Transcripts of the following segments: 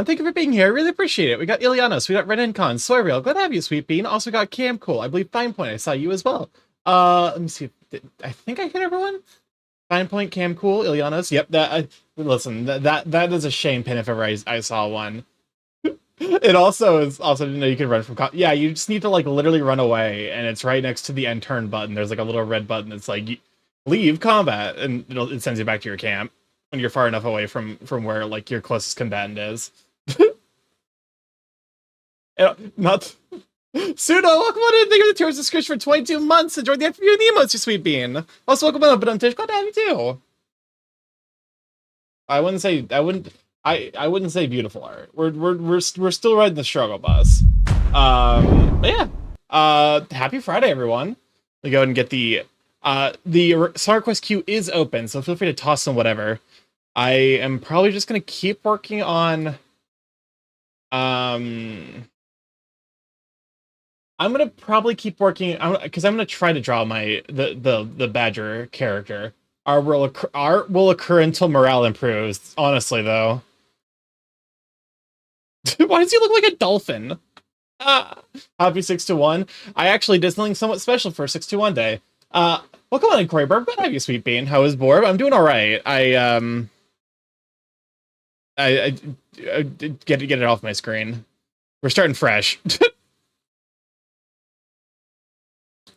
Thank you for being here. I really appreciate it. We got Ilianos, we got Renencon, Soyreal. Glad to have you, Sweet Bean. Also got Cam Cool. I believe Fine Point. I saw you as well. Let me see. I think I hit everyone. Fine Point, Cam Cool, Ilianos. Yep. Listen. That is a shame pin if ever I saw one. It also didn't know you could run from. Yeah, you just need to like literally run away, and it's right next to the end turn button. There's like a little red button that's like leave combat, and it sends you back to your camp when you're far enough away from where like your closest combatant is. Not Pseudo, welcome on in. Thank you for the tourist subscription for 22 months. Enjoyed the interview and the emotes, you sweet bean. Also, welcome on up, Tish. Glad to have you too. I wouldn't say beautiful art. We're still riding the struggle bus. But yeah. Happy Friday, everyone. We go ahead and get the Star Quest queue is open, so feel free to toss some whatever. I am probably just gonna keep working on I'm gonna probably keep working because I'm gonna try to draw the Badger character. Art will occur until morale improves. Honestly, though, why does he look like a dolphin? Happy 621. I actually did something somewhat special for 621 day. Welcome on in, Corey Burb. Good to have you, sweet bean. How is Borb? I'm doing all right. I get it off my screen. We're starting fresh.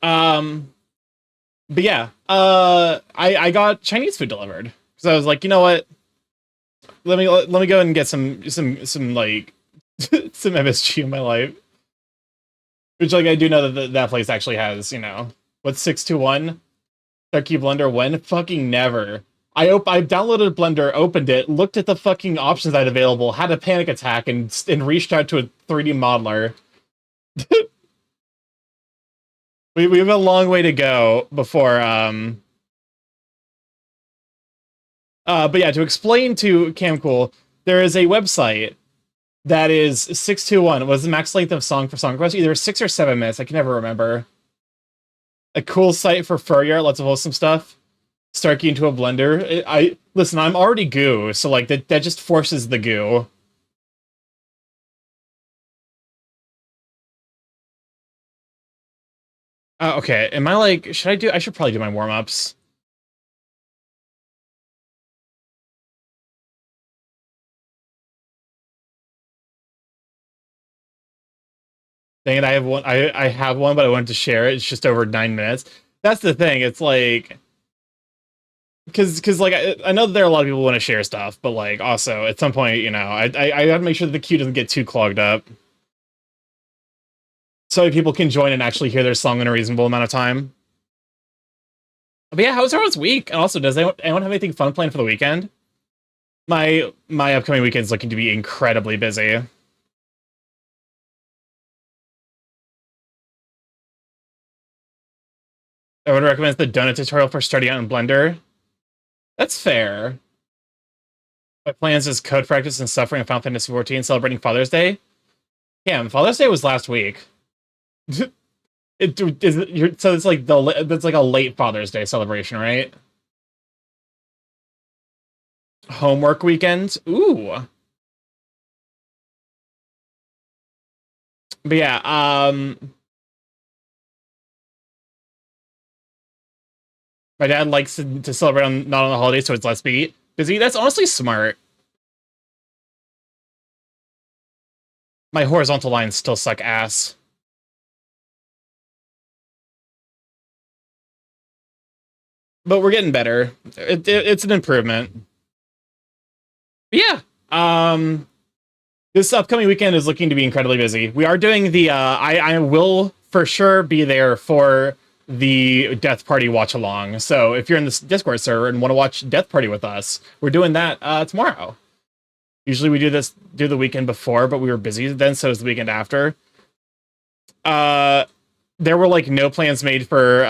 But yeah, I got Chinese food delivered. So I was like, you know what? Let me go and get some like some MSG in my life. Which like I do know that place actually has, you know, what's 621? Starky Blender when? Fucking never. I downloaded Blender, opened it, looked at the fucking options I had available, had a panic attack, and reached out to a 3D modeler. We have a long way to go before but yeah, to explain to Camcool, there is a website that is 621. Was the max length of song for Song Request? Either 6 or 7 minutes. I can never remember. A cool site for furry art, lots of wholesome stuff. Starky into a blender. Listen, I'm already goo, so like that just forces the goo. Okay, am I like, I should probably do my warm-ups. Dang it, I have one, I have one, but I wanted to share it. It's just over 9 minutes. That's the thing, it's like, because like, I know that there are a lot of people who want to share stuff, but like, also, at some point, you know, I gotta make sure that the queue doesn't get too clogged up. So people can join and actually hear their song in a reasonable amount of time. But yeah, how's everyone's week? And also, does anyone have anything fun planned for the weekend? My upcoming weekend's looking to be incredibly busy. I would recommend the donut tutorial for starting out in Blender. That's fair. My plans is code practice and suffering of Final Fantasy XIV celebrating Father's Day. Damn, Father's Day was last week. So it's like that's like a late Father's Day celebration, right? Homework weekend. Ooh. But yeah, my dad likes to celebrate not on the holidays, so it's less busy. That's honestly smart. My horizontal lines still suck ass. But we're getting better. It's an improvement. But yeah. This upcoming weekend is looking to be incredibly busy. We are doing the I will for sure be there for the Death Party watch along. So if you're in this Discord server and want to watch Death Party with us, we're doing that tomorrow. Usually we do the weekend before, but we were busy then, so it's the weekend after. There were like no plans made for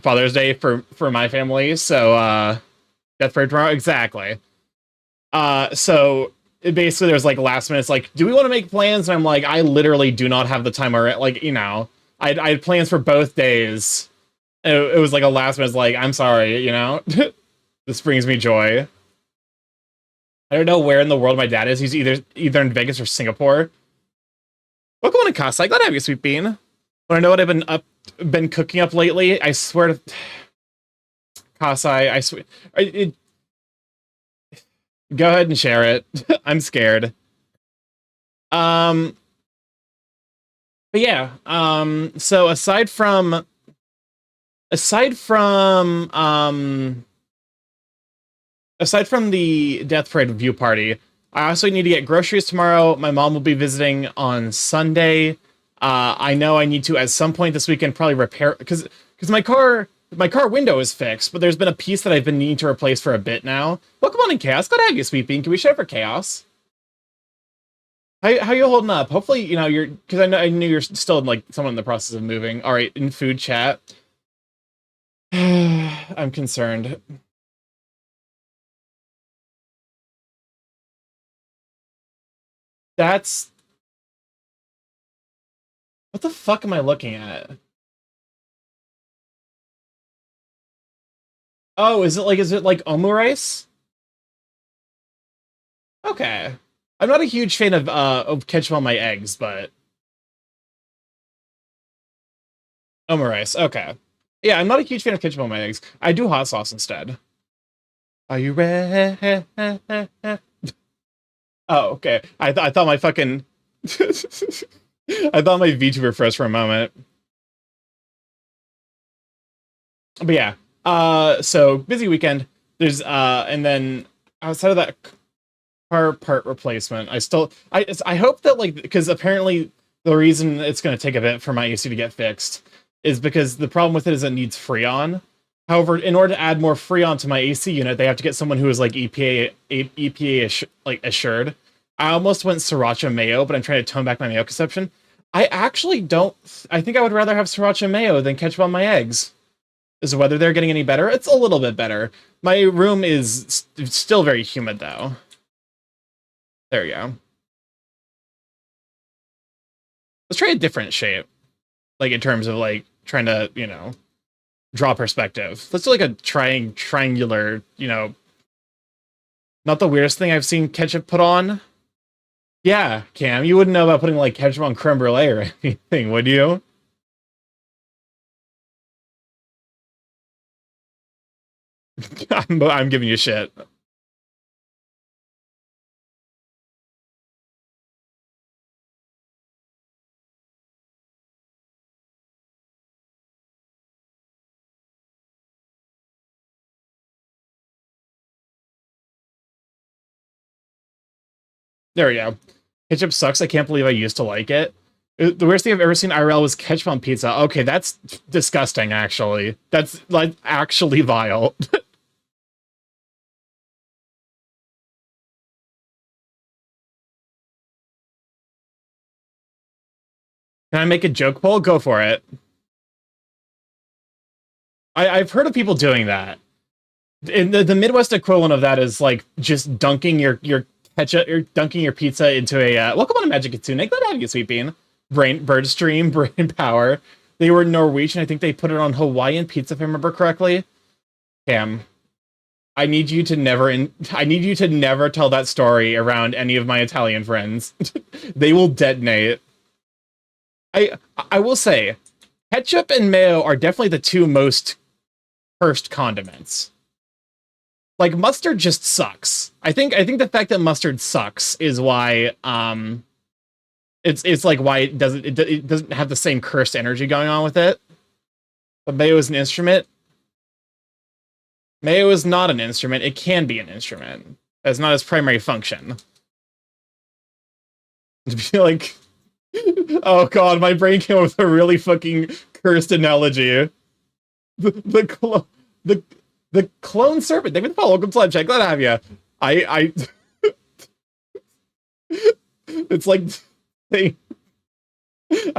Father's Day for my family, so Death Party tomorrow, exactly. So basically there's like last minute, it's like, do we want to make plans? And I'm like, I literally do not have the time already. Like, you know, I had plans for both days. It was like a last minute, like, I'm sorry, you know. This brings me joy. I don't know where in the world my dad is. He's either in Vegas or Singapore. Welcome on to Kasai. Glad to have you, Sweet Bean. Want to know what I've been cooking up lately? I swear to Kasai, I swear. Go ahead and share it. I'm scared. But yeah. So aside from the Death Parade view party, I also need to get groceries tomorrow. My mom will be visiting on Sunday. I know I need to at some point this weekend probably repair because my car window is fixed, but there's been a piece that I've been needing to replace for a bit now. Welcome on in, Chaos. Glad to have you, Sweet Bean. Can we share for Chaos? How you holding up? Hopefully, you're because I knew you're still like someone in the process of moving. All right, in food chat. I'm concerned. That's... What the fuck am I looking at? Oh, is it like omurice? Okay. I'm not a huge fan of ketchup on my eggs, but omurice. Okay. Yeah, I'm not a huge fan of ketchup on my eggs. I do hot sauce instead. Are you ready? Oh, okay. I thought my fucking I thought my VTuber froze for a moment. But yeah. So busy weekend. There's and then outside of that part replacement, I hope that, like, because apparently the reason it's going to take a bit for my AC to get fixed is because the problem with it is it needs Freon. However, in order to add more Freon to my AC unit, they have to get someone who is like EPA assured. I almost went sriracha mayo, but I'm trying to tone back my mayo consumption. I actually don't. I think I would rather have sriracha mayo than ketchup on my eggs. Is the weather there getting any better? It's a little bit better. My room is still very humid, though. There you go. Let's try a different shape. Like, in terms of, like, trying to, draw perspective. Let's do, like, a triangular, not the weirdest thing I've seen ketchup put on. Yeah, Cam, you wouldn't know about putting, like, ketchup on creme brulee or anything, would you? I'm giving you shit. There we go. Ketchup sucks. I can't believe I used to like it. The worst thing I've ever seen IRL was ketchup on pizza. Okay, that's disgusting, actually. That's, like, actually vile. Can I make a joke poll? Go for it. I've heard of people doing that. In the Midwest equivalent of that is, like, just dunking your ketchup, or dunking your pizza into a, welcome on to Magic Kitsune. Glad to have you, Sweet Bean. Bird stream, brain power. They were Norwegian. I think they put it on Hawaiian pizza, if I remember correctly. Cam, I need you to never tell that story around any of my Italian friends. They will detonate. I will say, ketchup and mayo are definitely the two most cursed condiments. Like, mustard just sucks. I think the fact that mustard sucks is why it's like why it doesn't have the same cursed energy going on with it. But mayo is an instrument. Mayo is not an instrument. It can be an instrument. That's not its primary function. To be like, oh god, my brain came up with a really fucking cursed analogy. The clone serpent. David Paul, welcome to live chat. Glad to have you. I it's like I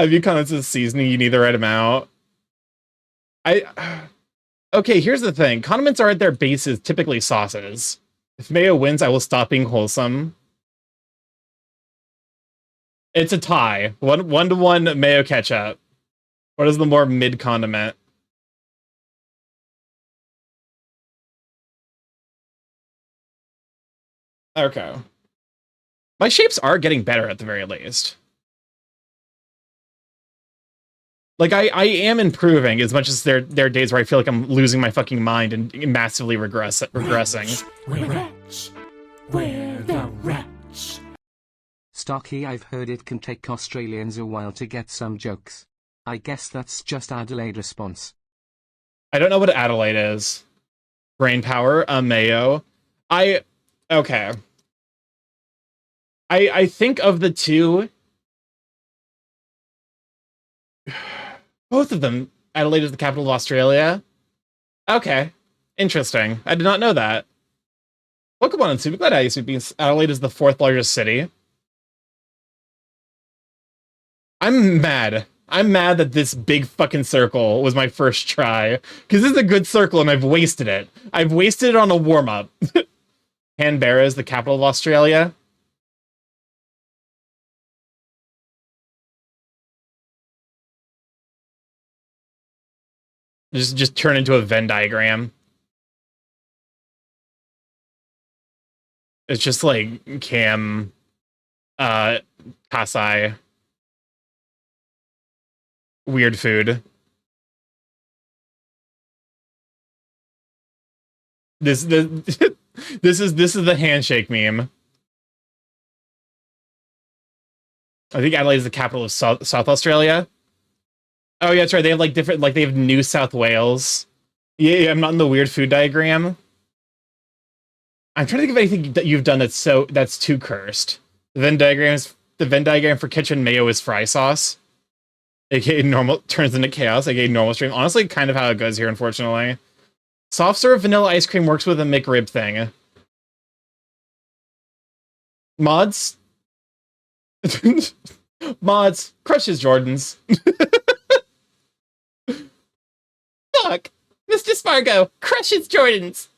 view comments as seasoning. You need to write them out. Okay, here's the thing. Condiments are at their bases typically sauces. If mayo wins, I will stop being wholesome. It's a tie. One to one mayo ketchup. What is the more mid condiment? Okay. My shapes are getting better at the very least. Like, I am improving as much as there are days where I feel like I'm losing my fucking mind and massively regressing. We're rats. We're the rats. Starky, I've heard it can take Australians a while to get some jokes. I guess that's just Adelaide response. I don't know what Adelaide is. Brain power, Mayo. Okay. I think of the two, both of them, Adelaide is the capital of Australia. Okay. Interesting. I did not know that. Welcome on, Super glad I used to be. Adelaide is the 4th largest city. I'm mad. I'm mad that this big fucking circle was my first try. Because this is a good circle and I've wasted it. I've wasted it on a warm-up. Canberra is the capital of Australia. Just turn into a Venn diagram. It's just like Cam, Kasai, weird food. This is the handshake meme. I think Adelaide is the capital of South Australia. Oh yeah, that's right. They have like different, like they have New South Wales. Yeah, I'm not in the weird food diagram. I'm trying to think of anything that you've done that's too cursed. The Venn diagram for kitchen mayo is fry sauce. AKA normal turns into chaos, AKA normal stream. Honestly, kind of how it goes here, unfortunately. Soft serve vanilla ice cream works with a McRib thing. Mods? Mods. Crushes Jordans. Fuck! Mr. Spargo crushes Jordans!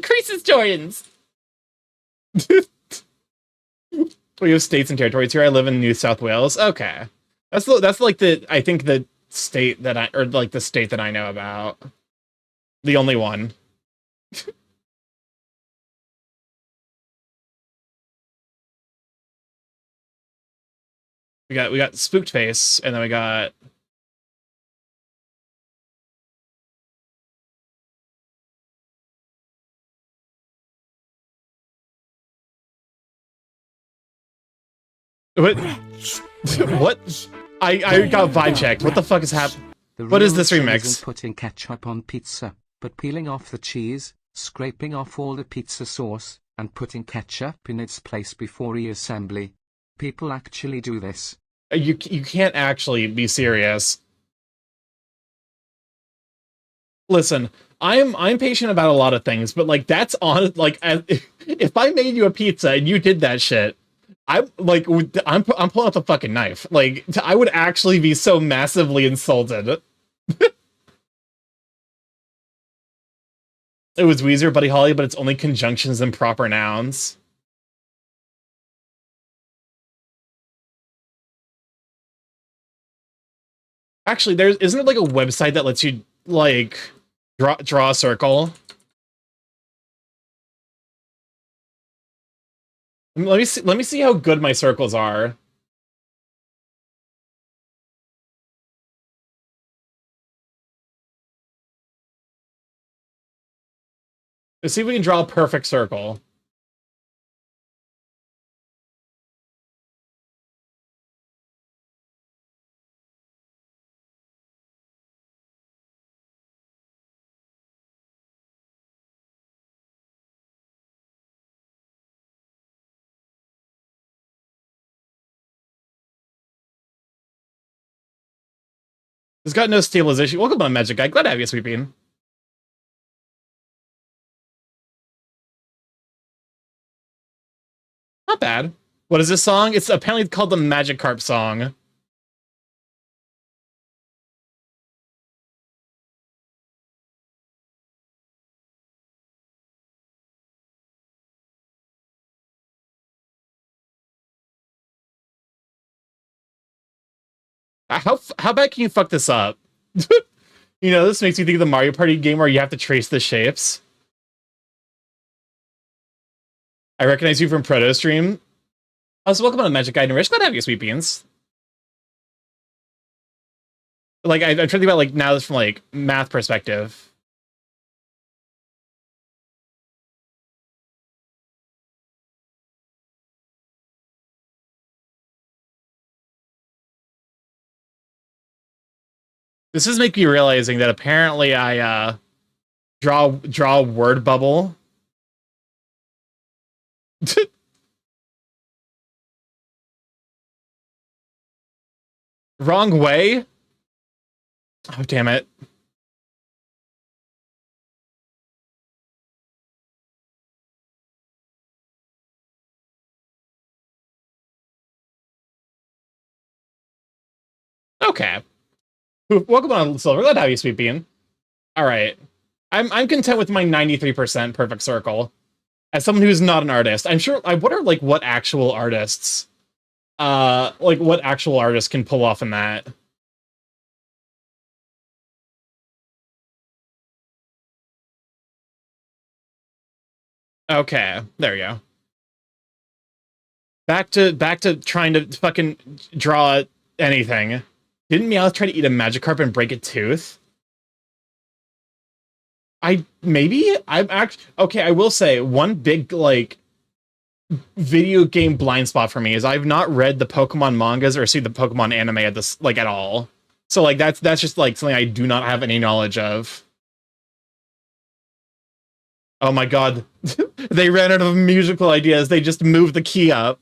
Creases Jordans! We have states and territories here. I live in New South Wales. Okay. That's like I think the state that the state that I know about. The only one. we got Spooked Face, and then we got what? What? I got vibe checked. What the fuck is happening? What is this remix? Isn't putting ketchup on pizza, but peeling off the cheese, scraping off all the pizza sauce, and putting ketchup in its place before reassembly. People actually do this. You can't actually be serious. Listen, I'm patient about a lot of things, but like that's on like if I made you a pizza and you did that shit, I'm pulling out the fucking knife. Like I would actually be so massively insulted. It was Weezer, Buddy Holly, but it's only conjunctions and proper nouns. Actually, isn't it like a website that lets you like draw a circle? Let me see how good my circles are. Let's see if we can draw a perfect circle. It's got no stabilization. Welcome on, Magic Guy. Glad to have you, Sweet Bean. Not bad. What is this song? It's apparently called the Magikarp song. How bad can you fuck this up? You know, this makes me think of the Mario Party game where you have to trace the shapes. I recognize you from Proto Stream. Also, welcome on Magic Guide and Rich. Glad to have you, Sweet Beans. Like, I'm trying to think about, like, now this from, like, math perspective. This is making me realizing that apparently I, draw a word bubble. Wrong way? Oh, damn it. Okay. Welcome on, Silver. Glad to have you, Sweet Bean. All right. I'm content with my 93% perfect circle. As someone who's not an artist, I'm sure I wonder like what actual artists can pull off in that. Okay, there we go. Back to trying to fucking draw anything. Didn't Meowth try to eat a Magikarp and break a tooth? I'm actually okay. I will say one big like video game blind spot for me is I've not read the Pokemon mangas or seen the Pokemon anime at this like at all. So like that's just like something I do not have any knowledge of. Oh my god, they ran out of musical ideas. They just moved the key up.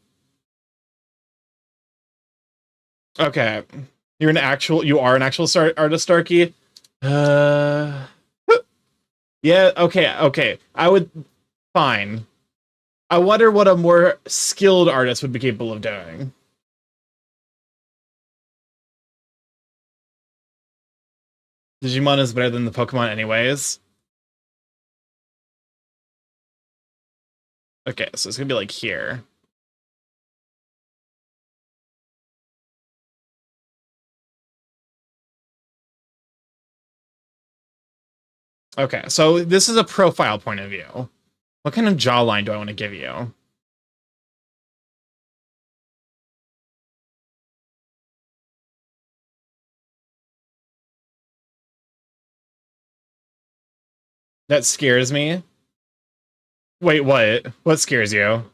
Okay, you are an actual artist, Starky. Yeah, okay. I would... Fine. I wonder what a more skilled artist would be capable of doing. Digimon is better than the Pokemon anyways. Okay, so it's gonna be like here. Okay, so this is a profile point of view. What kind of jawline do I want to give you? That scares me. Wait, what? What scares you?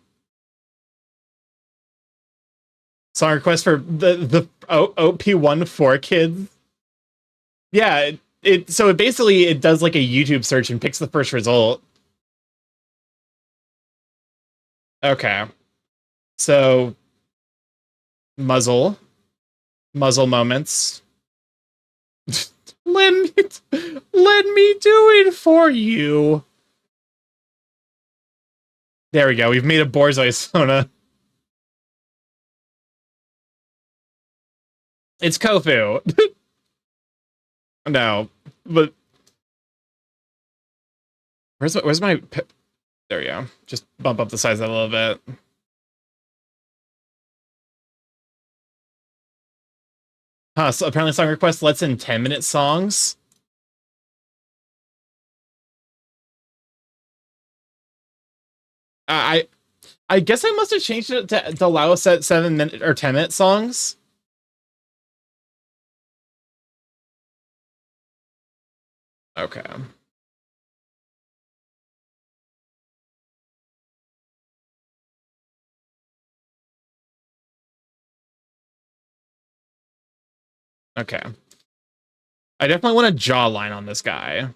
Song request for the OP1 for kids? Yeah, so it basically it does like a YouTube search and picks the first result. Okay. So muzzle moments. let me do it for you. There we go. We've made a Borzoi Sona. It's Kofu. No, but where's my there we go. Just bump up the size of that a little bit. Huh, so apparently song request lets in 10-minute songs. I guess I must have changed it to allow us at 7-minute or 10-minute songs. Okay. Okay. I definitely want a jawline on this guy.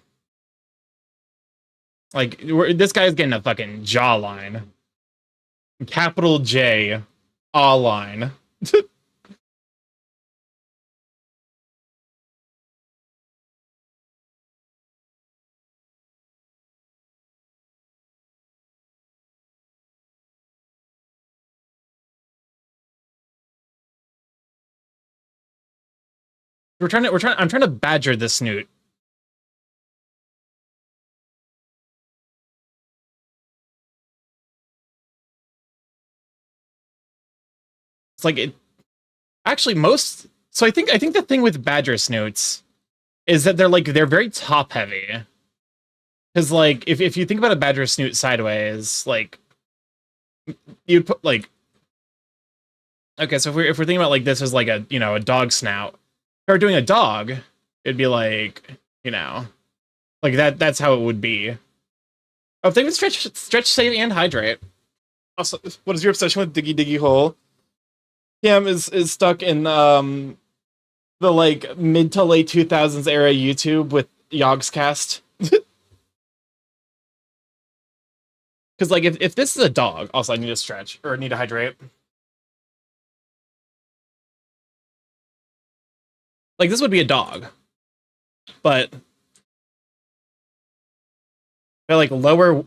Like, this guy's getting a fucking jawline. Capital J, A-line. I'm trying to badger this snoot. It's like it actually so I think the thing with badger snoots is that they're very top heavy. Cuz like if you think about a badger snoot sideways, like you'd put like, okay, so if we're thinking about like this as like a, you know, a dog snout, if we're doing a dog, it'd be like, you know, like that's how it would be. Oh, they would stretch, save, and hydrate. Also, what is your obsession with Diggy Diggy Hole? Cam is stuck in the like mid to late 2000s era YouTube with Yogscast. Because like if this is a dog, also I need to stretch or need to hydrate. Like this would be a dog, but if I like lower,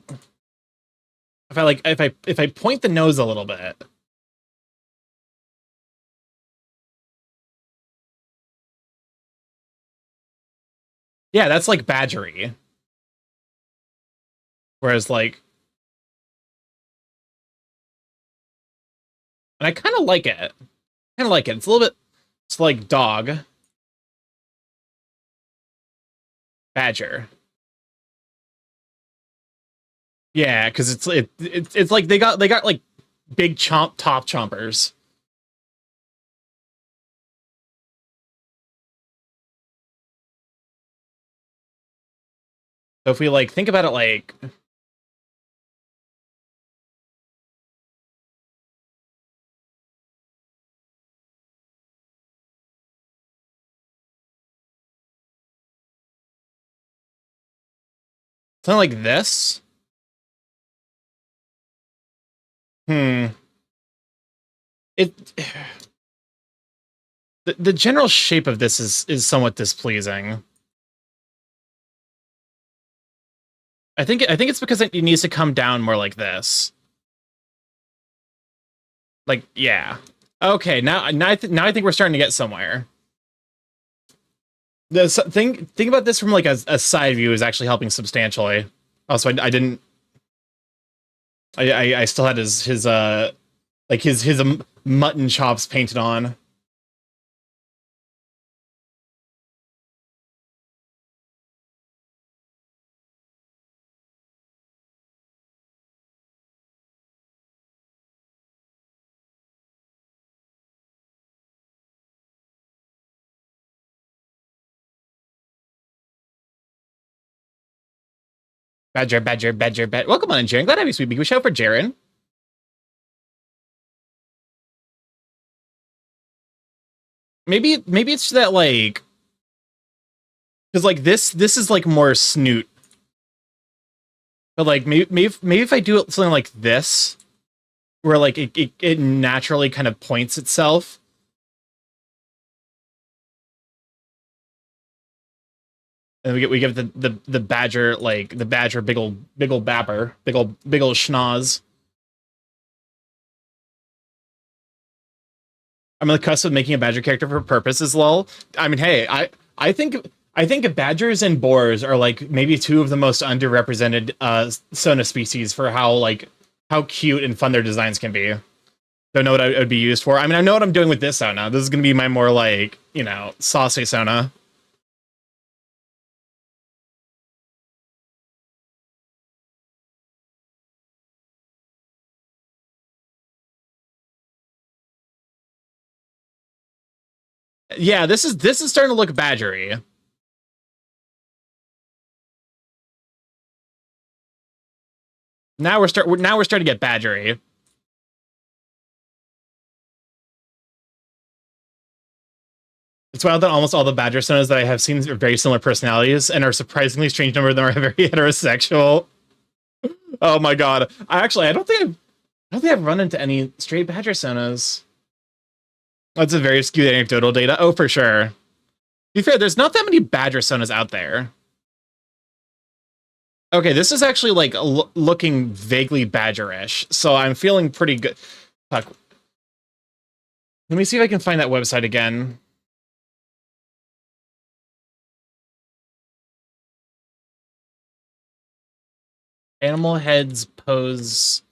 if I point the nose a little bit. Yeah, that's like badgery. Whereas like, and I kind of like it. Kind of like it. It's a little bit, it's like dog, badger. Yeah, because it's like they got like big top chompers. So if we like think about it like, something like this. Hmm. It the general shape of this is somewhat displeasing. I think it's because it needs to come down more like this. Like, yeah. Okay, now I think we're starting to get somewhere. The think about this from like a side view is actually helping substantially. Also, I didn't. I still had his like his mutton chops painted on. Badger. Welcome on, Jaren. Glad to have you, sweet bee. We shout for Jaren. Maybe it's that like, because like this is like more snoot, but like maybe if I do it something like this, where like it naturally kind of points itself. And we give the badger, like the badger big ol' bapper, big ol' schnoz. I'm on the cusp of making a badger character for purposes, lol. I mean, hey, I think badgers and boars are like maybe two of the most underrepresented Sona species for how cute and fun their designs can be. Don't know what it would be used for. I mean, I know what I'm doing with this Sona. This is gonna be my more like, you know, saucy Sona. Yeah, this is starting to look badgery. Now we're starting to get badgery. It's wild that almost all the badger sonas that I have seen are very similar personalities and are surprisingly strange number of them are very heterosexual. Oh my god. I don't think I've run into any straight badger sonas. That's a very skewed anecdotal data. Oh, for sure. To be fair, there's not that many badger sonas out there. Okay, this is actually like looking vaguely badgerish, so I'm feeling pretty good. Fuck. Let me see if I can find that website again. Animal heads pose.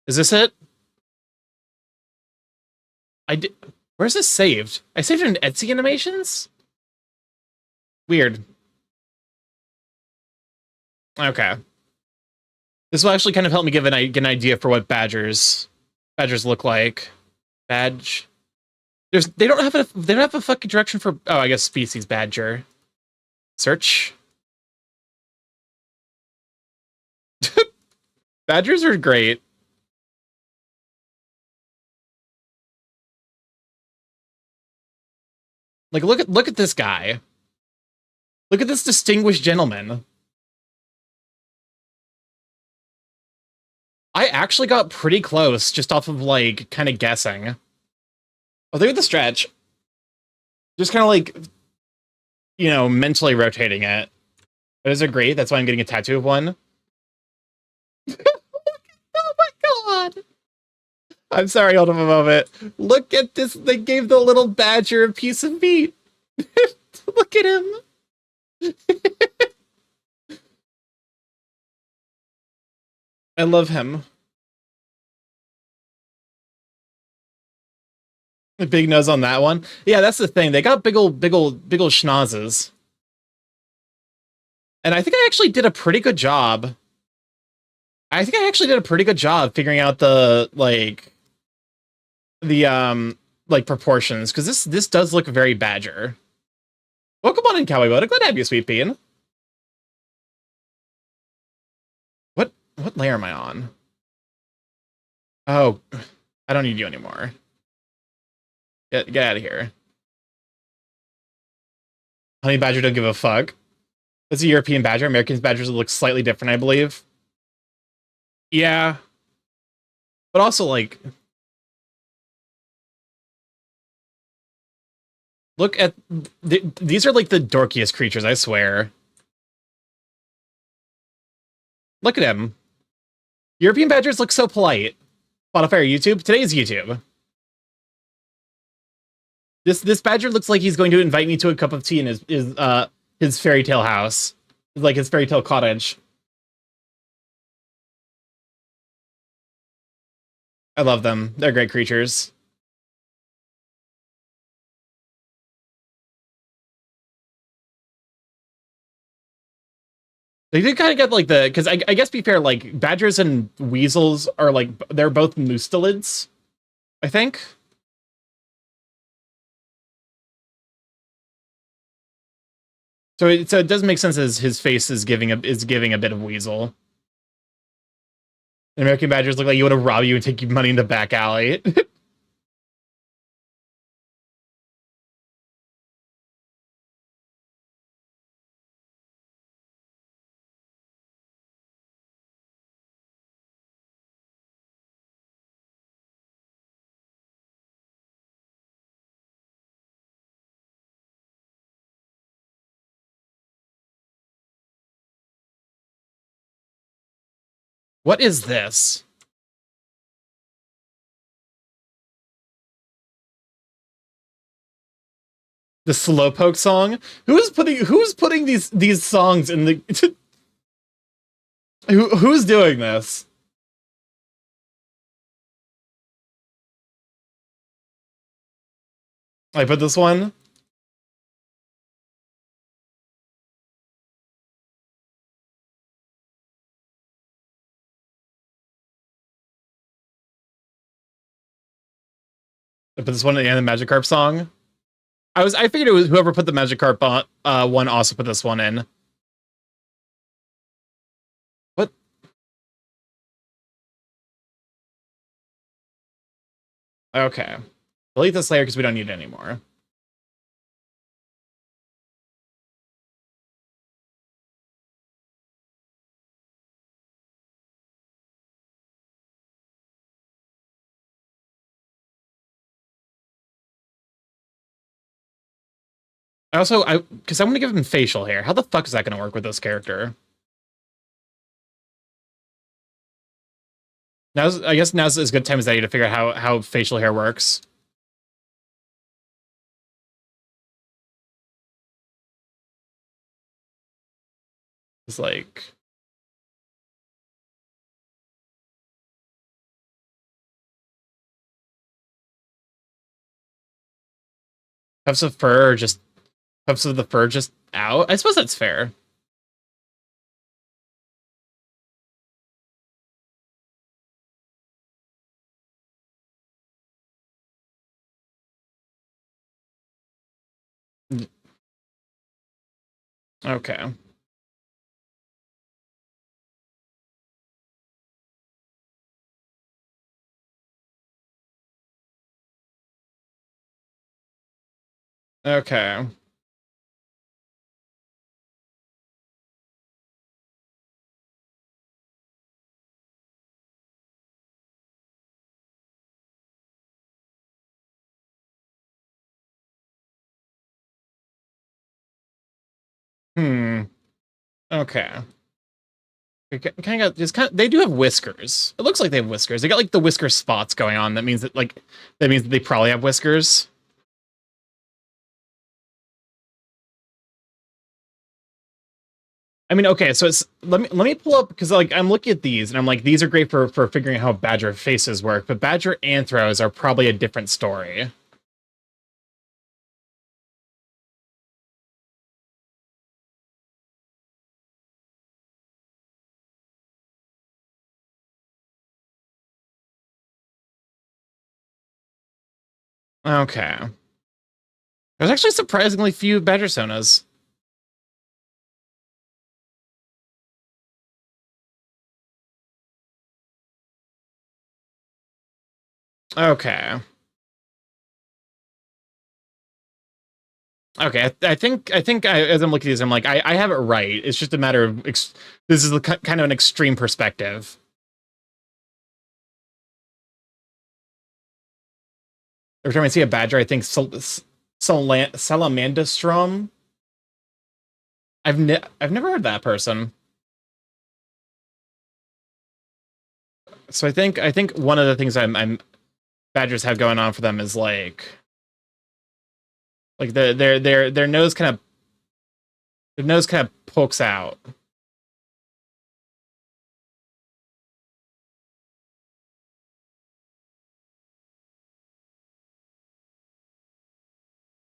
Is this it? I did. Where's this saved? I saved it in Etsy animations? Weird. Okay. This will actually kind of help me get an idea for what badgers look like. Badge. They don't have a fucking direction for, oh, I guess species badger. Search. Badgers are great. Like look at this guy. Look at this distinguished gentleman. I actually got pretty close just off of like kind of guessing. Oh, look at the stretch. Just kind of like, you know, mentally rotating it. Those are great. That's why I'm getting a tattoo of one. Oh my god! I'm sorry, hold on a moment. Look at this. They gave the little badger a piece of meat. Look at him. I love him. The big nose on that one. Yeah, that's the thing. They got big old schnozzes. And I think I actually did a pretty good job. I think I actually did a pretty good job figuring out the proportions, because this does look very badger. Welcome on in, Cowboy Boda. Glad to have you, Sweet Bean. What layer am I on? Oh, I don't need you anymore. Get out of here. Honey badger don't give a fuck. That's a European badger. American badgers look slightly different, I believe. Yeah. But also, like, look at... These are, like, the dorkiest creatures, I swear. Look at him. European badgers look so polite. Spotify or YouTube? Today's YouTube. This badger looks like he's going to invite me to a cup of tea in his fairy tale house. Like his fairy tale cottage. I love them. They're great creatures. They did kind of get like the, because I guess, be fair, like badgers and weasels are like, they're both mustelids, I think. So it does make sense as his face is giving a bit of weasel. The American badgers look like you want to rob you and take your money in the back alley. What is this? The Slowpoke song? Who's putting these songs in the who's doing this? I put this one. I put this one in the Magikarp song. I figured it was whoever put the Magikarp one also put this one in. What? Okay. Delete this layer because we don't need it anymore. Because I want to give him facial hair. How the fuck is that going to work with this character? I guess now's as good time as any to figure out how facial hair works. It's like... Puffs of fur or just... Puffs of the fur just out? I suppose that's fair. Okay. Okay. Hmm. Okay. Kind of just kind of, they do have whiskers. It looks like they have whiskers. They got like the whisker spots going on. That means that they probably have whiskers. I mean, okay, so it's let me pull up because like I'm looking at these and I'm like these are great for figuring out how badger faces work, but badger anthros are probably a different story. Okay. There's actually surprisingly few badger sonas. Okay. Okay, as I'm looking at these, I'm like, I have it right. It's just a matter of this is kind of an extreme perspective. Every time I see a badger, I think Salamandastrom. I've never heard that person. So I think one of the things I'm badgers have going on for them is like their nose kind of pokes out.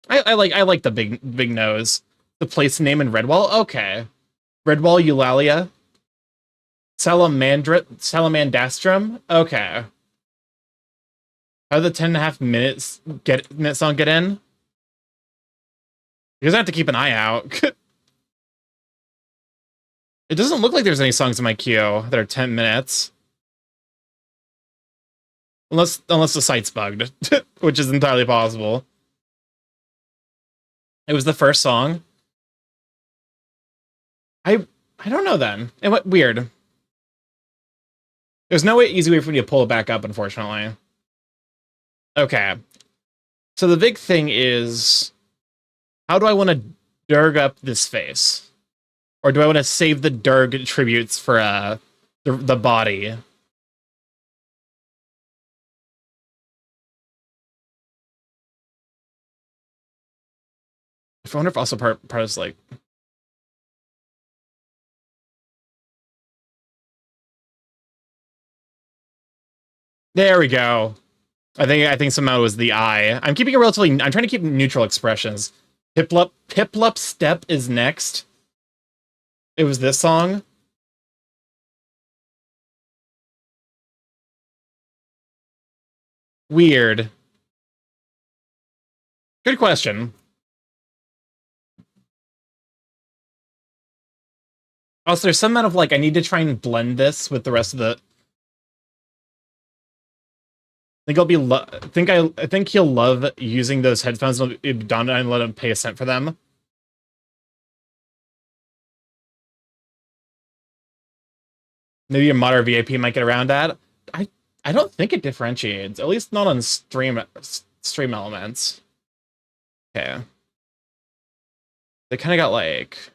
I like the big nose. The place name in Redwall. Okay, Redwall Eulalia. Salamandastrum. Okay. How did the 10.5 minutes minute song get in? You guys have to keep an eye out. It doesn't look like there's any songs in my queue that are 10 minutes. Unless the site's bugged, which is entirely possible. It was the first song. I don't know then. It went weird. There's no easy way for me to pull it back up, unfortunately. Okay. So the big thing is, how do I want to derg up this face? Or do I want to save the derg tributes for the body? I wonder if also part is like, there we go. I think somehow it was the eye. I'm keeping it relatively. I'm trying to keep neutral expressions. Piplup step is next. It was this song. Weird. Good question. Also, there's some amount of like I need to try and blend this with the rest of the. I think I'll be. I think he'll love using those headphones. Don and let him pay a cent for them. Maybe a moderate VIP might get around that. I don't think it differentiates. At least not on stream elements. Okay. They kind of got like.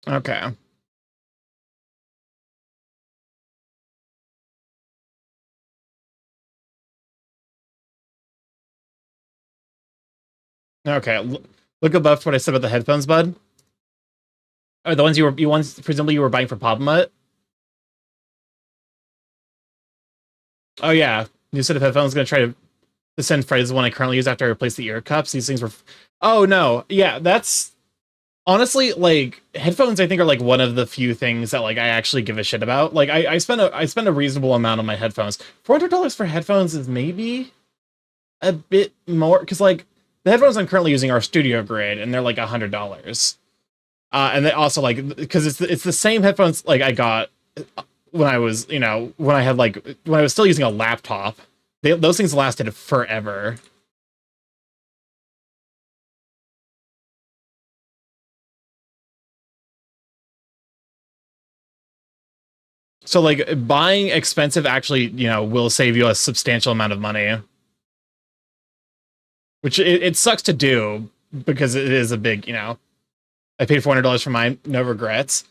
Okay. Okay. Look above what I said about the headphones, bud. Oh, the ones you once presumably you were buying for Pop Mutt. Oh yeah, new set of headphones. Gonna try to The Send Fred is the one I currently use after I replaced the ear cups. These things were... Oh, no. Yeah, that's... Honestly, like, headphones, I think, are, like, one of the few things that, like, I actually give a shit about. Like, I spend a reasonable amount on my headphones. $400 for headphones is maybe a bit more, because, like, the headphones I'm currently using are studio grade, and they're, like, $100. And they also, like, because it's the same headphones, like, I got when I was, you know, when I was still using a laptop. Those things lasted forever. So, like, buying expensive actually, you know, will save you a substantial amount of money. Which it sucks to do, because it is a big, you know... I paid $400 for mine, no regrets.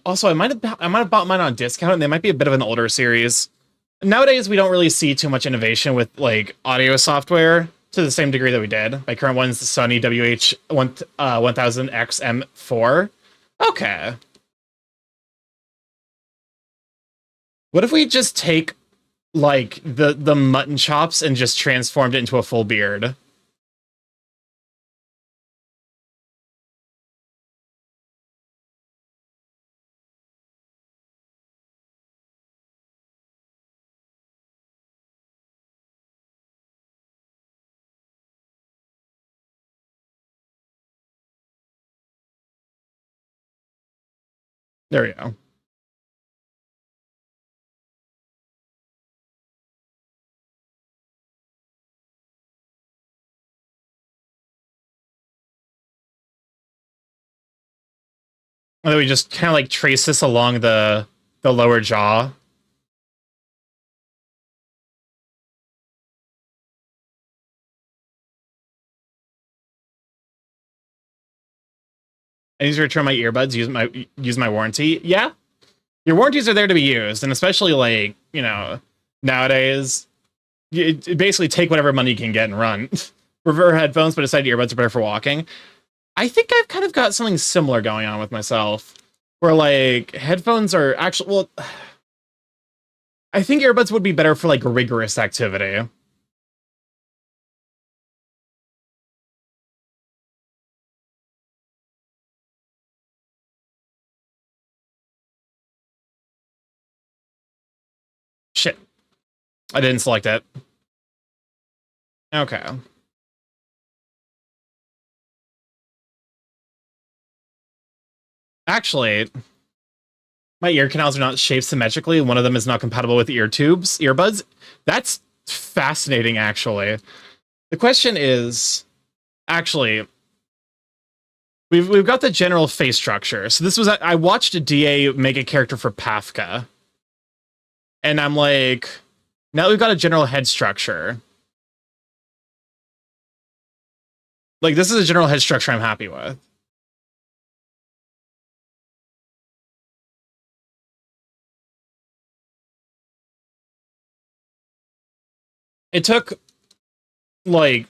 Also, I might have bought mine on discount, and they might be a bit of an older series. Nowadays, we don't really see too much innovation with, like, audio software to the same degree that we did. My current one's the Sony WH-1000XM4. Okay. What if we just take, like, the mutton chops and just transformed it into a full beard? There we go. And then we just kind of, like, trace this along the lower jaw. I need to return my earbuds, use my warranty. Yeah, your warranties are there to be used, and especially, like, you know, nowadays, you basically take whatever money you can get and run. Prefer headphones, but decide earbuds are better for walking. I think I've kind of got something similar going on with myself, where, like, headphones are actually, well, I think earbuds would be better for, like, rigorous activity. Shit. I didn't select it. Okay. Actually, my ear canals are not shaped symmetrically. One of them is not compatible with earbuds. That's fascinating, actually. The question is, actually, we've got the general face structure. So this was, I watched a DA make a character for Pafka, and I'm like, now we've got a general head structure. Like, this is a general head structure I'm happy with. It took, like,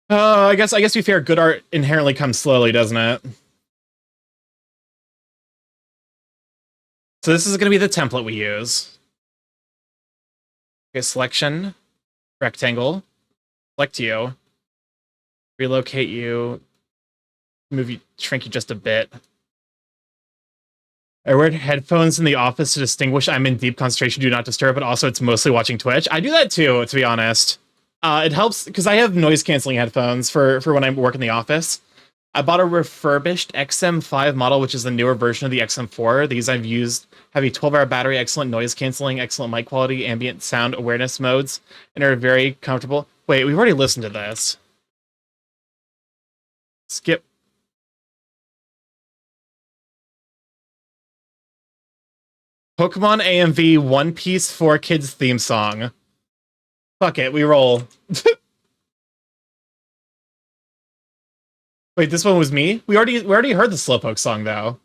I guess to be fair, good art inherently comes slowly, doesn't it? So this is going to be the template we use. Okay, selection, rectangle, select you, relocate you, move you, shrink you just a bit. I wear headphones in the office to distinguish I'm in deep concentration, do not disturb, but also it's mostly watching Twitch. I do that too, to be honest. It helps because I have noise canceling headphones for when I work in the office. I bought a refurbished XM5 model, which is the newer version of the XM4. These I've used have a 12-hour battery, excellent noise canceling, excellent mic quality, ambient sound awareness modes, and are very comfortable. Wait, we've already listened to this. Skip. Pokemon AMV One Piece 4 Kids theme song. Fuck it, we roll. Wait, this one was me? We already heard the Slowpoke song though.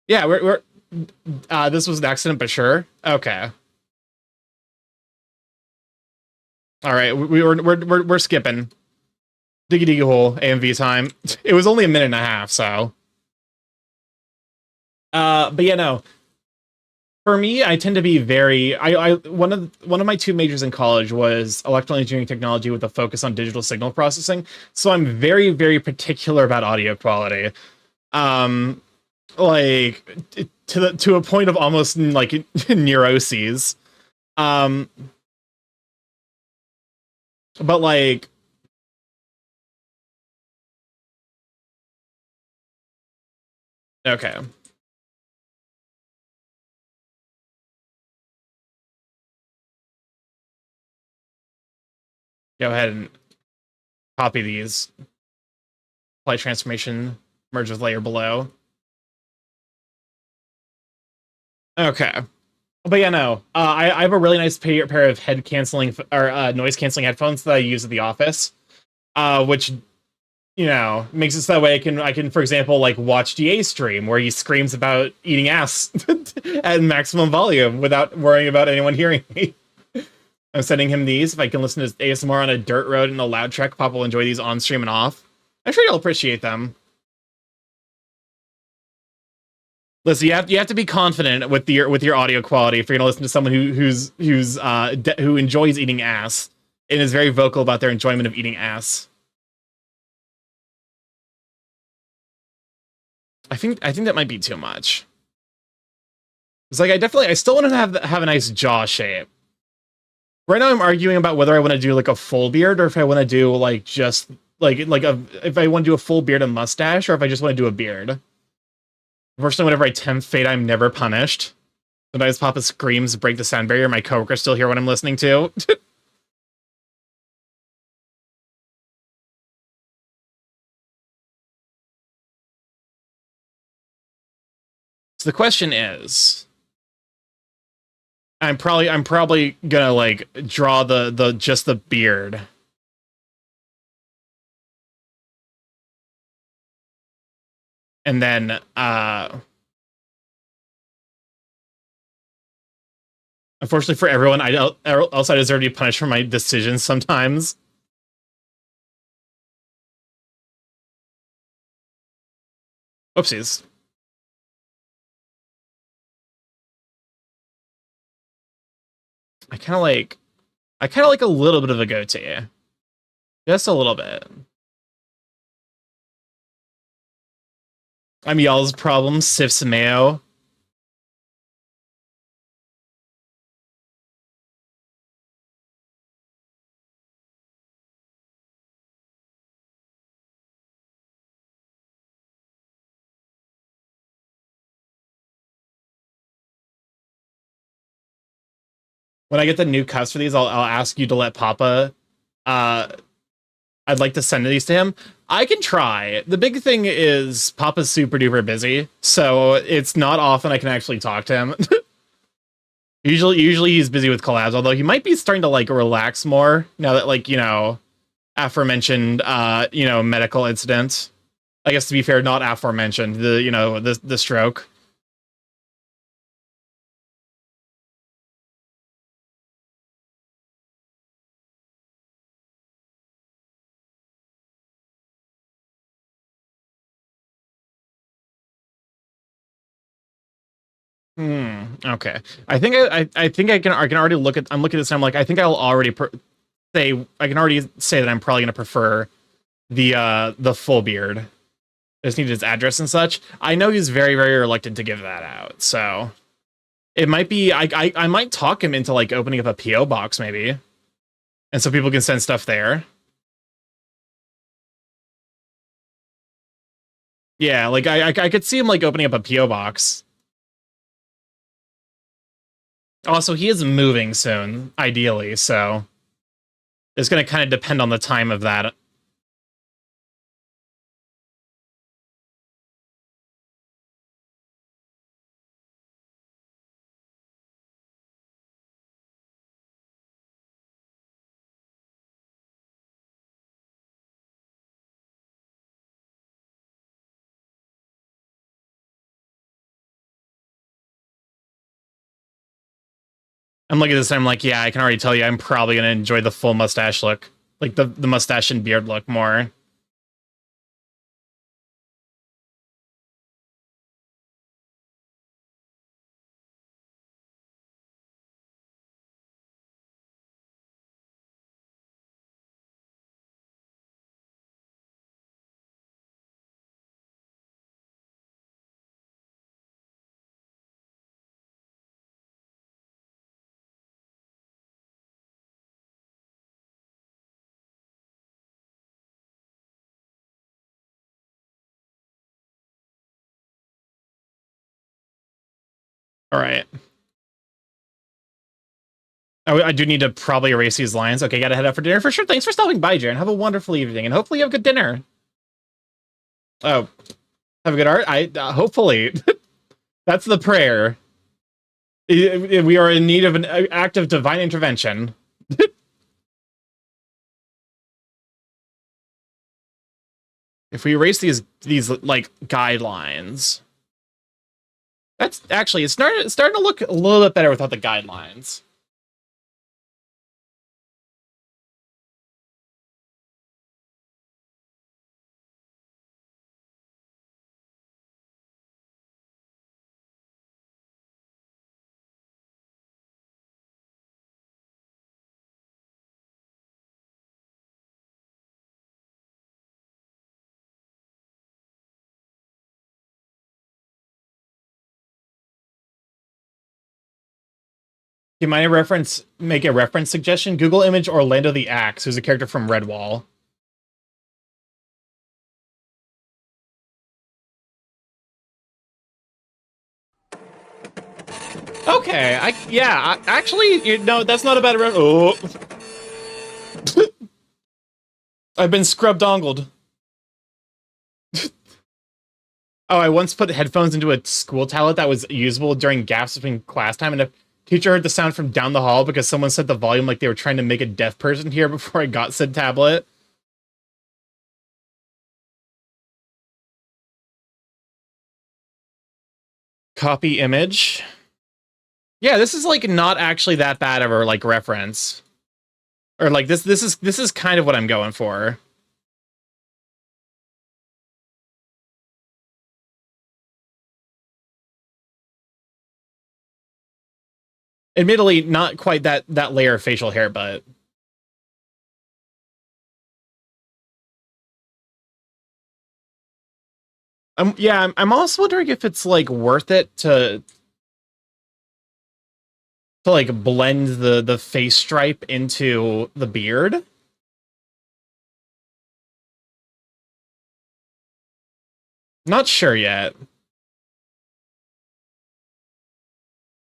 Yeah, we're this was an accident, but sure. Okay. All right, we're skipping. Diggy diggy hole AMV time. It was only a minute and a half, so But yeah, no. For me, I tend to be very I one of my two majors in college was electrical engineering technology with a focus on digital signal processing. So I'm very, very particular about audio quality. Um like to a point of almost like neuroses. Um but like okay. Go ahead and copy these. Apply transformation, merge with layer below. Okay. But yeah, no. I have a really nice pair of head canceling or noise canceling headphones that I use at the office. Which makes it so that way I can for example like watch DA stream where he screams about eating ass at maximum volume without worrying about anyone hearing me. I'm sending him these. If I can listen to ASMR on a dirt road in a loud track, Pop will enjoy these on stream and off. I'm sure you'll appreciate them. Listen, you have to be confident with your audio quality if you're gonna listen to someone who enjoys eating ass and is very vocal about their enjoyment of eating ass. I think that might be too much. It's like I still want to have a nice jaw shape. Right now I'm arguing about whether I want to do like a full beard or if I want to do like just if I want to do a full beard and mustache or if I just want to do a beard. Unfortunately, whenever I tempt fate, I'm never punished. Sometimes Papa screams, break the sound barrier. My coworkers still hear what I'm listening to. So the question is, I'm probably gonna like draw the just the beard. And then unfortunately for everyone, else I deserve to be punished for my decisions sometimes. Oopsies. I kind of like a little bit of a goatee. Just a little bit. I'm y'all's problem, Sif's mayo. When I get the new cuts for these, I'll ask you to let Papa. Uh, I'd like to send these to him. I can try. The big thing is Papa's super duper busy, so it's not often I can actually talk to him. Usually he's busy with collabs, although he might be starting to like relax more now that like aforementioned medical incident. I guess to be fair, not aforementioned the stroke. Okay. I think I can already look at. I'm looking at this and I'm like, I think I'll already say I can already say that I'm probably gonna prefer the full beard. I just need his address and such. I know he's very, very reluctant to give that out, so it might be I might talk him into like opening up a PO box maybe, and so people can send stuff there. Yeah, like I could see him like opening up a PO box. Also, he is moving soon, ideally, so it's going to kind of depend on the time of that. I'm looking at this and I'm like, yeah, I can already tell you I'm probably going to enjoy the full mustache look. Like the mustache and beard look more. All right. I do need to probably erase these lines. Okay, gotta head out for dinner for sure. Thanks for stopping by, Jaren. Have a wonderful evening, and hopefully you have good dinner. Oh, have a good art. Hopefully, that's the prayer. We are in need of an act of divine intervention. If we erase these like guidelines, that's actually it's starting to look a little bit better without the guidelines. You might make a reference suggestion? Google image Orlando the Axe, who's a character from Redwall. Okay, actually, that's not a bad oh. I've been scrub-dongled. Oh, I once put headphones into a school tablet that was usable during gaps between class time, and a teacher heard the sound from down the hall because someone set the volume like they were trying to make a deaf person hear before I got said tablet. Copy image. Yeah, this is like not actually that bad of a like reference. Or like this is kind of what I'm going for. Admittedly, not quite that layer of facial hair, but I'm also wondering if it's like worth it to like blend the face stripe into the beard. Not sure yet.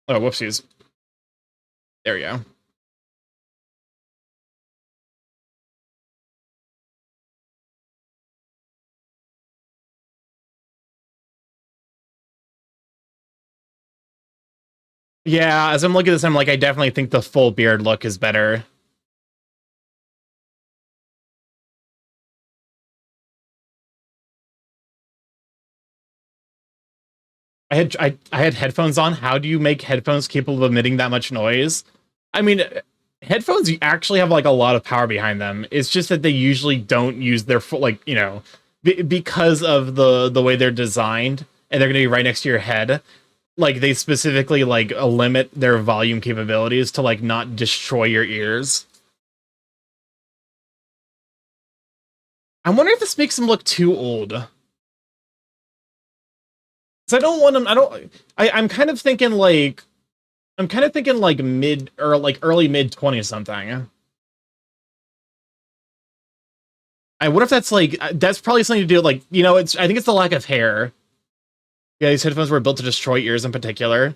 Oh, whoopsies. There we go. Yeah, as I'm looking at this, I'm like, I definitely think the full beard look is better. I had headphones on. How do you make headphones capable of emitting that much noise? I mean, headphones actually have like a lot of power behind them. It's just that they usually don't use their full, like, because of the way they're designed, and they're going to be right next to your head. Like, they specifically like limit their volume capabilities to like not destroy your ears. I wonder if this makes them look too old. I don't want them. I'm kind of thinking like. I'm kind of thinking like mid or like early mid 20 something. I wonder if that's like that's probably something to do with, like, I think it's the lack of hair. Yeah, these headphones were built to destroy ears in particular.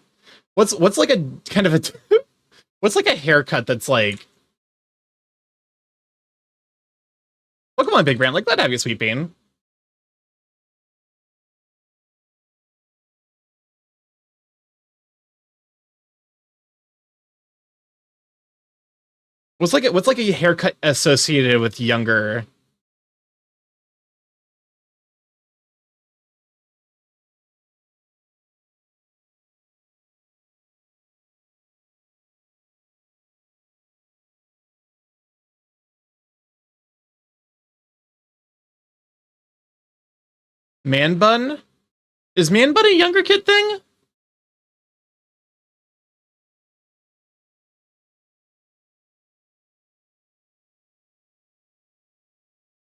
What's like a kind of a what's like a haircut that's like. Well, come on, Big Brand. Like, let have you, Sweet Bean. What's like a haircut associated with younger? Man bun? Is man bun a younger kid thing?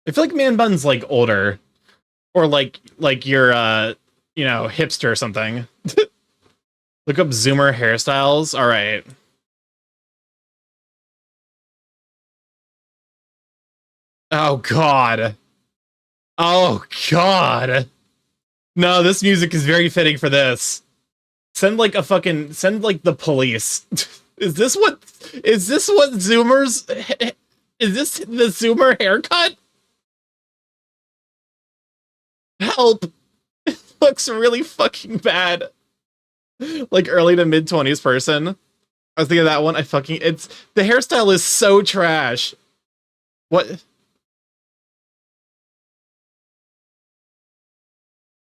I feel like man bun's like older, or like you're hipster or something. Look up Zoomer hairstyles. All right. Oh God. Oh God. No, this music is very fitting for this. Send like a fucking send like the police. Is this what Zoomers is this the Zoomer haircut? Help. Looks really fucking bad. Like early to mid 20s person. I was thinking of that one. It's the hairstyle is so trash. What?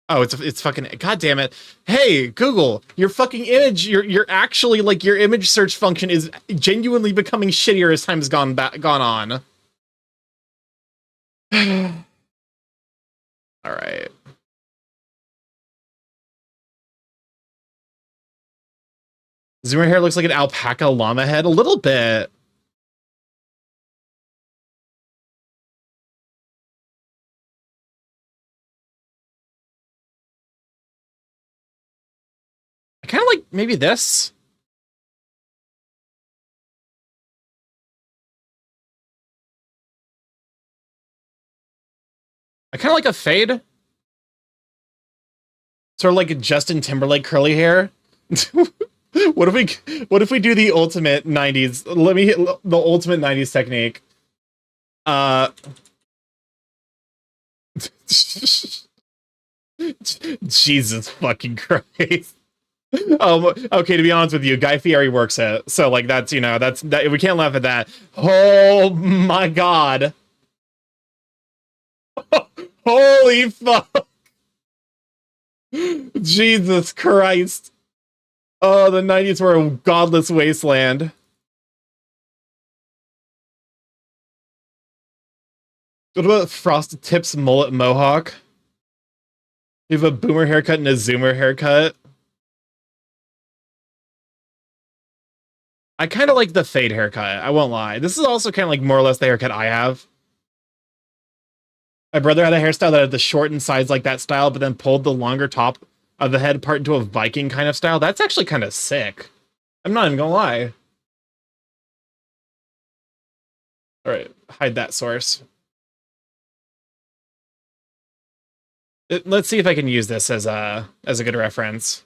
Oh, it's fucking god damn it. Hey, Google, your fucking image, you're actually like your image search function is genuinely becoming shittier as time's gone on. All right. Zoomer hair looks like an alpaca llama head a little bit. I kind of like maybe this. I kind of like a fade. Sort of like a Justin Timberlake curly hair. What if we do the ultimate 90s? Let me hit the ultimate 90s technique. Jesus fucking Christ. Okay, to be honest with you, Guy Fieri works it. So like that's, that we can't laugh at that. Oh my god. Holy fuck. Jesus Christ. Oh, the 90s were a godless wasteland. What about Frosted Tips mullet mohawk? You have a boomer haircut and a zoomer haircut. I kind of like the fade haircut. I won't lie. This is also kind of like more or less the haircut I have. My brother had a hairstyle that had the shortened sides like that style, but then pulled the longer top of the head part into a Viking kind of style. That's actually kind of sick. I'm not even gonna lie. All right, hide that source. Let's see if I can use this as a good reference.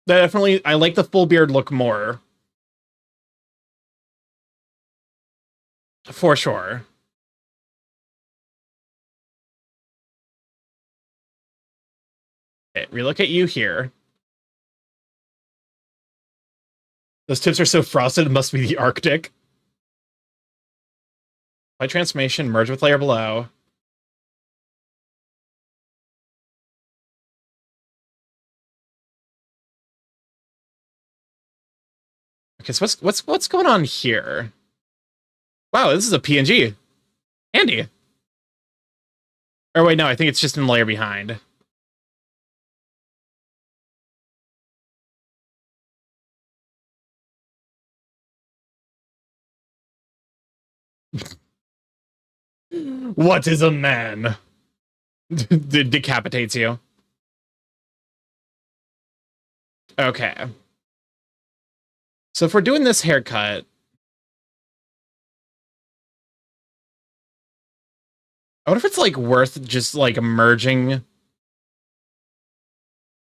Definitely, I like the full beard look more. For sure. Okay, relocate you here. Those tips are so frosted, it must be the Arctic. Apply transformation, merge with layer below. Okay, so what's going on here? Wow, this is a PNG. Handy. Or wait, no, I think it's just in the layer behind. What is a man? Decapitates you. Okay. So if we're doing this haircut, I wonder if it's like worth just like merging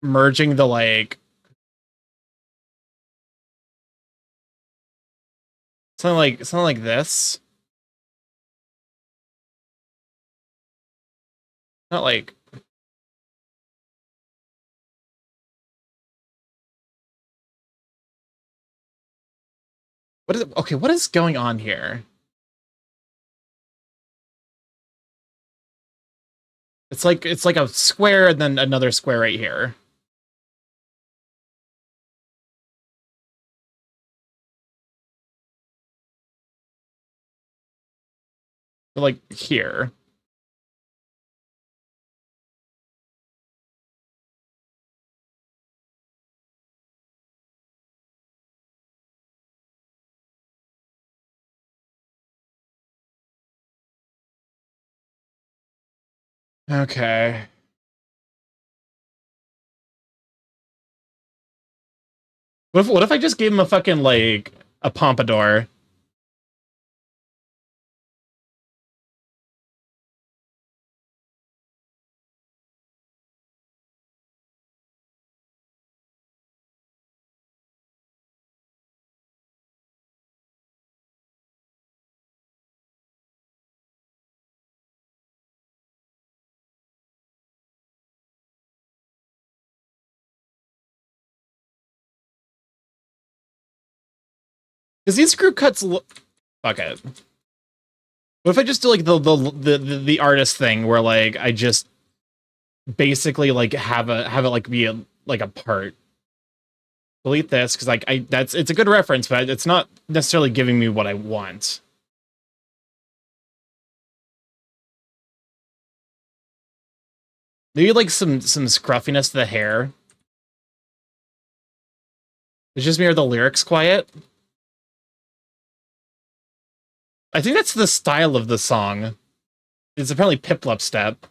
the like something like this. Not like what is okay, what is going on here? It's like a square and then another square right here. But like here. Okay. What if I just gave him a fucking, like, a pompadour? Because these screw cuts look... Fuck it. What if I just do, like, the artist thing, where, like, I just basically, like, have it, like, be a part? Delete this, because, like, it's a good reference, but it's not necessarily giving me what I want. Maybe, like, some scruffiness to the hair. It's just me, or the lyrics quiet. I think that's the style of the song. It's apparently Piplup Step.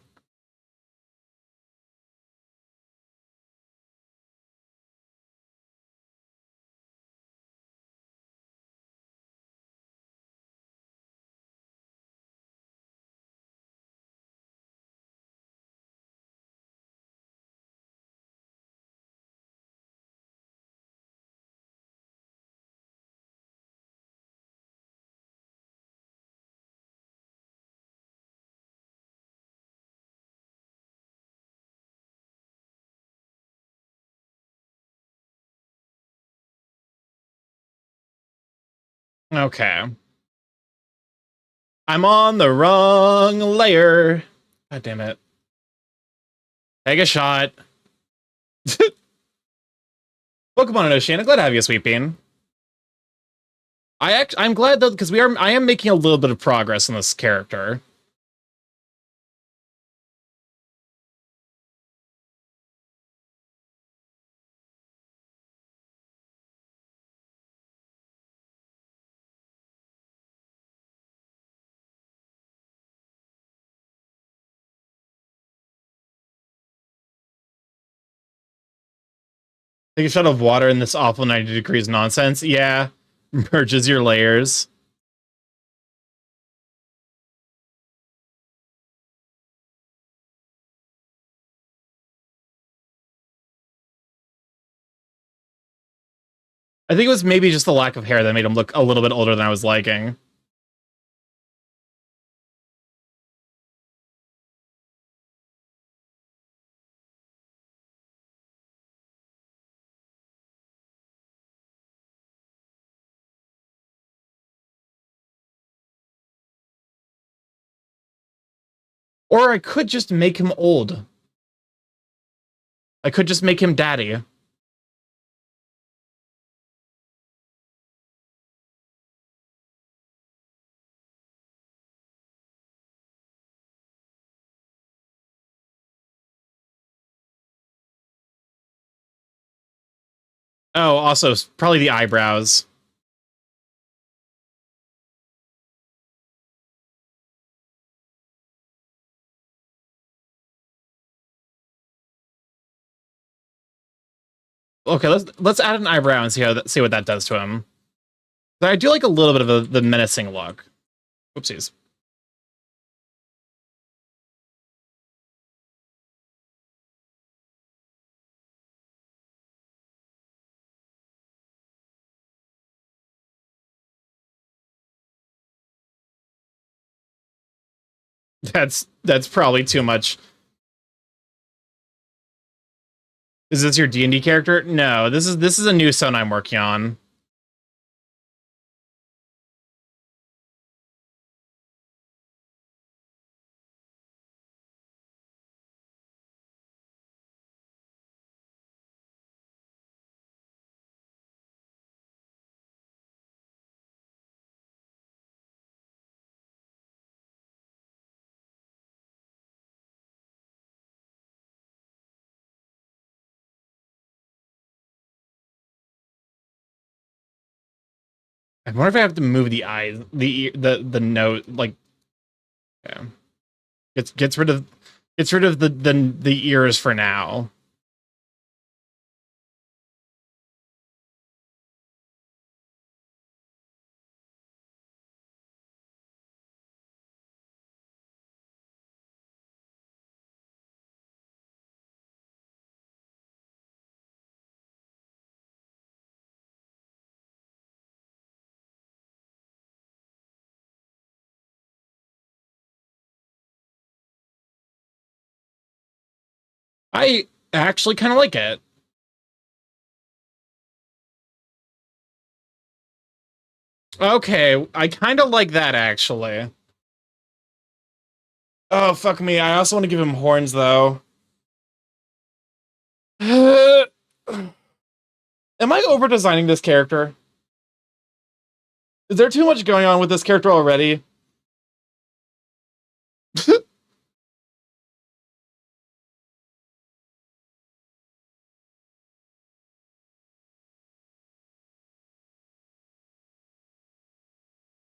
Okay. I'm on the wrong layer. God damn it. Take a shot. Pokemon and Oceana, glad to have you, Sweet Bean. I'm glad though, because I am making a little bit of progress in this character. Take a shot of water in this awful 90 degrees nonsense. Yeah. Merges your layers. I think it was maybe just the lack of hair that made him look a little bit older than I was liking. Or I could just make him old. I could just make him daddy. Oh, also, probably the eyebrows. Okay, let's add an eyebrow and see what that does to him. I do like a little bit of the menacing look. Oopsies. That's probably too much. Is this your D&D character? No, this is a new son I'm working on. I wonder if I have to move the eyes, the note, like, yeah. Gets rid of the ears for now. I actually kind of like it. Okay, I kind of like that, actually. Oh, fuck me. I also want to give him horns, though. Am I over-designing this character? Is there too much going on with this character already?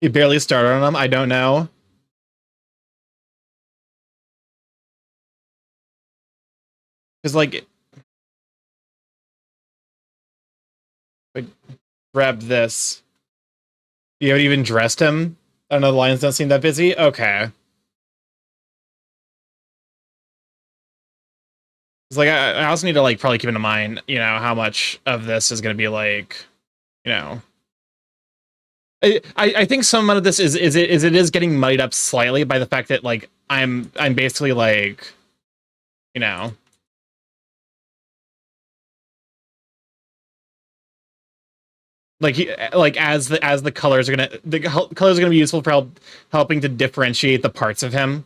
You barely started on him? I don't know. Because, like, grab this. You haven't even dressed him? I don't know, the lions don't seem that busy? Okay. It's like, I also need to, like, probably keep in mind, you know, how much of this is going to be, like, you know... I think some amount of this is it is getting muddied up slightly by the fact that, like, I'm basically, like, you know... like as the colors are gonna be useful for helping to differentiate the parts of him.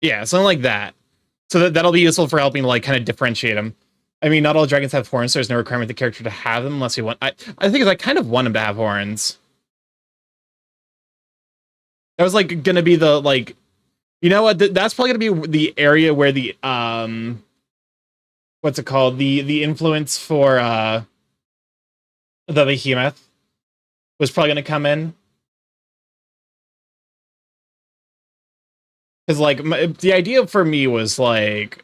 Yeah, something like that. So that'll be useful for helping to, like, kind of differentiate him. I mean, not all dragons have horns, so there's no requirement the character to have them unless you want. I think I kind of want him to have horns. That was, like, gonna be the, like, you know what? That's probably gonna be the area where the what's it called? The influence for the behemoth was probably gonna come in. Because, like, the idea for me was, like,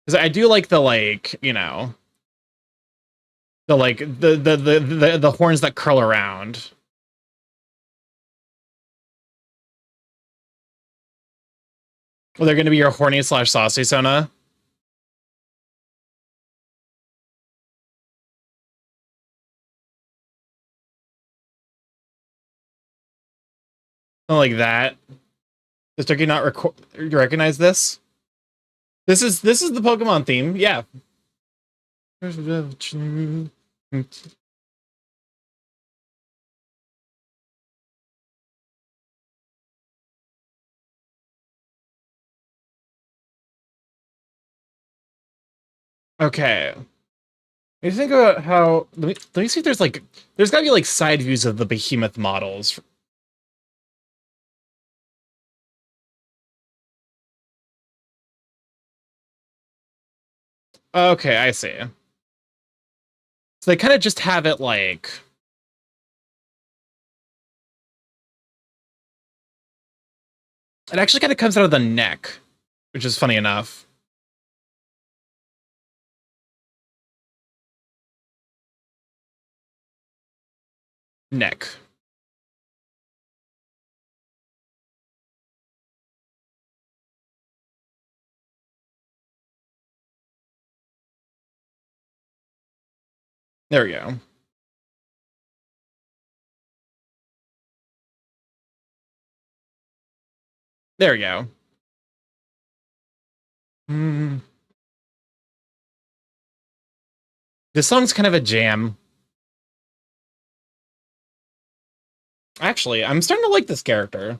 because I do like the, like, you know, the, like, the horns that curl around. Well, they're going to be your horny / saucy Sona. Something like that. Does Turkey not recognize this? This is the Pokemon theme. Yeah. Okay. I think about how. Let me see if there's, like, there's got to be, like, side views of the behemoth models. Okay, I see. So they kind of just have it, like, it actually kind of comes out of the neck, which is funny enough. Neck. There we go. There we go. Mm. This song's kind of a jam. Actually, I'm starting to like this character.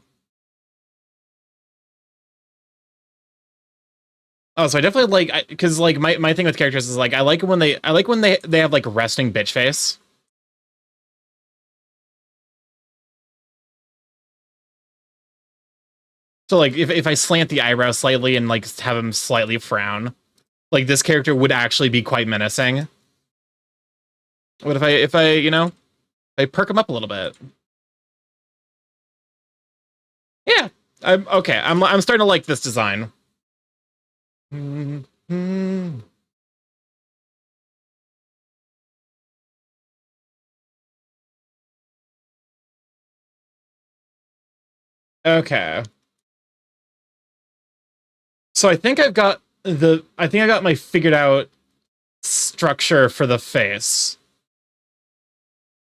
Oh, so I definitely like, because, like, my thing with characters is, like, I like when they have, like, resting bitch face. So, like, if I slant the eyebrow slightly and, like, have him slightly frown, like, this character would actually be quite menacing. But if I you know, I perk him up a little bit. Yeah, I'm okay. I'm starting to like this design. Okay. So I think I got my figured out structure for the face.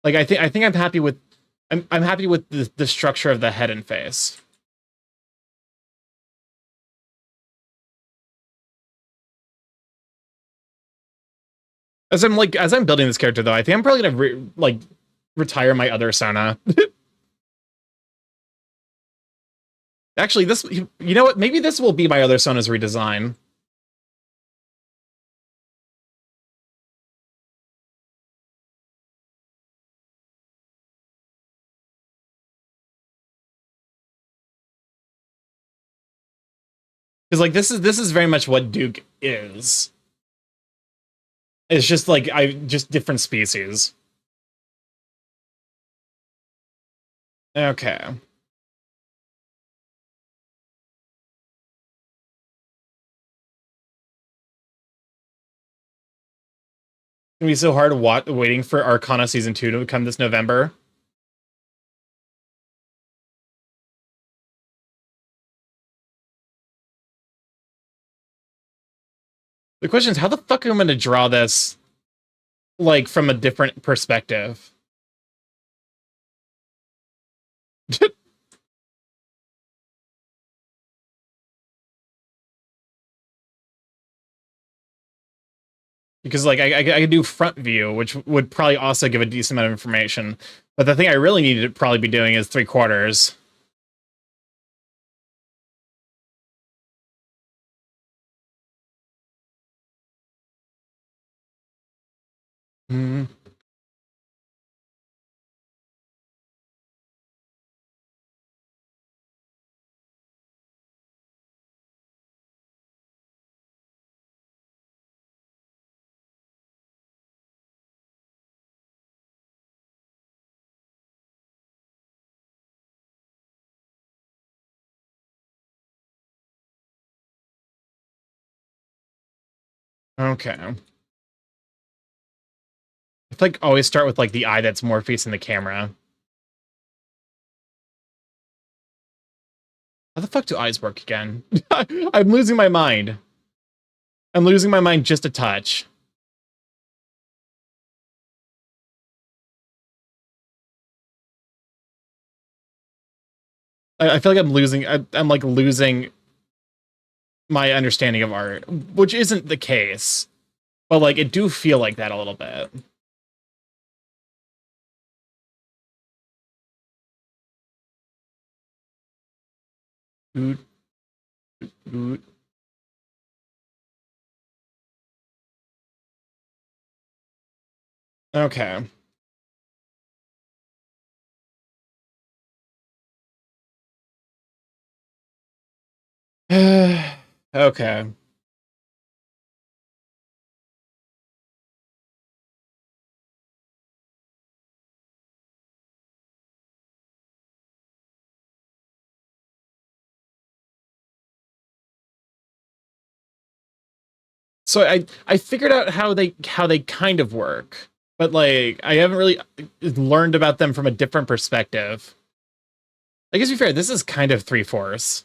Like I think I'm happy with I'm happy with the structure of the head and face. As I'm building this character though, I think I'm probably gonna retire my other Sona. Actually, this, you know what? Maybe this will be my other Sona's redesign. Because like this is very much what Duke is. It's just like just different species. Okay. It's gonna be so hard waiting for Arcana Season 2 to come this November. The question is, how the fuck am I gonna draw this, like, from a different perspective? Because, like, I could do front view, which would probably also give a decent amount of information. But the thing I really need to probably be doing is 3/4. Hmm. Okay. I like always start with like the eye that's more facing the camera. How the fuck do eyes work again? I'm losing my mind. I'm losing my mind just a touch. I feel like I'm losing. I'm like losing my understanding of art, which isn't the case, but like it do feel like that a little bit. Oot, oot. Okay. Okay. So I figured out how they kind of work, but like I haven't really learned about them from a different perspective. I guess to be fair, this is kind of 3/4.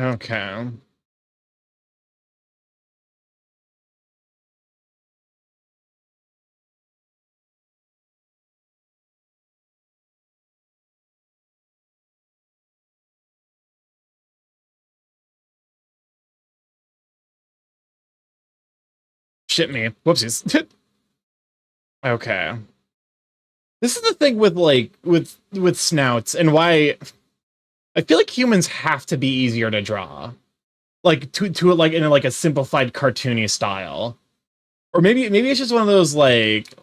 Okay. Shit me. Whoopsies. Okay. This is the thing with like with snouts and why I feel like humans have to be easier to draw. Like to like in like a simplified cartoony style. Or maybe it's just one of those like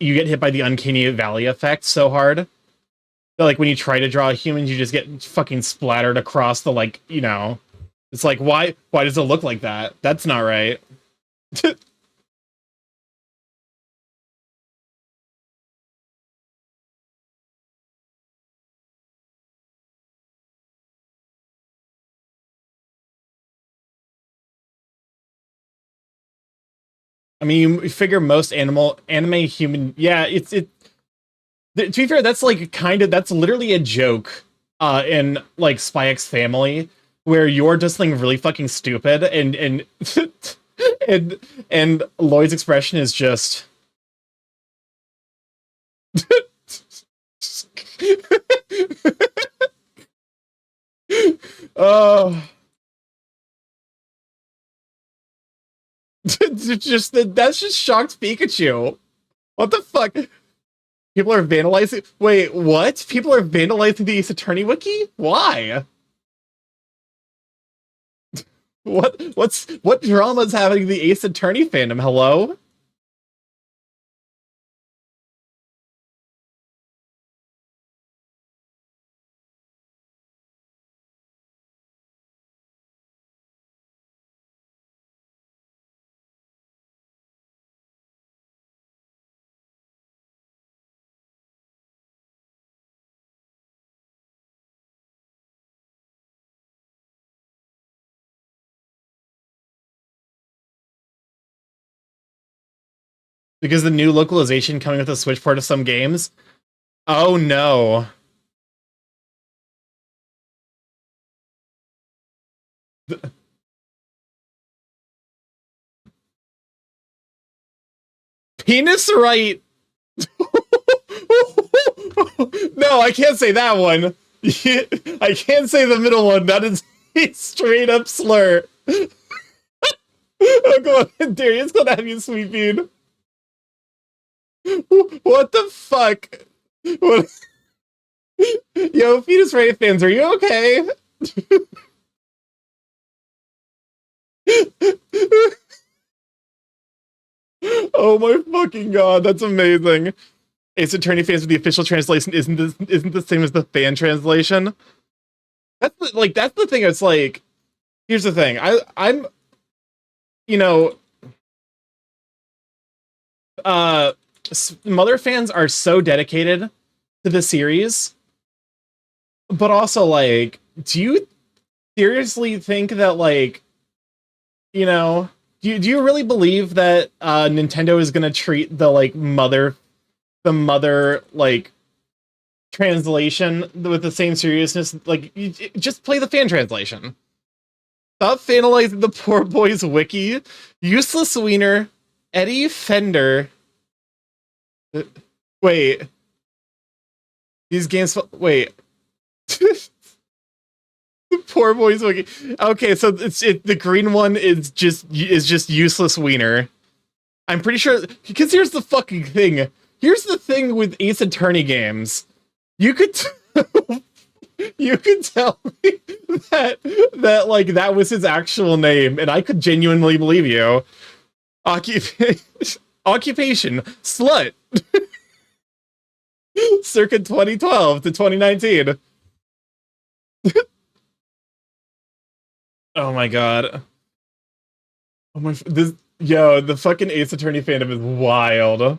you get hit by the uncanny valley effect so hard that like when you try to draw humans you just get fucking splattered across the like, you know. It's like why does it look like that? That's not right. I mean, you figure most anime human, yeah, to be fair, that's like that's literally a joke in like Spy X Family, where you're just something really fucking stupid, and and Lloyd's expression is just oh. That's just shocked Pikachu. What the fuck? People are vandalizing. Wait, what? People are vandalizing the Ace Attorney wiki? Why? What drama is happening in the Ace Attorney fandom? Hello? Because the new localization coming with a Switch port of some games? Oh no. Penis right. No, I can't say that one. I can't say the middle one. That is a straight up slur. Oh, go on, Darius, gonna have you, Sweet Bean. What the fuck? What? Yo, Fetus Ray fans, are you okay? Oh my fucking god, that's amazing. Ace Attorney fans with the official translation isn't the same as the fan translation. That's the thing. It's like, here's the thing. I'm you know, Mother fans are so dedicated to the series, but also like, do you seriously think that like, do you really believe that Nintendo is gonna treat the mother like translation with the same seriousness? Like, just play the fan translation. Stop fanalizing the poor boys wiki. Useless Wiener, Eddie Fender. Wait. These games. Wait. The poor boys wiki. Okay, so the green one is just useless wiener. I'm pretty sure, because here's the fucking thing. Here's the thing with Ace Attorney games. You could you could tell me that like that was his actual name, and I could genuinely believe you. Occupation slut. Circa 2012 to 2019. Oh my god. Oh my, the fucking Ace Attorney fandom is wild.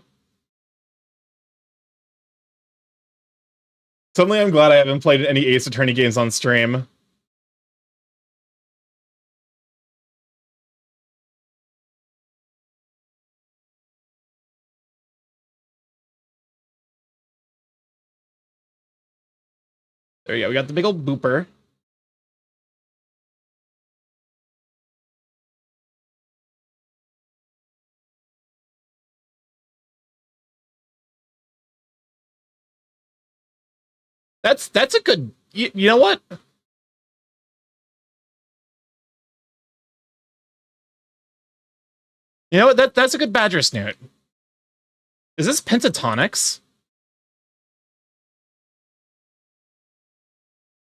Suddenly I'm glad I haven't played any Ace Attorney games on stream. There you go, we got the big old booper. That's a good, you know what? You know what, that's a good badger snoot. Is this pentatonics?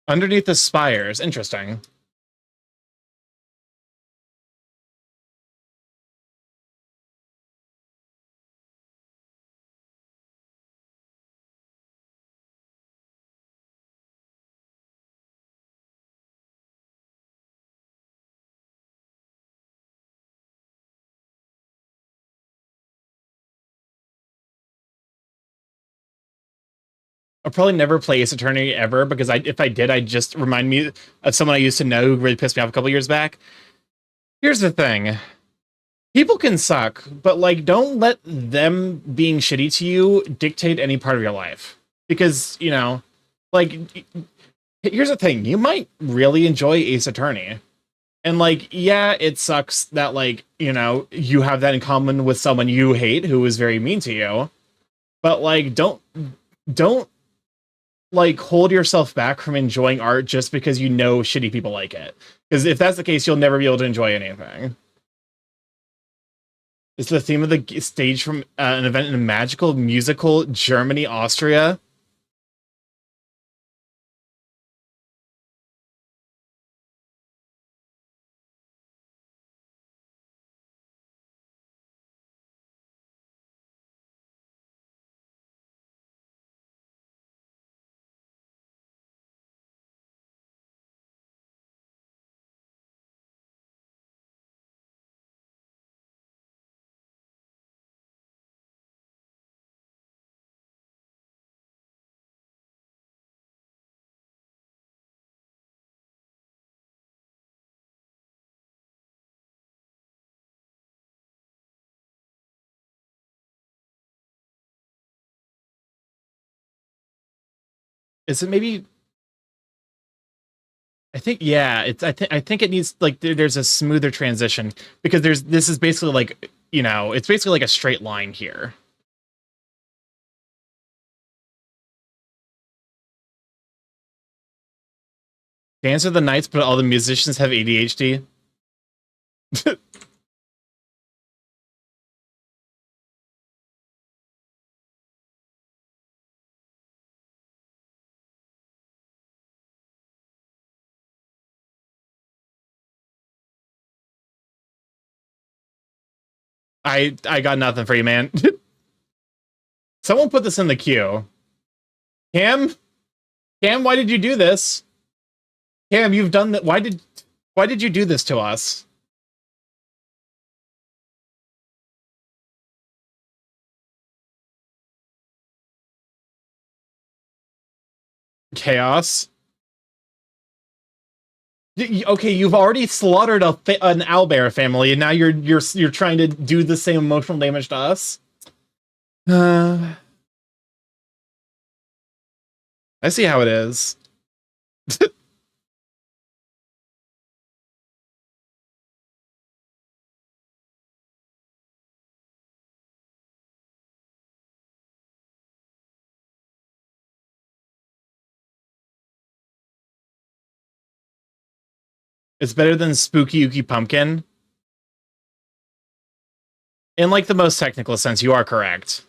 Underneath the spires, interesting. I'll probably never play Ace Attorney ever, because if I did, I'd just remind me of someone I used to know who really pissed me off a couple years back. Here's the thing. People can suck, but like don't let them being shitty to you dictate any part of your life. Because, you know, like here's the thing, you might really enjoy Ace Attorney. And like, yeah, it sucks that like, you know, you have that in common with someone you hate who is very mean to you. But like don't like hold yourself back from enjoying art just because you know shitty people like it. Because if that's the case, you'll never be able to enjoy anything. It's the theme of the stage from an event in a magical musical Germany, Austria. Is it maybe? I think yeah. It's I think it needs like there's a smoother transition because this is basically like, you know, it's basically like a straight line here. Dance of the Nights, but all the musicians have ADHD. I got nothing for you, man. Someone put this in the queue. Cam, Cam, why did you do this? Cam, you've done that. Why did you do this to us? Chaos. Okay, you've already slaughtered an owlbear family, and now you're trying to do the same emotional damage to us. Uh, I see how it is. It's better than Spooky Ookie Pumpkin. In like the most technical sense, you are correct.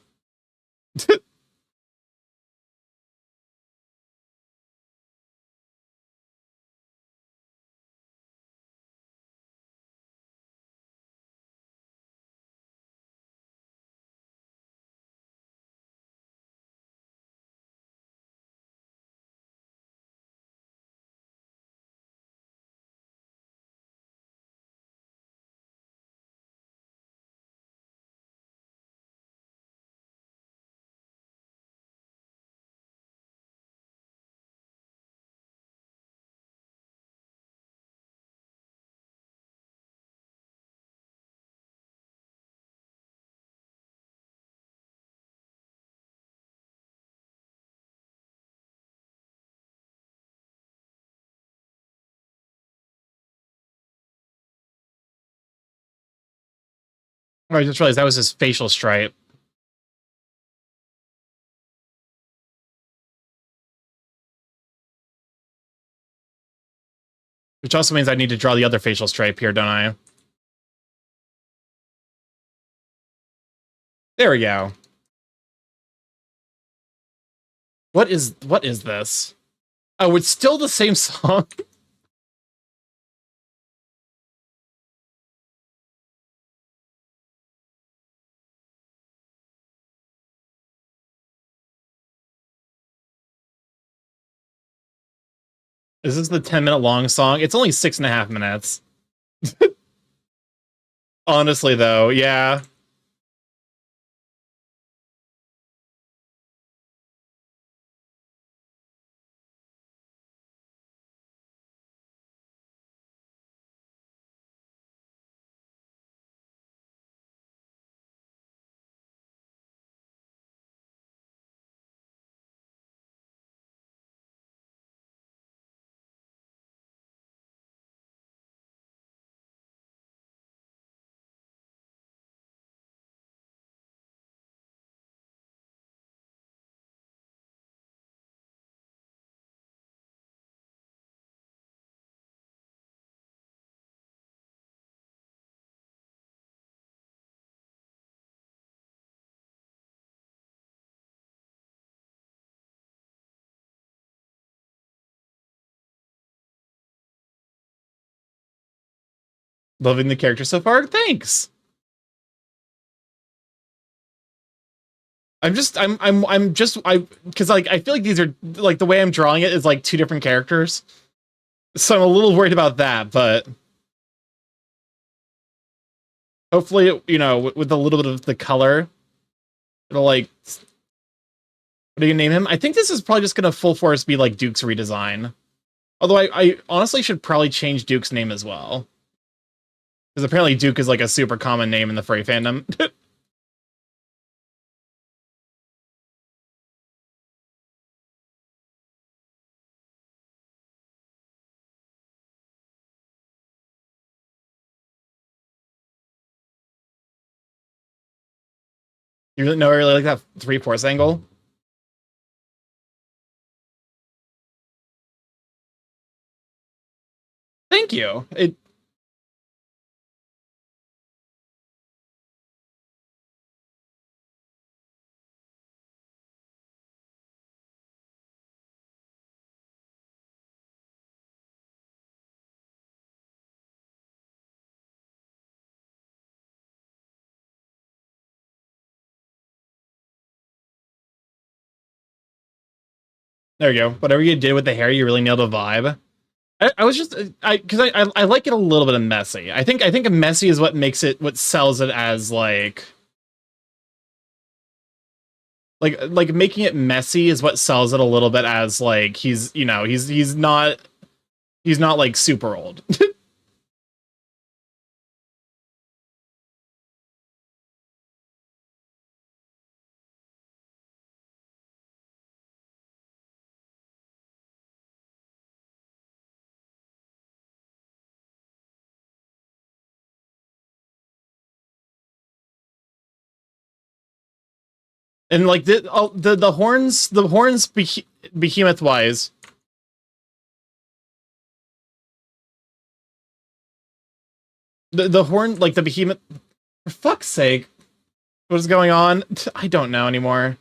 I just realized that was his facial stripe. Which also means I need to draw the other facial stripe here, don't I? There we go. What is this? Oh, it's still the same song. Is this the 10-minute long song? It's only 6.5 minutes. Honestly, though, yeah. Loving the character so far. Thanks. Because like I feel like these are like the way I'm drawing it is like two different characters, so I'm a little worried about that. But hopefully, you know, with a little bit of the color, it'll like. What do you name him? I think this is probably just gonna full force be like Duke's redesign. Although I honestly should probably change Duke's name as well, because apparently Duke is like a super common name in the furry fandom. You really know I really like that 3/4 angle. Thank you. There you go. Whatever you did with the hair, you really nailed a vibe. I was just I like it a little bit of messy. I think messy is what makes it what sells it as like making it messy is what sells it a little bit as like he's you know he's not like super old. And like the horns behemoth wise, the horn like the behemoth, for fuck's sake, what is going on? I don't know anymore.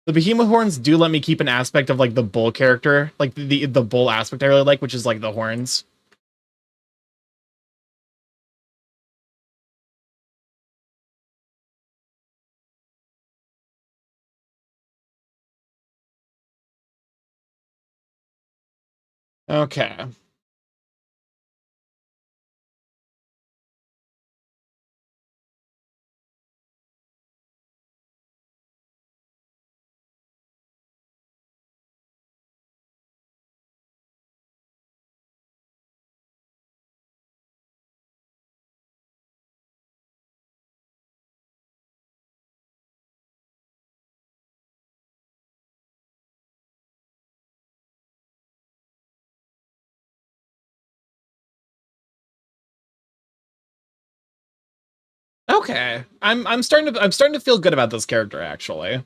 The behemoth horns do let me keep an aspect of like the bull character, like the bull aspect I really like, which is like the horns. Okay. Okay. I'm starting to feel good about this character actually.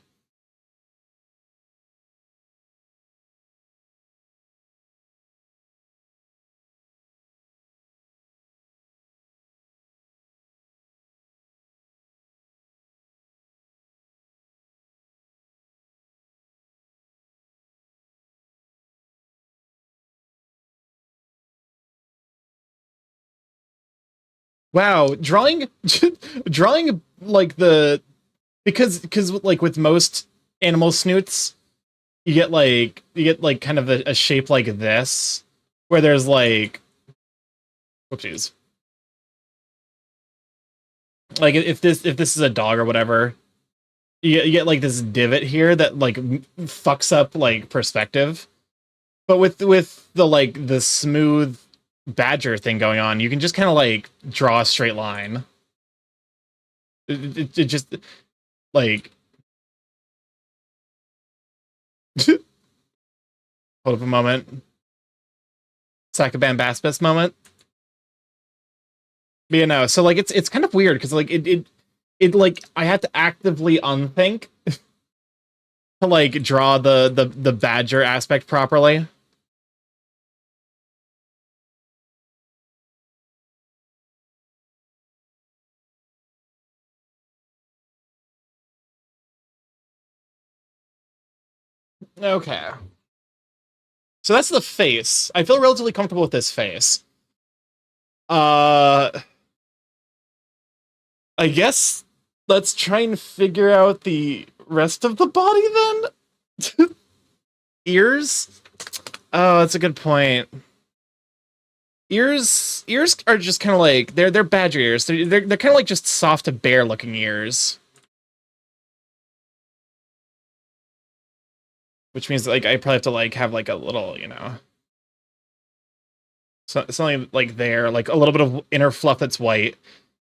Wow, drawing like the because like with most animal snoots, you get like kind of a shape like this, where there's like whoopsies. Like if this is a dog or whatever, you get like this divot here that like fucks up like perspective. But with the like the smooth badger thing going on, you can just kind of like draw a straight line. It just like hold up a moment. Sackabambaspis moment. But you know, so like it's kind of weird because like it like I had to actively unthink to like draw the badger aspect properly. Okay. So that's the face. I feel relatively comfortable with this face. I guess let's try and figure out the rest of the body then. Ears? Oh, that's a good point. Ears are just kind of like they're badger ears. They're kind of like just soft bear looking ears. Which means like I probably have to like have like a little, something like there, like a little bit of inner fluff that's white,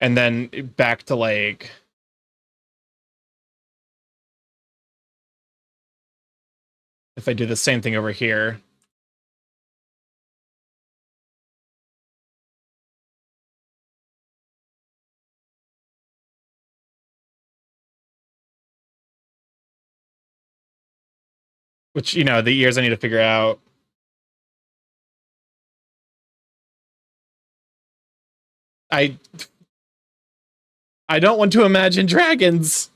and then back to like if I do the same thing over here. Which, the ears I need to figure out. I don't want to imagine dragons.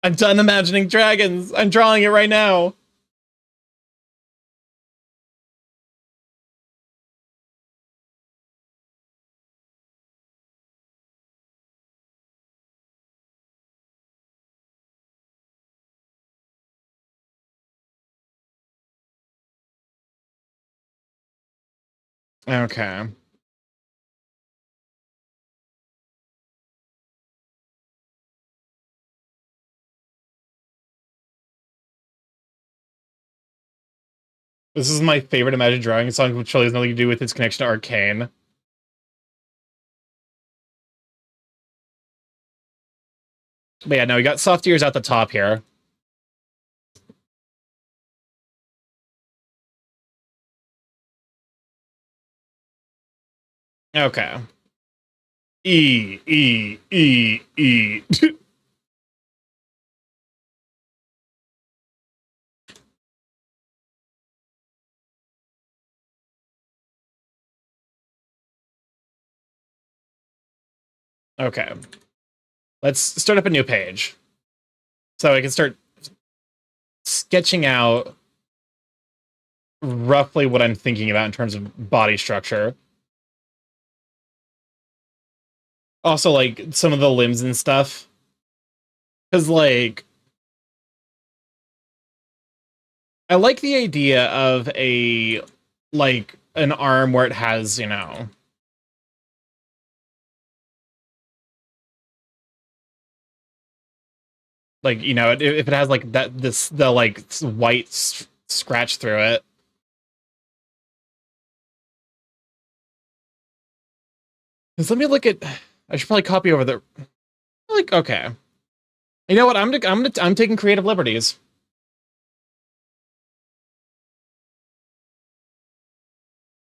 I'm done imagining dragons. I'm drawing it right now. Okay. This is my favorite Imagine Drawing song, which really has nothing to do with its connection to Arcane. But yeah, no, we got soft ears at the top here. Okay. E, E, E, E. Okay. Let's start up a new page. So I can start sketching out roughly what I'm thinking about in terms of body structure. Also, like, some of the limbs and stuff. Because, like, I like the idea of an arm where it has, like, if it has, like, the, like, white scratch through it. Because let me look at... I should probably copy over the... Like, okay. You know what? I'm taking creative liberties.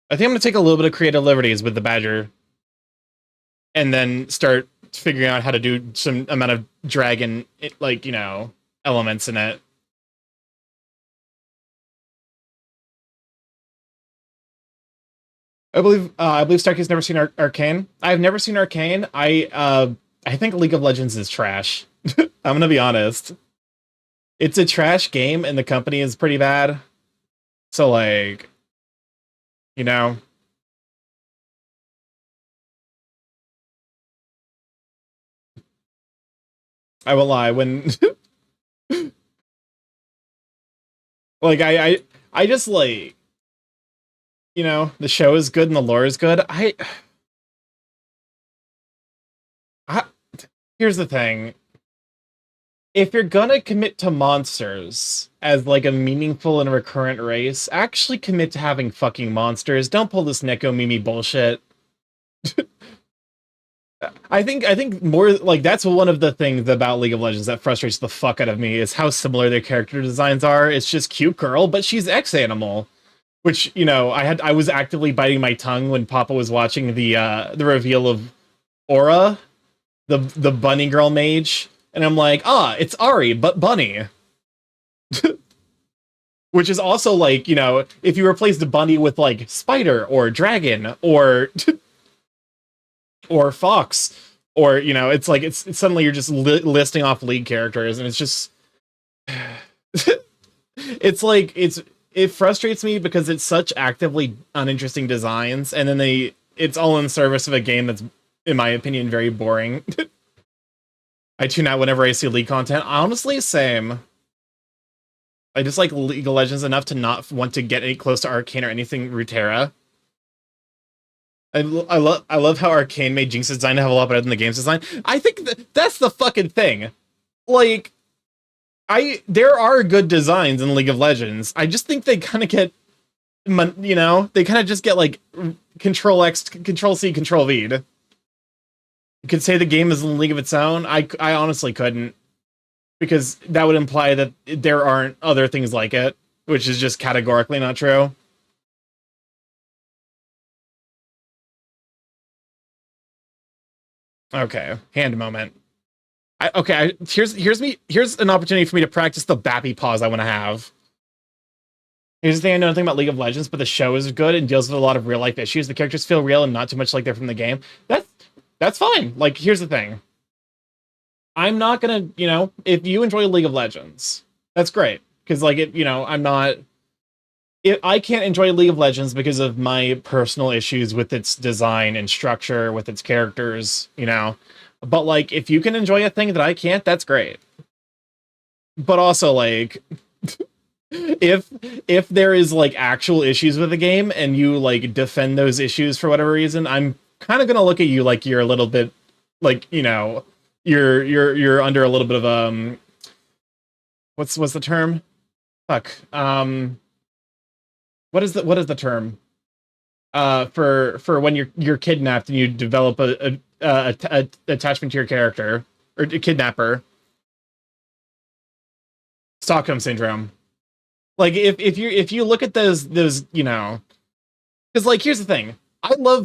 I think I'm gonna take a little bit of creative liberties with the badger, and then start figuring out how to do some amount of dragon, like, elements in it. I believe Starky's never seen Arcane. I've never seen Arcane. I think League of Legends is trash. I'm gonna be honest. It's a trash game, and the company is pretty bad. So, like, you know, I will lie when, like, I just like, the show is good and the lore is good. I here's the thing. If you're gonna commit to monsters as like a meaningful and recurrent race, actually commit to having fucking monsters. Don't pull this Neko Mimi bullshit. I think more like that's one of the things about League of Legends that frustrates the fuck out of me is how similar their character designs are. It's just cute girl, but she's X animal. Which, I was actively biting my tongue when Papa was watching the reveal of Aura, the bunny girl mage, and I'm like, it's Ari, but bunny. Which is also like, if you replace the bunny with like spider or dragon or or fox, or it's like it's suddenly you're just listing off league characters, and it's just it's like it frustrates me because it's such actively uninteresting designs, and then they it's all in service of a game that's, in my opinion, very boring. I tune out whenever I see League content. Honestly, same. I just like League of Legends enough to not want to get any close to Arcane or anything Ruterra. I love how Arcane made Jinx's design a hell of a lot better than the game's design. I think that's the fucking thing. Like, there are good designs in League of Legends. I just think they kind of get, you know, they kind of just get like Control X, Control C, Control V. You could say the game is in a league of its own. I honestly couldn't, because that would imply that there aren't other things like it, which is just categorically not true. Okay, hand moment. Here's an opportunity for me to practice the bappy pause I want to have. Here's the thing: I know nothing about League of Legends, but the show is good and deals with a lot of real life issues. The characters feel real and not too much like they're from the game. That's fine. Like, here's the thing: I'm not gonna, you know, if you enjoy League of Legends, that's great, because like it, you know, I can't enjoy League of Legends because of my personal issues with its design and structure, with its characters, you know. But like, if you can enjoy a thing that I can't, that's great. But also, like, if there is like actual issues with the game and you like defend those issues for whatever reason, I'm kind of gonna look at you like you're a little bit, like, you know, you're under a little bit of what's the term? Fuck. What is the term? For when you're kidnapped and you develop a attachment to your character, or a kidnapper. Stockholm syndrome. Like, if you look at those, you know, because like, here's the thing: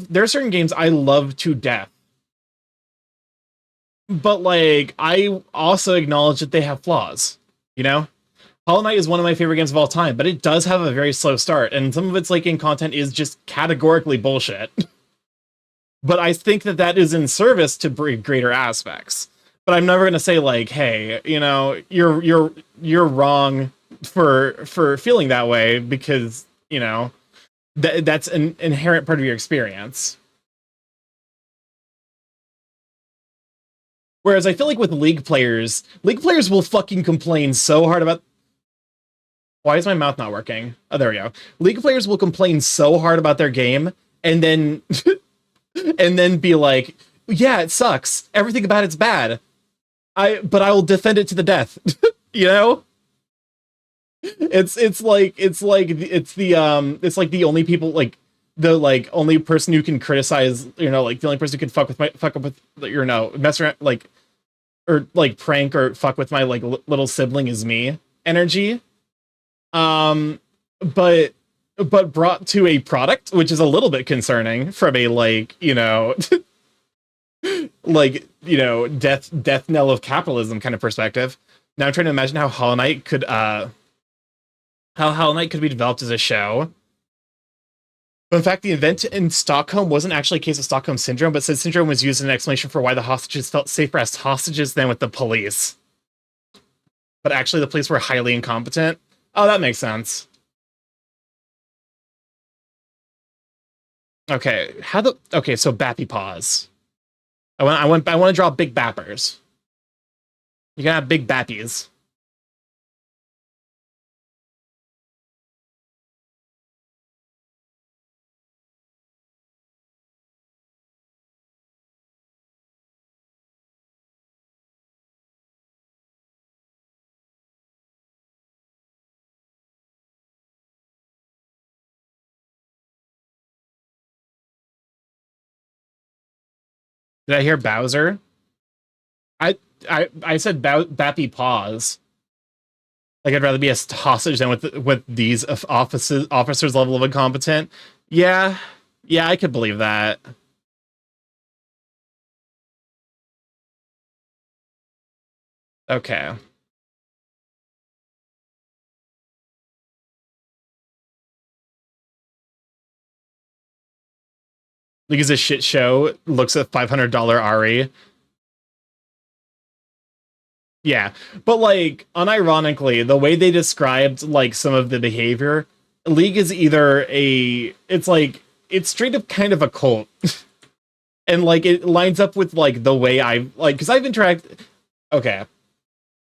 there are certain games I love to death, but like, I also acknowledge that they have flaws. You know, Hollow Knight is one of my favorite games of all time, but it does have a very slow start, and some of its like in content is just categorically bullshit. But I think that is in service to bring greater aspects. But I'm never gonna say like, hey, you know, you're wrong for feeling that way, because, you know, that's an inherent part of your experience. Whereas I feel like with League players will fucking complain so hard about. Why is my mouth not working? Oh, there we go. League players will complain so hard about their game, and then and then be like, yeah, it sucks. Everything about it's bad. But I will defend it to the death. You know? It's like the only people, like, the like only person who can criticize, you know, like the only person who can fuck up with, you know, mess around, like, or like prank or fuck with my like little sibling is me energy. But brought to a product, which is a little bit concerning from a, like, you know, like, you know, death knell of capitalism kind of perspective. Now I'm trying to imagine how Hollow Knight could be developed as a show. But in fact, the event in Stockholm wasn't actually a case of Stockholm syndrome, but said syndrome was used as an explanation for why the hostages felt safer as hostages than with the police. But actually, the police were highly incompetent. Oh, that makes sense. Okay, so Bappy Paws. I want to draw big bappers. You gotta have big bappies. Did I hear Bowser? I said Bappy Paws. Like, I'd rather be a hostage than with these officers level of incompetent. Yeah, I could believe that. Okay. Because a shit show looks at $500 Ari. Yeah, but like, unironically, the way they described like some of the behavior, League is either it's like it's straight up kind of a cult. And like it lines up with like the way I like, because I've interacted. Okay,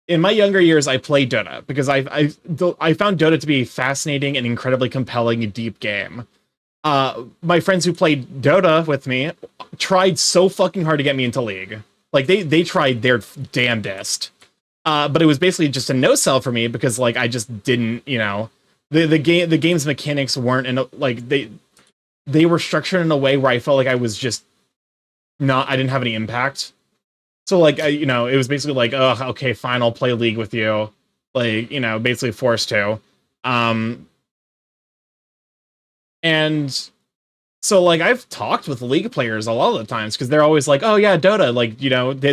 in my younger years, I played Dota because I found Dota to be a fascinating and incredibly compelling and deep game. My friends who played Dota with me tried so fucking hard to get me into League. Like they tried their damnedest. But it was basically just a no sell for me because like I just didn't, the game's mechanics weren't like they were structured in a way where I felt like I was just I didn't have any impact. So like it was basically like, oh, okay, fine, I'll play League with you, like basically forced to, and so like I've talked with League players a lot of the times because they're always like, oh yeah, Dota, like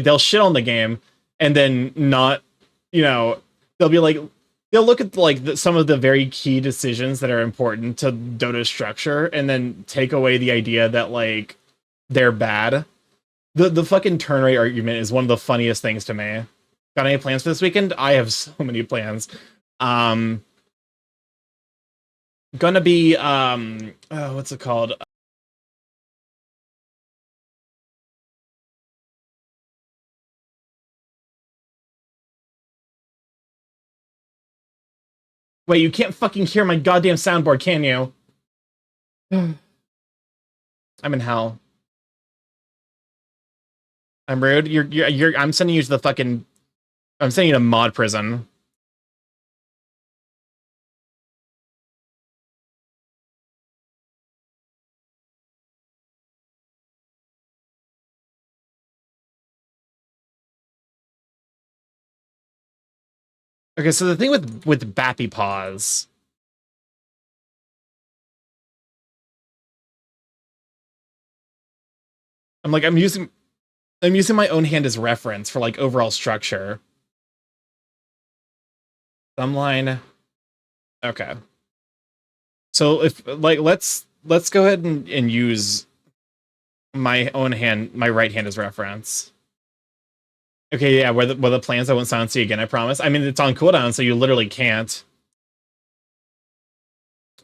they'll shit on the game and then not, they'll be like, they'll look at like some of the very key decisions that are important to Dota's structure and then take away the idea that like they're bad. The fucking turn rate argument is one of the funniest things to me. Got any plans for this weekend? I have so many plans. Gonna be what's it called? Wait, you can't fucking hear my goddamn soundboard, can you? I'm in hell. I'm rude. I'm sending you to the fucking. I'm sending you to mod prison. Okay, so the thing with Bappy Paws. I'm using my own hand as reference for like overall structure. Thumbline. Okay. So if like let's go ahead and use my own hand, my right hand as reference. Okay, yeah, where the plans I won't silence you again, I promise. I mean it's on cooldown, so you literally can't.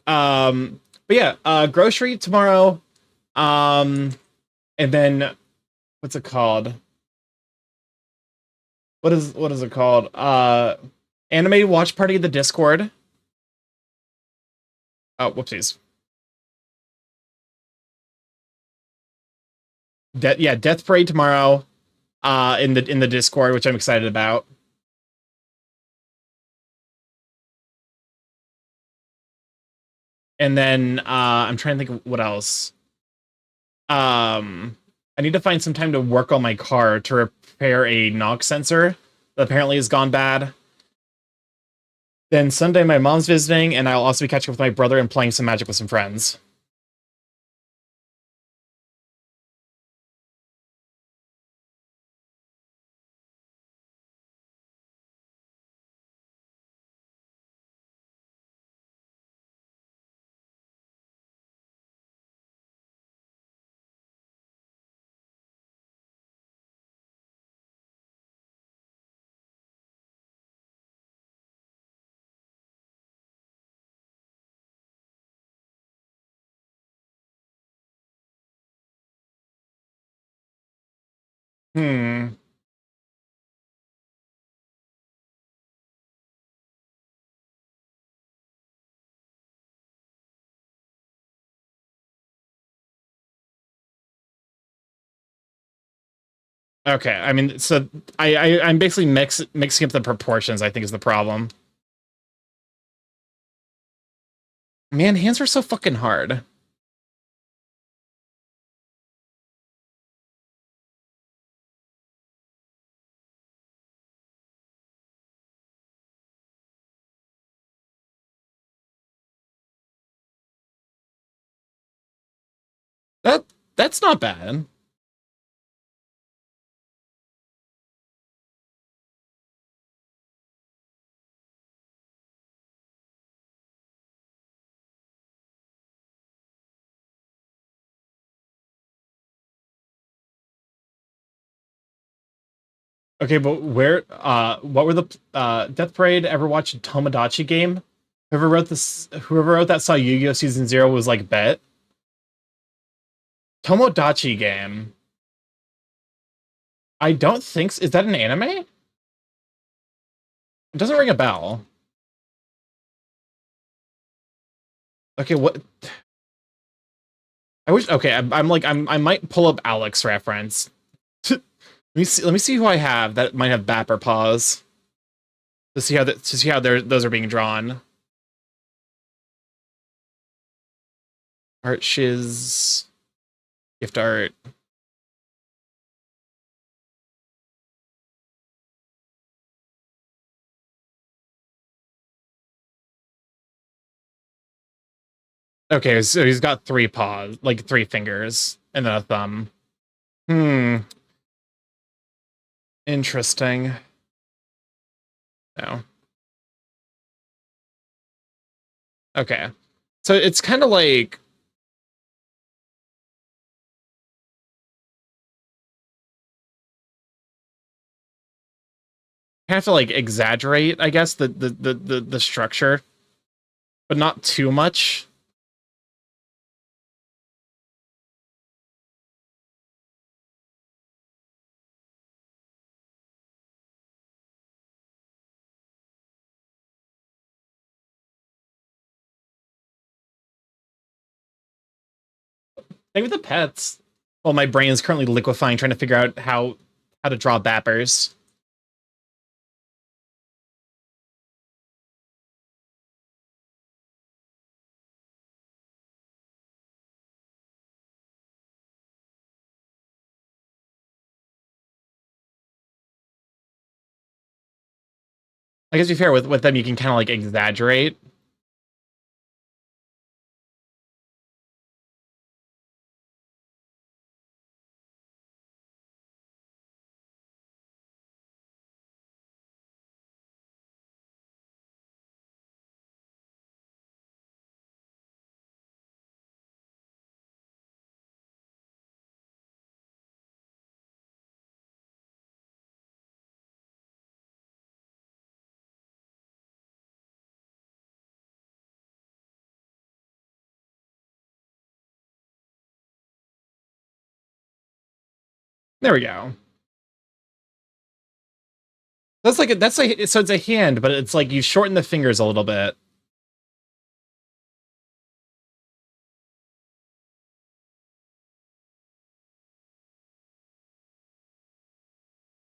But yeah, grocery tomorrow. And then what's it called? What is it called? Anime watch party of the Discord. Oh, whoopsies. Death Parade tomorrow. In the Discord, which I'm excited about. And then I'm trying to think of what else. I need to find some time to work on my car to repair a knock sensor that apparently has gone bad. Then Sunday, my mom's visiting, and I'll also be catching up with my brother and playing some Magic with some friends. Hmm. Okay, I mean, so I'm basically mixing up the proportions, I think is the problem. Man, hands are so fucking hard. That's not bad. Okay, but what were the Death Parade ever watched a Tomodachi game? Whoever wrote that saw Yu-Gi-Oh! Season 0 was like bet. Tomodachi game. I don't think is that an anime? It doesn't ring a bell. Okay, what? I wish. Okay, I might pull up Alex reference. Let me see. Let me see who I have that might have Bapper paws to see how those are being drawn. Art shiz, gift art. Okay, so he's got 3 paws, like 3 fingers, and then a thumb. Interesting. No. Okay. So it's kind of like I have to like exaggerate, I guess, the structure, but not too much. Maybe the pets. Well, my brain is currently liquefying, trying to figure out how to draw bappers. I guess to be fair, with them, you can kind of like exaggerate. There we go. So it's a hand, but it's like you shorten the fingers a little bit.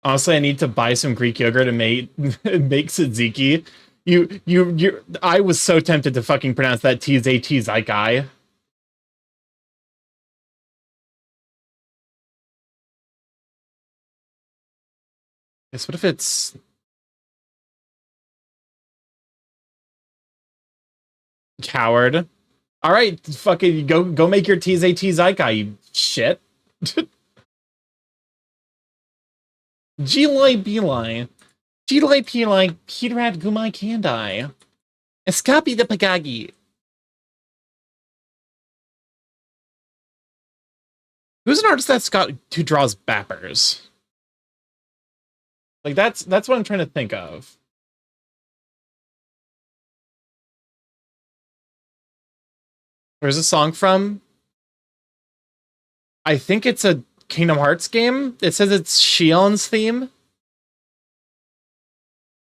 Honestly, I need to buy some Greek yogurt and make tzatziki. I was so tempted to fucking pronounce that tzatziki. Yes, what if it's coward? All right, fucking go make your tzatziki, you shit. Gilai Belai. Gilai Pilai, Peterat Gumai Kandai. Escapi the Pagagi. Who's an artist who draws bappers? Like that's what I'm trying to think of. Where's a song from? I think it's a Kingdom Hearts game. It says it's Shion's theme.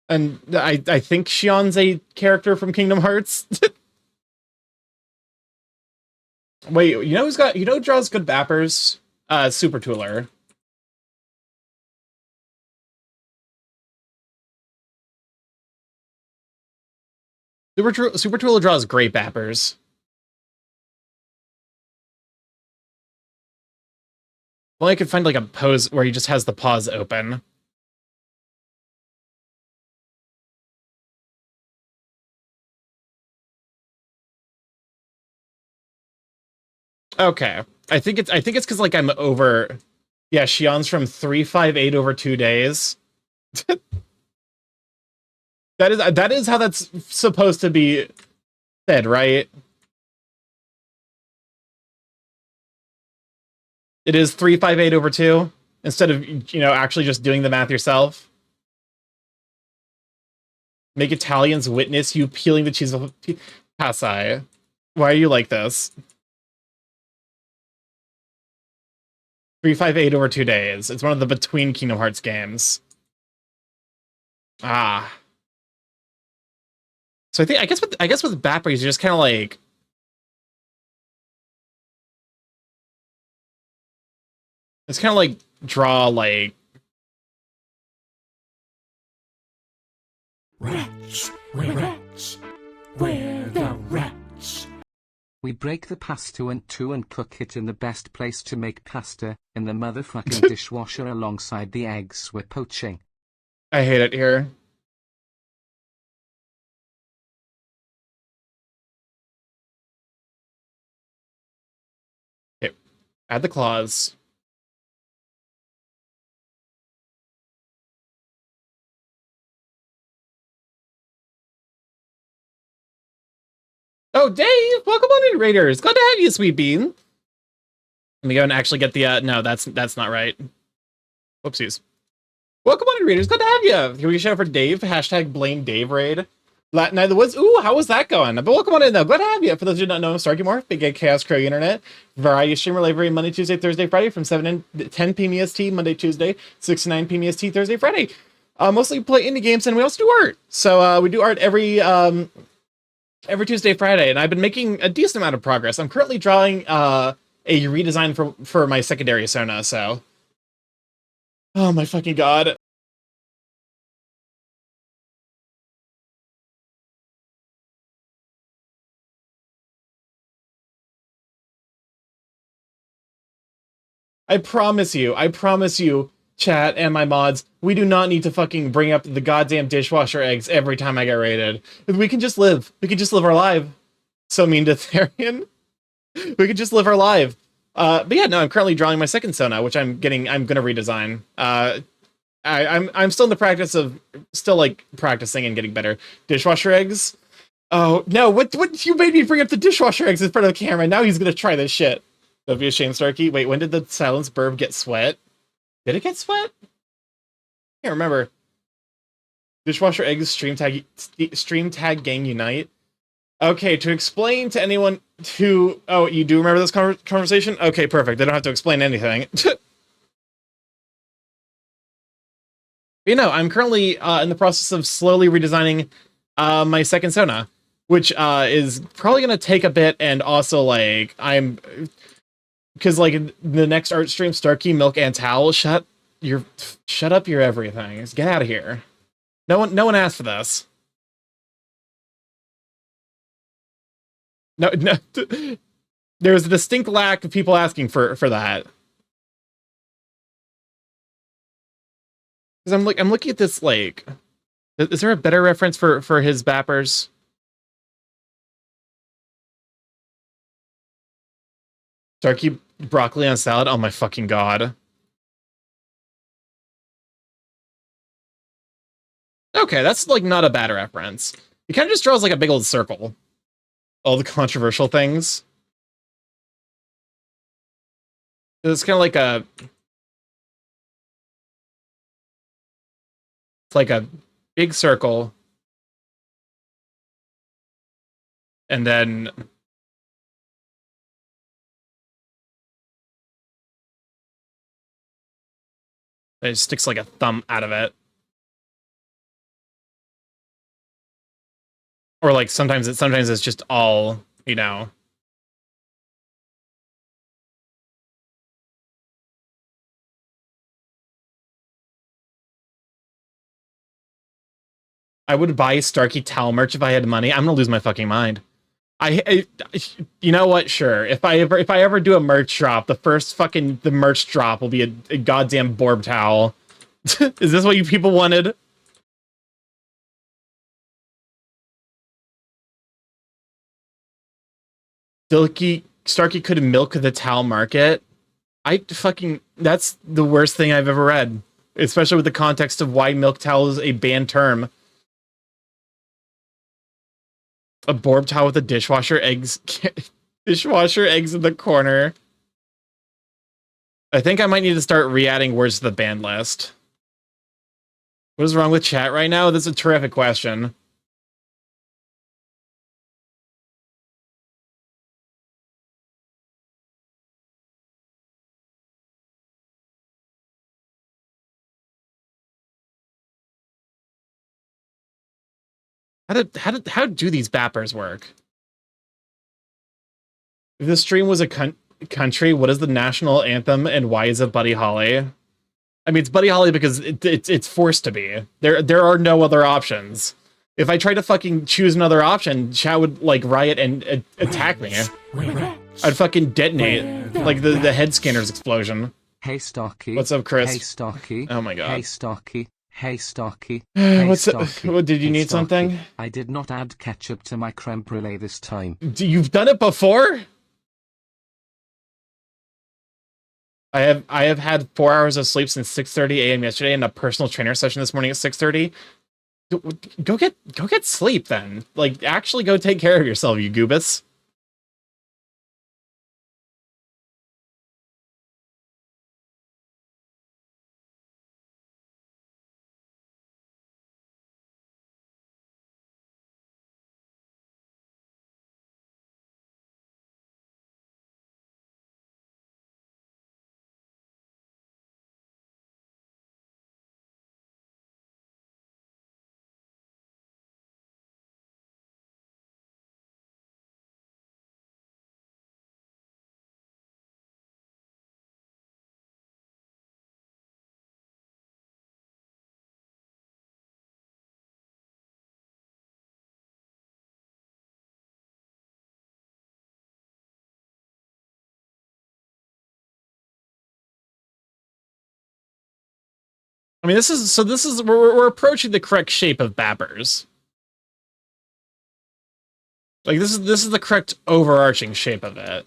And I think Shion's a character from Kingdom Hearts. Wait, you know who draws good bappers? Super Tooler. Super Tooler draws great bappers. Well, I could find like a pose where he just has the paws open. Okay. I think it's because like I'm over. Yeah, Shion's from 358 over 2 days. That is how that's supposed to be said, right? It is 358 over 2 instead of actually just doing the math yourself. Make Italians witness you peeling the cheese off. Passai. Why are you like this? 358 over 2 days. It's one of the between Kingdom Hearts games. Ah. So I guess with Batteries, you just kind of like it's kind of like draw like Rats, where rats, where the rats. We break the pasta in two and cook it in the best place to make pasta, in the motherfucking dishwasher alongside the eggs we're poaching. I hate it here. Okay, add the claws. Oh, Dave! Welcome on in, Raiders. Glad to have you, Sweet Bean. Let me go and actually get the. No, that's not right. Whoopsies. Welcome on in, Raiders. Glad to have you. Here we shout out for Dave. Hashtag blame Dave raid. Latin Night of the Woods. Ooh, how was that going? But welcome on in, though. Glad to have you. For those who don't know, I'm StarkyMorph, Big Egg Chaos Crow Internet. Variety streamer live every Monday, Tuesday, Thursday, Friday from 7 to 10 p.m. EST, Monday, Tuesday, 6 to 9 p.m. EST, Thursday, Friday. Mostly play indie games, and we also do art. So we do art every Tuesday, Friday, and I've been making a decent amount of progress. I'm currently drawing a redesign for my secondary Sona, so... Oh my fucking god. I promise you, chat and my mods, we do not need to fucking bring up the goddamn dishwasher eggs every time I get raided. We can just live. We can just live our life. So mean to Therian. We could just live our life. But yeah, no, I'm currently drawing my second Sona, which I'm gonna redesign. I'm still in the practice of like practicing and getting better. Dishwasher eggs. Oh no! What you made me bring up the dishwasher eggs in front of the camera? Now he's gonna try this shit. Don't be ashamed, Starky. Wait, when did the silence burb get sweat? Did it get sweat? I can't remember. Dishwasher eggs stream tag gang unite. Okay, to explain to anyone who... Oh, you do remember this conversation? Okay, perfect. They don't have to explain anything. You know, I'm currently in the process of slowly redesigning my second Sona, which is probably going to take a bit, and also, like, because, like, the next art stream, Starky, Milk, and Towel, shut up your everything. Just get out of here. No one asked for this. No, there's a distinct lack of people asking for that. Because I'm looking at this, like, is there a better reference for his bappers? Starky broccoli on salad? Oh my fucking god. Okay, that's, like, not a bad reference. He kind of just draws, like, a big old circle. All the controversial things. It's kind of like a... It's like a big circle. And then... it sticks, like, a thumb out of it. Or, like, sometimes it's just all, you know... I would buy Starky Towel merch if I had money. I'm gonna lose my fucking mind. You know what? Sure. If I ever do a merch drop, the merch drop will be a goddamn Borb towel. Is this what you people wanted? Starky could milk the towel market. That's the worst thing I've ever read. Especially with the context of why milk towel is a banned term. A Borb towel with a dishwasher eggs in the corner. I think I might need to start re-adding words to the banned list. What is wrong with chat right now? That's a terrific question. How do these bappers work? If the stream was a country, what is the national anthem and why is it Buddy Holly? I mean, it's Buddy Holly because it's forced to be. There are no other options. If I tried to fucking choose another option, chat would like riot and attack me. I'd fucking detonate like the head scanner's explosion. Hey Starky. What's up, Chris? Hey Starky. Oh my god. Hey Starky. Hey Starky. Hey What's Starky. what, did you Hey, need Starky. something? I did not add ketchup to my creme brulee this time. You've done it before? I have had 4 hours of sleep since 6:30 a.m. yesterday and a personal trainer session this morning at 6:30. Go get sleep then. Like actually go take care of yourself, you goobus. I mean, this is we're approaching the correct shape of bappers. Like this is the correct overarching shape of it.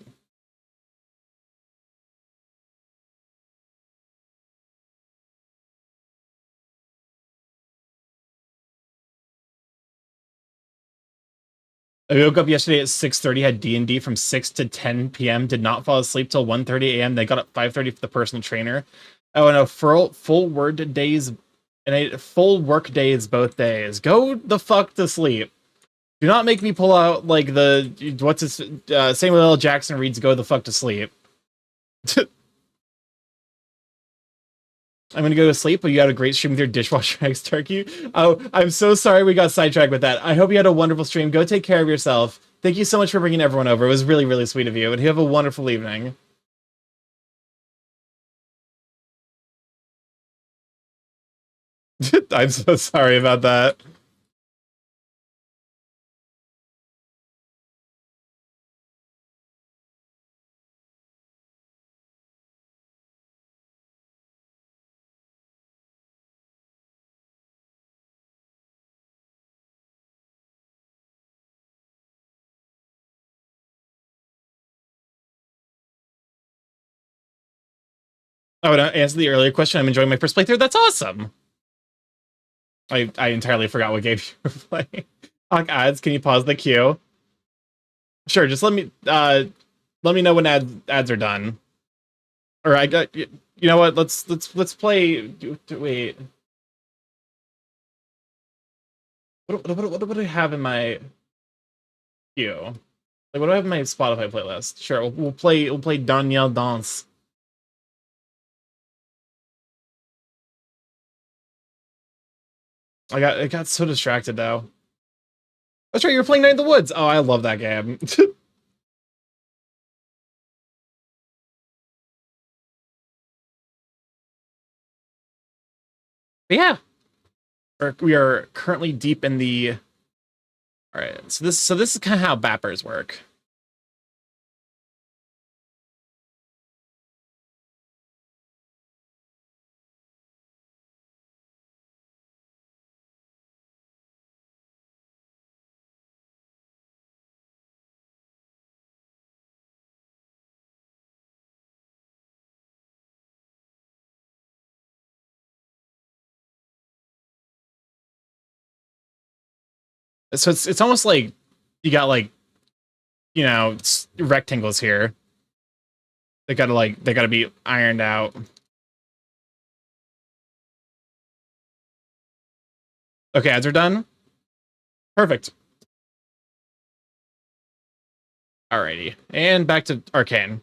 I woke up yesterday at 6:30, had D&D from 6 to 10 p.m., did not fall asleep till 1:30 a.m. They got up 5:30 for the personal trainer. Oh, and a full word days and a full work days both days. Go the fuck to sleep. Do not make me pull out like the Samuel L. Jackson reads "Go the fuck to sleep." I'm gonna go to sleep, but you had a great stream with your dishwasher eggs, Turkey. Oh, I'm so sorry we got sidetracked with that. I hope you had a wonderful stream. Go take care of yourself. Thank you so much for bringing everyone over. It was really, really sweet of you. And you have a wonderful evening. I'm so sorry about that. Oh, to answer the earlier question, I'm enjoying my first playthrough. That's awesome. I entirely forgot what game you were playing. Hawk ads, can you pause the queue? Sure, just let me know when ads are done. Or I got you know what? Let's play. Wait, what do I have in my queue? Like, what do I have in my Spotify playlist? Sure, we'll play Danielle Dance. I got so distracted though. That's right, you're playing Night in the Woods. Oh, I love that game. But yeah, we are currently deep in the. All right, so this is kind of how bappers work. So it's almost like you got like, you know, rectangles here. They gotta be ironed out. Okay, ads are done. Perfect. Alrighty, and back to Arcane.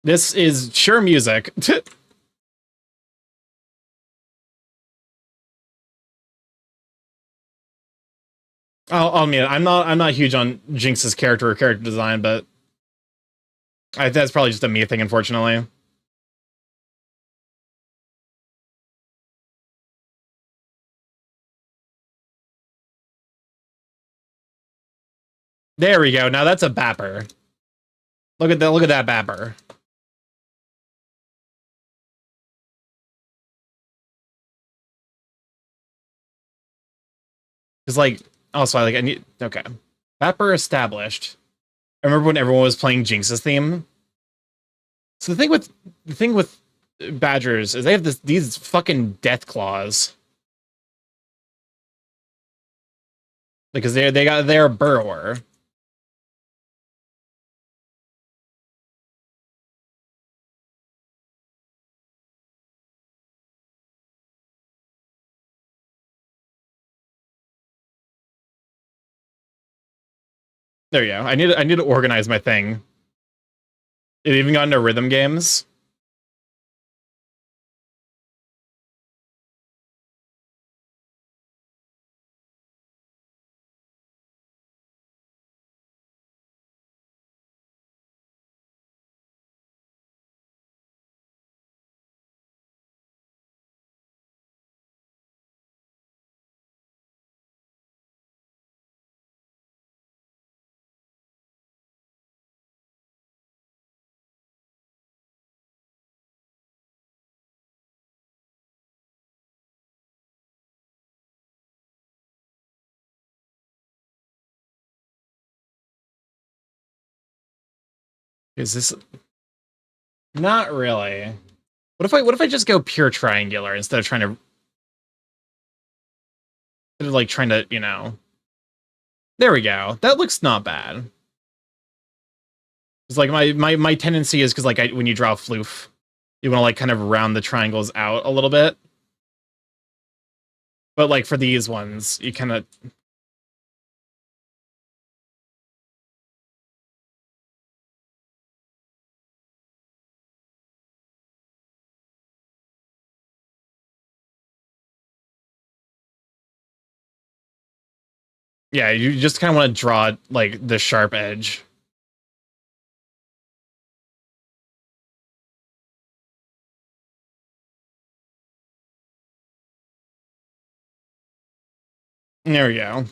This is sure music. I'll admit, I'm not huge on Jinx's character or character design, but that's probably just a me thing, unfortunately. There we go. Now that's a bapper. Look at that. Look at that bapper. It's like also I need okay. Bapper established. I remember when everyone was playing Jinx's theme. So the thing with badgers is they have these fucking death claws because they're a burrower. There you go. I need to organize my thing. It even got into rhythm games. Is this not really? What if I just go pure triangular instead of trying to, you know. There we go. That looks not bad. It's like my tendency is because like when you draw a floof, you want to like kind of round the triangles out a little bit. But like for these ones, you kind of yeah, you just kind of want to draw like the sharp edge. There we go.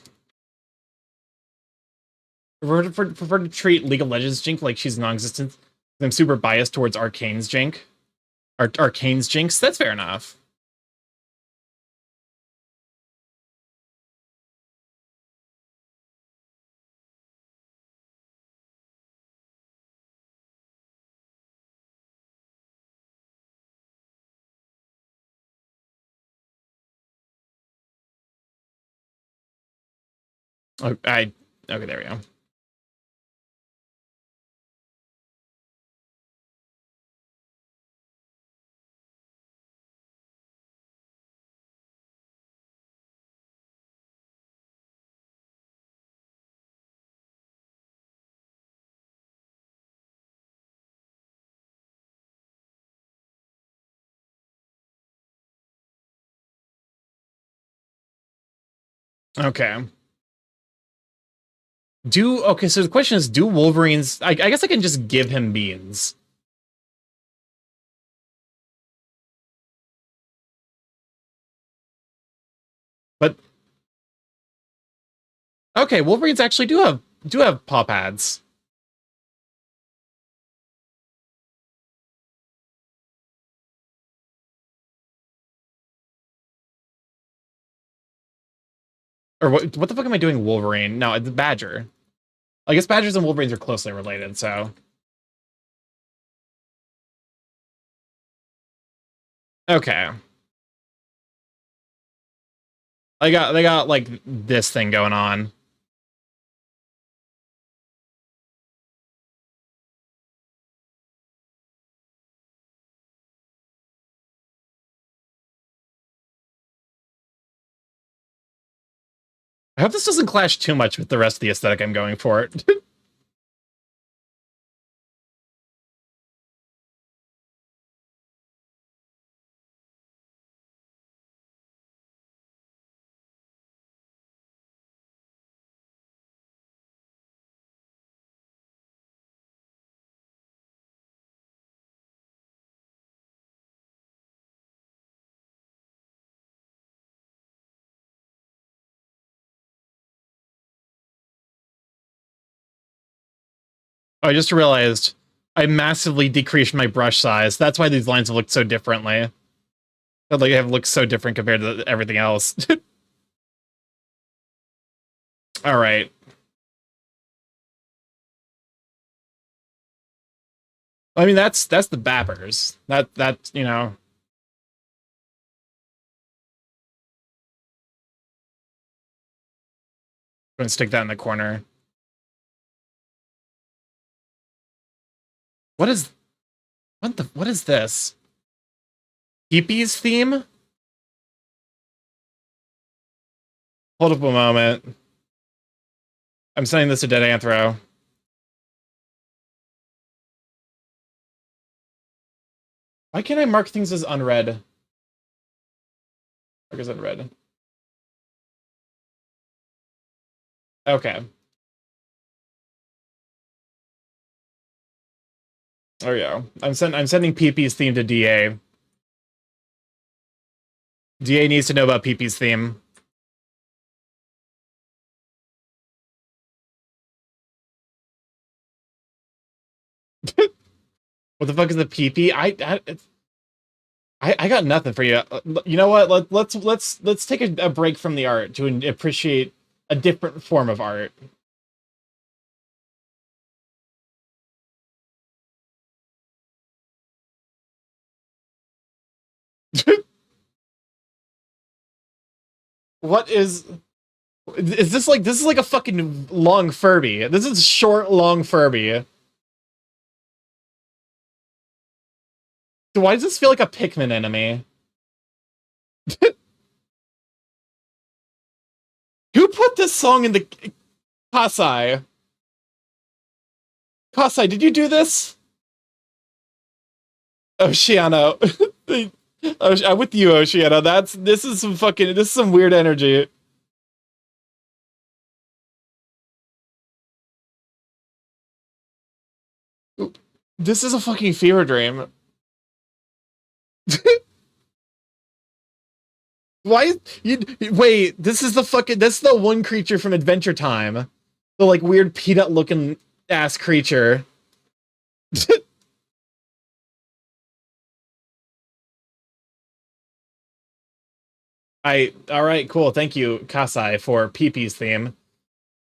Prefer to treat League of Legends Jink like she's non-existent. I'm super biased towards Arcane's Jink. Arcane's Jinx. That's fair enough. I okay. There we go. Okay. So the question is, do Wolverines? I guess I can just give him beans. But okay, Wolverines actually do have paw pads. Or what the fuck am I doing, Wolverine? No, it's Badger. I guess Badgers and Wolverines are closely related, so. Okay. They got like this thing going on. I hope this doesn't clash too much with the rest of the aesthetic I'm going for. I just realized I massively decreased my brush size. That's why these lines have looked so differently. They have looked so different compared to everything else. All right. I mean, that's the bappers. That you know. I'm gonna stick that in the corner. What is this? Peepee's theme? Hold up a moment. I'm sending this to Dead Anthro. Why can't I mark things as unread? Mark as unread. Okay. There we go. I'm sending Peepee's theme to DA. DA needs to know about Peepee's theme. What the fuck is the PP? I got nothing for you. You know what? Let's take a break from the art to appreciate a different form of art. What is this like? This is like a fucking long Furby. This is short, long Furby. Why does this feel like a Pikmin enemy? Who put this song in the Kasai? Kasai, did you do this? Oceano. I'm with you, Oceano. This is some weird energy. This is a fucking fever dream. Why you wait, this is the one creature from Adventure Time. The like weird peanut looking ass creature. Alright, cool. Thank you, Kasai, for Peepee's theme.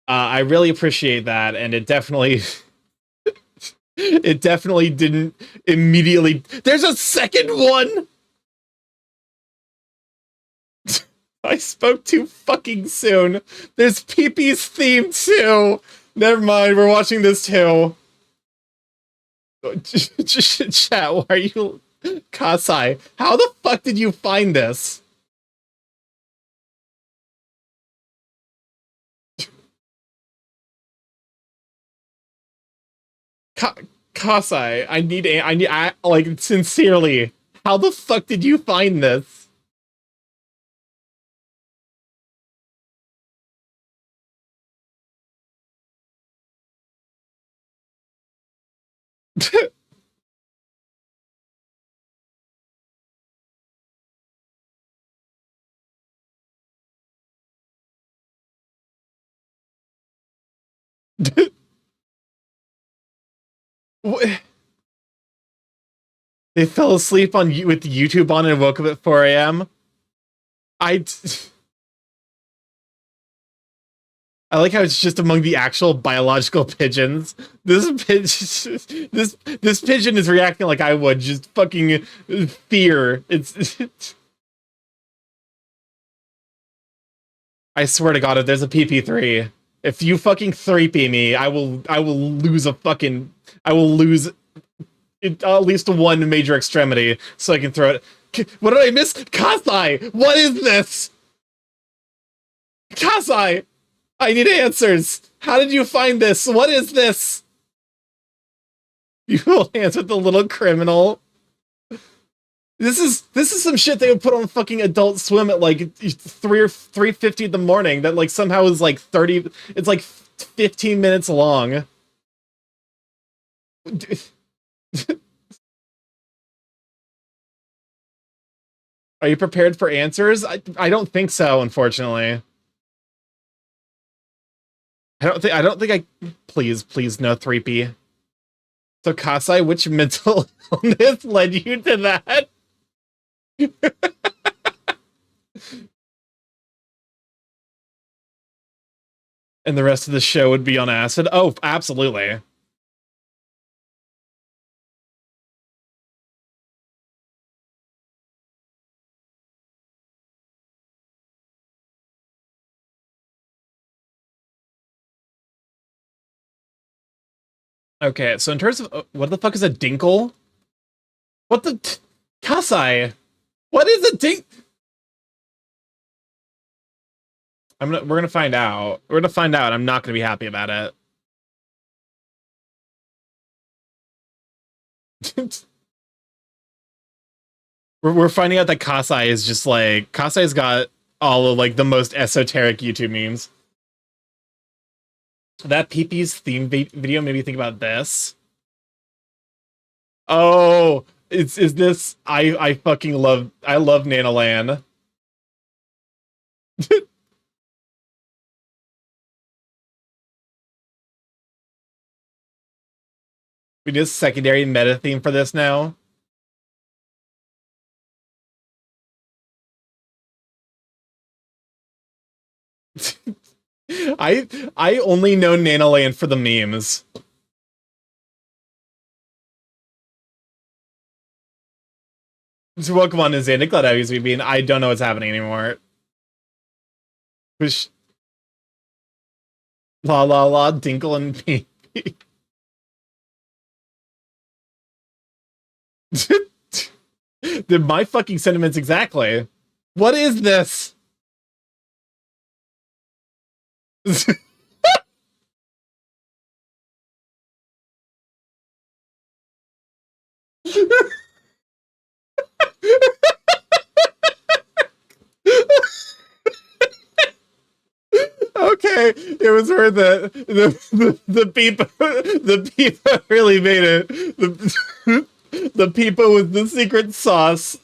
I really appreciate that, and it definitely it definitely didn't immediately. There's a second one! I spoke too fucking soon. There's Peepee's theme too. Never mind, we're watching this too. Chat, why are you... Kasai, how the fuck did you find this? Kasai, I like, sincerely, how the fuck did you find this? They fell asleep with YouTube on and woke up at 4 a.m. I like how it's just among the actual biological pigeons. This pigeon is reacting like I would, just fucking fear. I swear to God, if there's a PP3, if you fucking 3P me, I will lose at least one major extremity so I can throw it. What did I miss? Kasai! What is this? Kasai! I need answers! How did you find this? What is this? You will answer the little criminal. This is some shit they would put on fucking Adult Swim at like 3:50 in the morning that like somehow is like 30, it's like 15 minutes long. Are you prepared for answers? I don't think so, unfortunately. I don't think please no 3P. So Kasai, which mental illness led you to that? And the rest of the show would be on acid? Oh, absolutely. Okay, so in terms of what the fuck is a dinkle? What the Kasai? What is a dink? We're gonna find out. We're gonna find out. I'm not gonna be happy about it. we're finding out that Kasai is just like Kasai's got all of like the most esoteric YouTube memes. That Peepee's theme video made me think about this. Oh, is this I fucking love Nanolan. We need a secondary meta theme for this now. I only know Nanoland for the memes. So welcome on to Xander. Glad I was being. I don't know what's happening anymore. Push. La la la, Dinkle and Pee. They're my fucking sentiments exactly. What is this? Okay, it was worth it. The Peepa really made it. The Peepa with the secret sauce.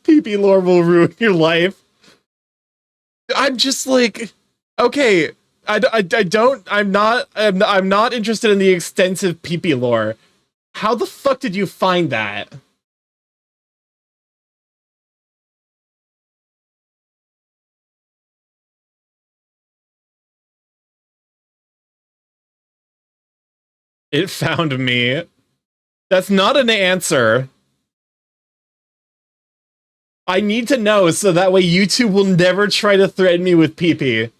Pee lore will ruin your life. I'm just like, okay, I'm not interested in the extensive Pee lore. How the fuck did you find that? It found me. That's not an answer. I need to know so that way YouTube will never try to threaten me with PP.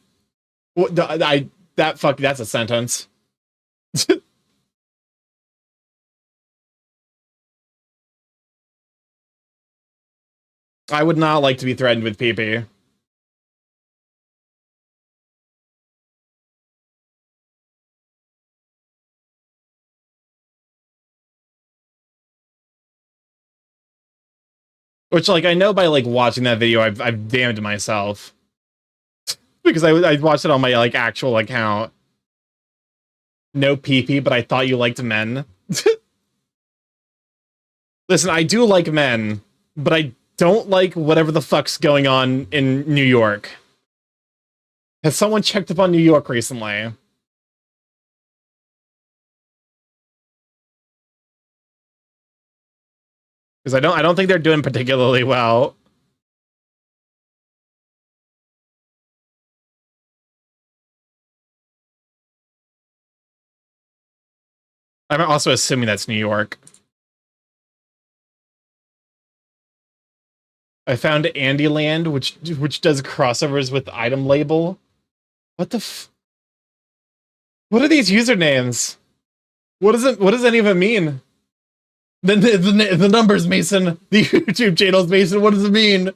That's a sentence. I would not like to be threatened with PP. Which, like, I know by, like, watching that video, I've damned myself. Because I watched it on my, like, actual account. No PP, but I thought you liked men. Listen, I do like men, but I don't like whatever the fuck's going on in New York. Has someone checked up on New York recently? Because I don't think they're doing particularly well. I'm also assuming that's New York. I found Andyland, which does crossovers with item label. What the what are these usernames? What does any of it mean? The numbers, Mason. The YouTube channels, Mason. What does it mean?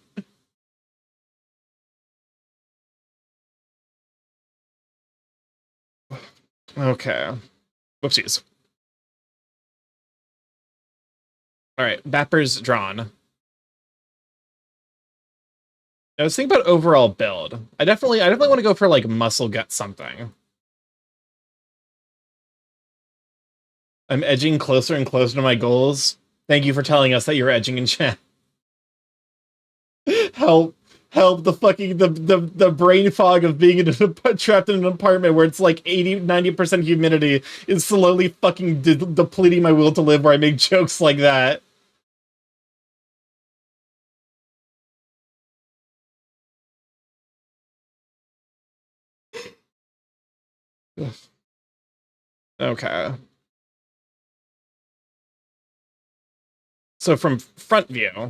Okay. Whoopsies. All right, Bapper's drawn. I was thinking about overall build. I definitely want to go for like muscle gut something. I'm edging closer and closer to my goals. Thank you for telling us that you're edging in chat. Help. help, the fucking the brain fog of being trapped in an apartment where it's like 80-90% humidity is slowly fucking depleting my will to live, where I make jokes like that. Okay. So from front view,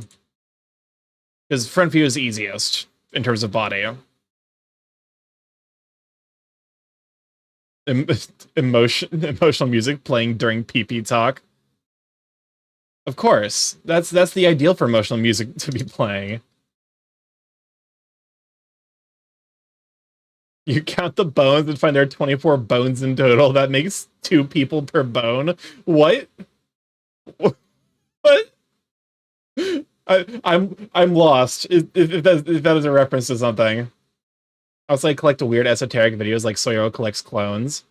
because front view is easiest in terms of body. Emotional music playing during pee talk. Of course, that's the ideal for emotional music to be playing. You count the bones and find there are 24 bones in total. That makes 2 people per bone. What? What? I'm lost. If that is a reference to something. I also like collect weird esoteric videos like Soyo collects clones.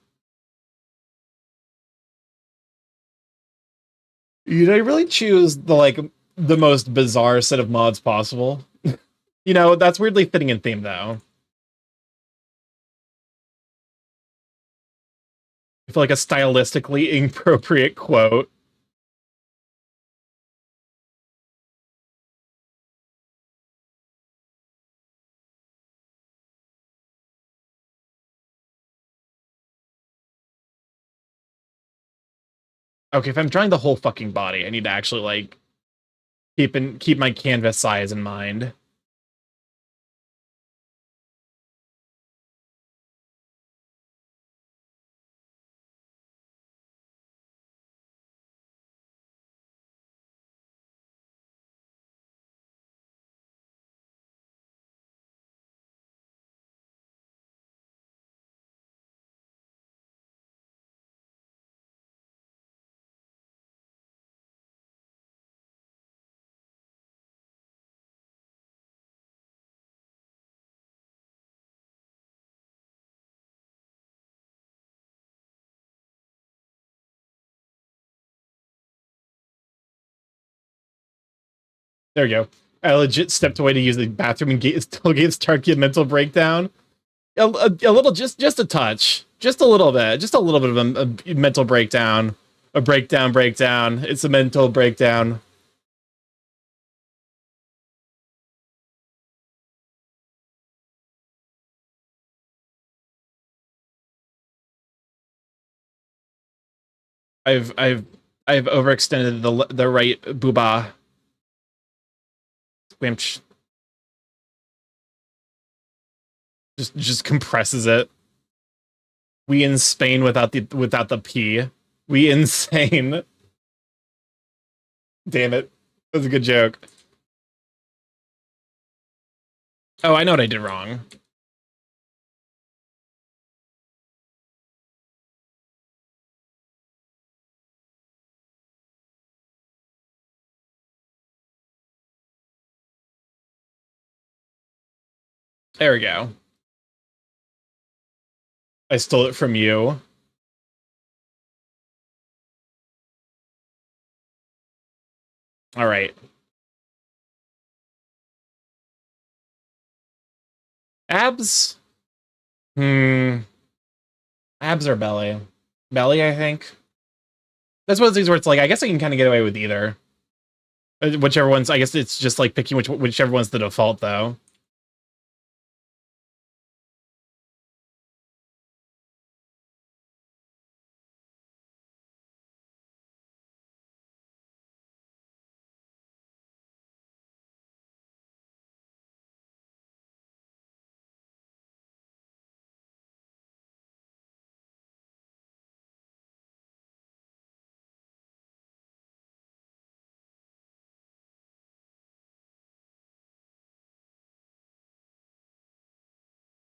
You know, you really choose the most bizarre set of mods possible. You know, that's weirdly fitting in theme though. I feel like a stylistically inappropriate quote. Okay, if I'm drawing the whole fucking body, I need to actually like keep my canvas size in mind. There we go. I legit stepped away to use the bathroom and still gave Starky a mental breakdown. A little, just a touch, just a little bit of a mental breakdown, a breakdown. It's a mental breakdown. I've I've I've overextended the right booba. Squimch. Just compresses it. We in Spain without the P. We insane. Damn it. That was a good joke. Oh, I know what I did wrong. There we go. I stole it from you. All right. Abs? Hmm. Abs or belly? Belly, I think. That's one of those things where it's like, I guess I can kind of get away with either. Whichever one's, I guess it's just like picking whichever one's the default, though.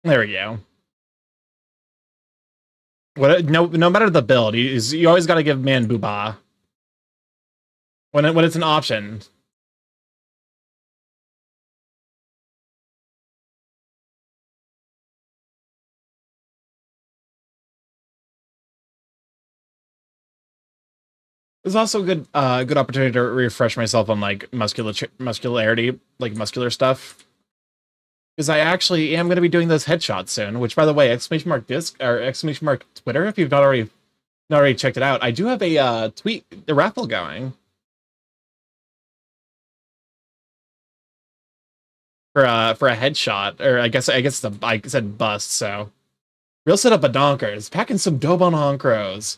There we go. No matter the build, you always got to give man booba when it's an option. It's also a good opportunity to refresh myself on like muscularity, like muscular stuff. because I actually am going to be doing those headshots soon. Which, by the way, exclamation mark disc or exclamation mark Twitter. If you've not already checked it out, I do have a the raffle going for a headshot, or I guess I said bust. So real set of badonkers, packing some Dobon Honkros,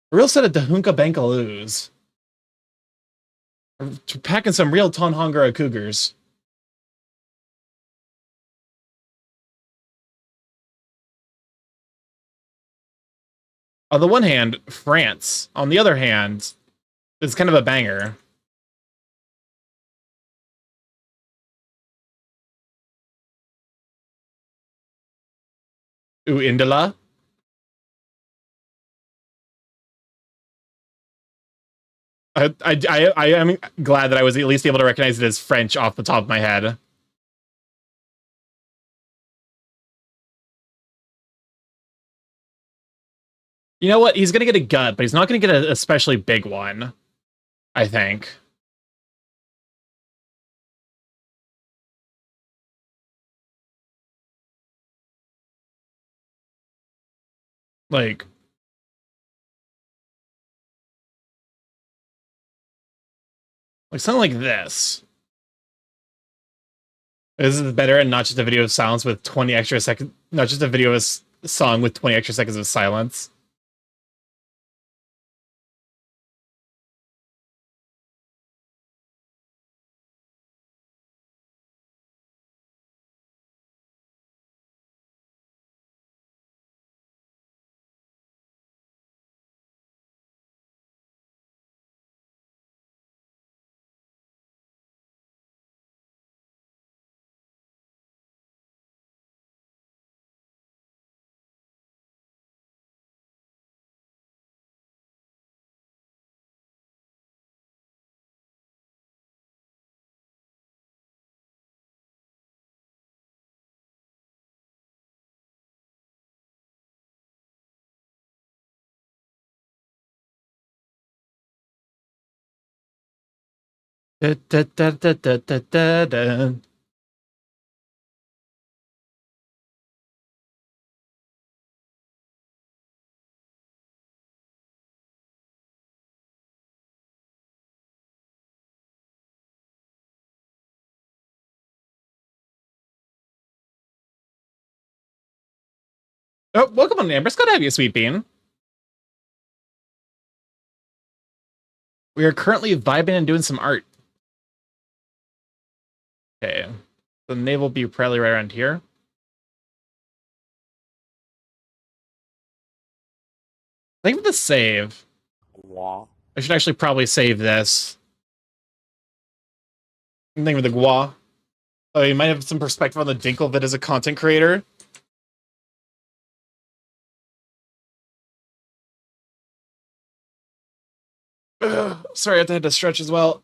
real set of Dahunka Bankaloos, packing some real Tonhongara Cougars. On the one hand, France. On the other hand, it's kind of a banger. Ooh, Indala. I am glad that I was at least able to recognize it as French off the top of my head. You know what? He's going to get a gut, but he's not going to get an especially big one, I think. Like something like this. This is better and not just a video of silence with 20 extra seconds, not just a video of a song with 20 extra seconds of silence. Da, da, da, da, da, da, da, da. Oh, welcome on, Amber. It's good to have you, Sweet Bean. We are currently vibing and doing some art. Okay. The navel will be probably right around here. I think with the save. I should actually probably save this. I'm thinking with the Gua. Oh, you might have some perspective on the Dinklevit as a content creator. Ugh, sorry, I had to stretch as well.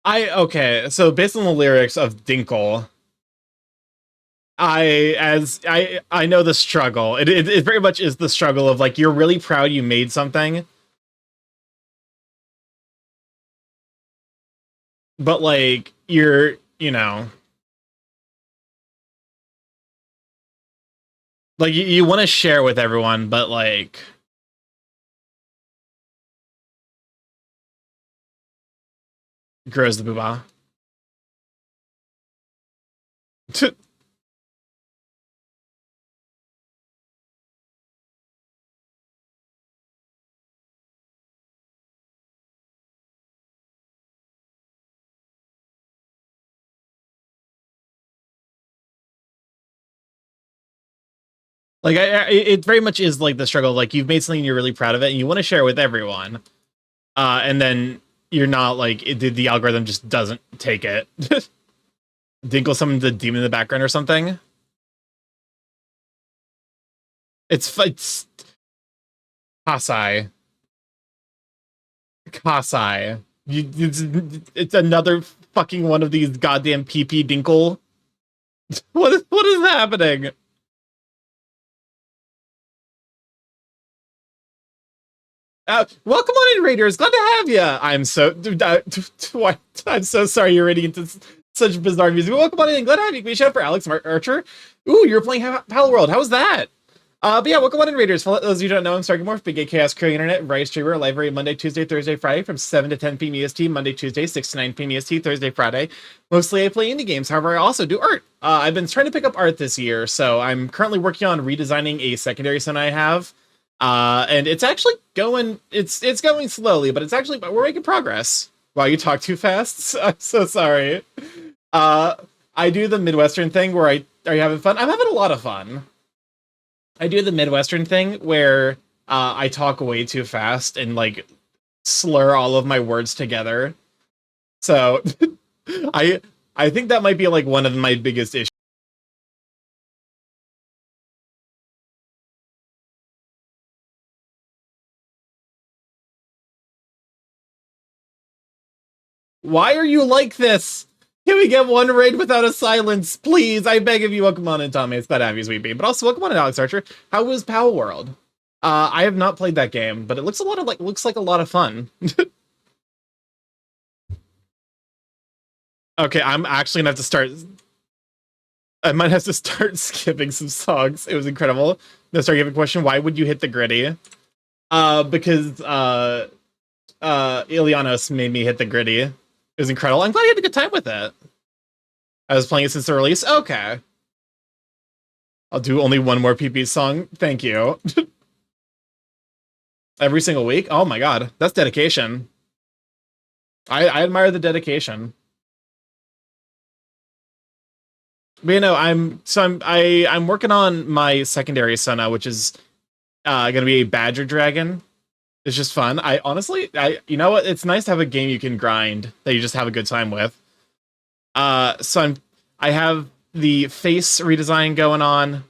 Okay, so based on the lyrics of Dinkle, I know the struggle. It very much is the struggle of like you're really proud you made something, but like you know, like you want to share with everyone, but like grows the booba. Like it very much is like the struggle. Like you've made something, you're really proud of it, and you want to share it with everyone, and then you're not like the algorithm just doesn't take it. Dinkle summons the demon in the background or something. It's Kasai. It's another fucking one of these goddamn PP Dinkle. What is happening? Welcome on in, Raiders. Glad to have you. I'm so I'm so sorry you're reading into such bizarre music. Welcome on in. Glad to have you. Can we shout out for Alex Archer? Ooh, you're playing Pal World. How was that? But yeah, welcome on in, Raiders. For those of you who don't know, I'm StarkyMorph, Big Gay Chaos Crew Internet, variety streamer, live every Monday, Tuesday, Thursday, Friday from 7 to 10 p.m. EST, Monday, Tuesday, 6 to 9 p.m. EST, Thursday, Friday. Mostly I play indie games, however, I also do art. I've been trying to pick up art this year, so I'm currently working on redesigning a secondary son I have. And it's actually going, it's going slowly, but we're making progress. Wow, you talk too fast? I'm so sorry. I do the Midwestern thing where are you having fun? I'm having a lot of fun. I do the Midwestern thing where I talk way too fast and like slur all of my words together. So I think that might be like one of my biggest issues. Why are you like this? Can we get one raid without a silence, please? I beg of you. Welcome on in, Tommy. It's glad to have you, Sweet Bee. But also welcome on in, Alex Archer. How was Power World? I have not played that game, but it looks like a lot of fun. Okay, I'm actually gonna have to start. I might have to start skipping some songs. It was incredible. No, start giving a question. Why would you hit the gritty? Because Ilianos made me hit the gritty. It was incredible. I'm glad you had a good time with it. I was playing it since the release. Okay. I'll do only one more PP song. Thank you. Every single week? Oh my god. That's dedication. I admire the dedication. But you know, I'm working on my secondary Sona, which is gonna be a Badger Dragon. It's just fun. I honestly, you know what? It's nice to have a game you can grind that you just have a good time with. I have the face redesign going on.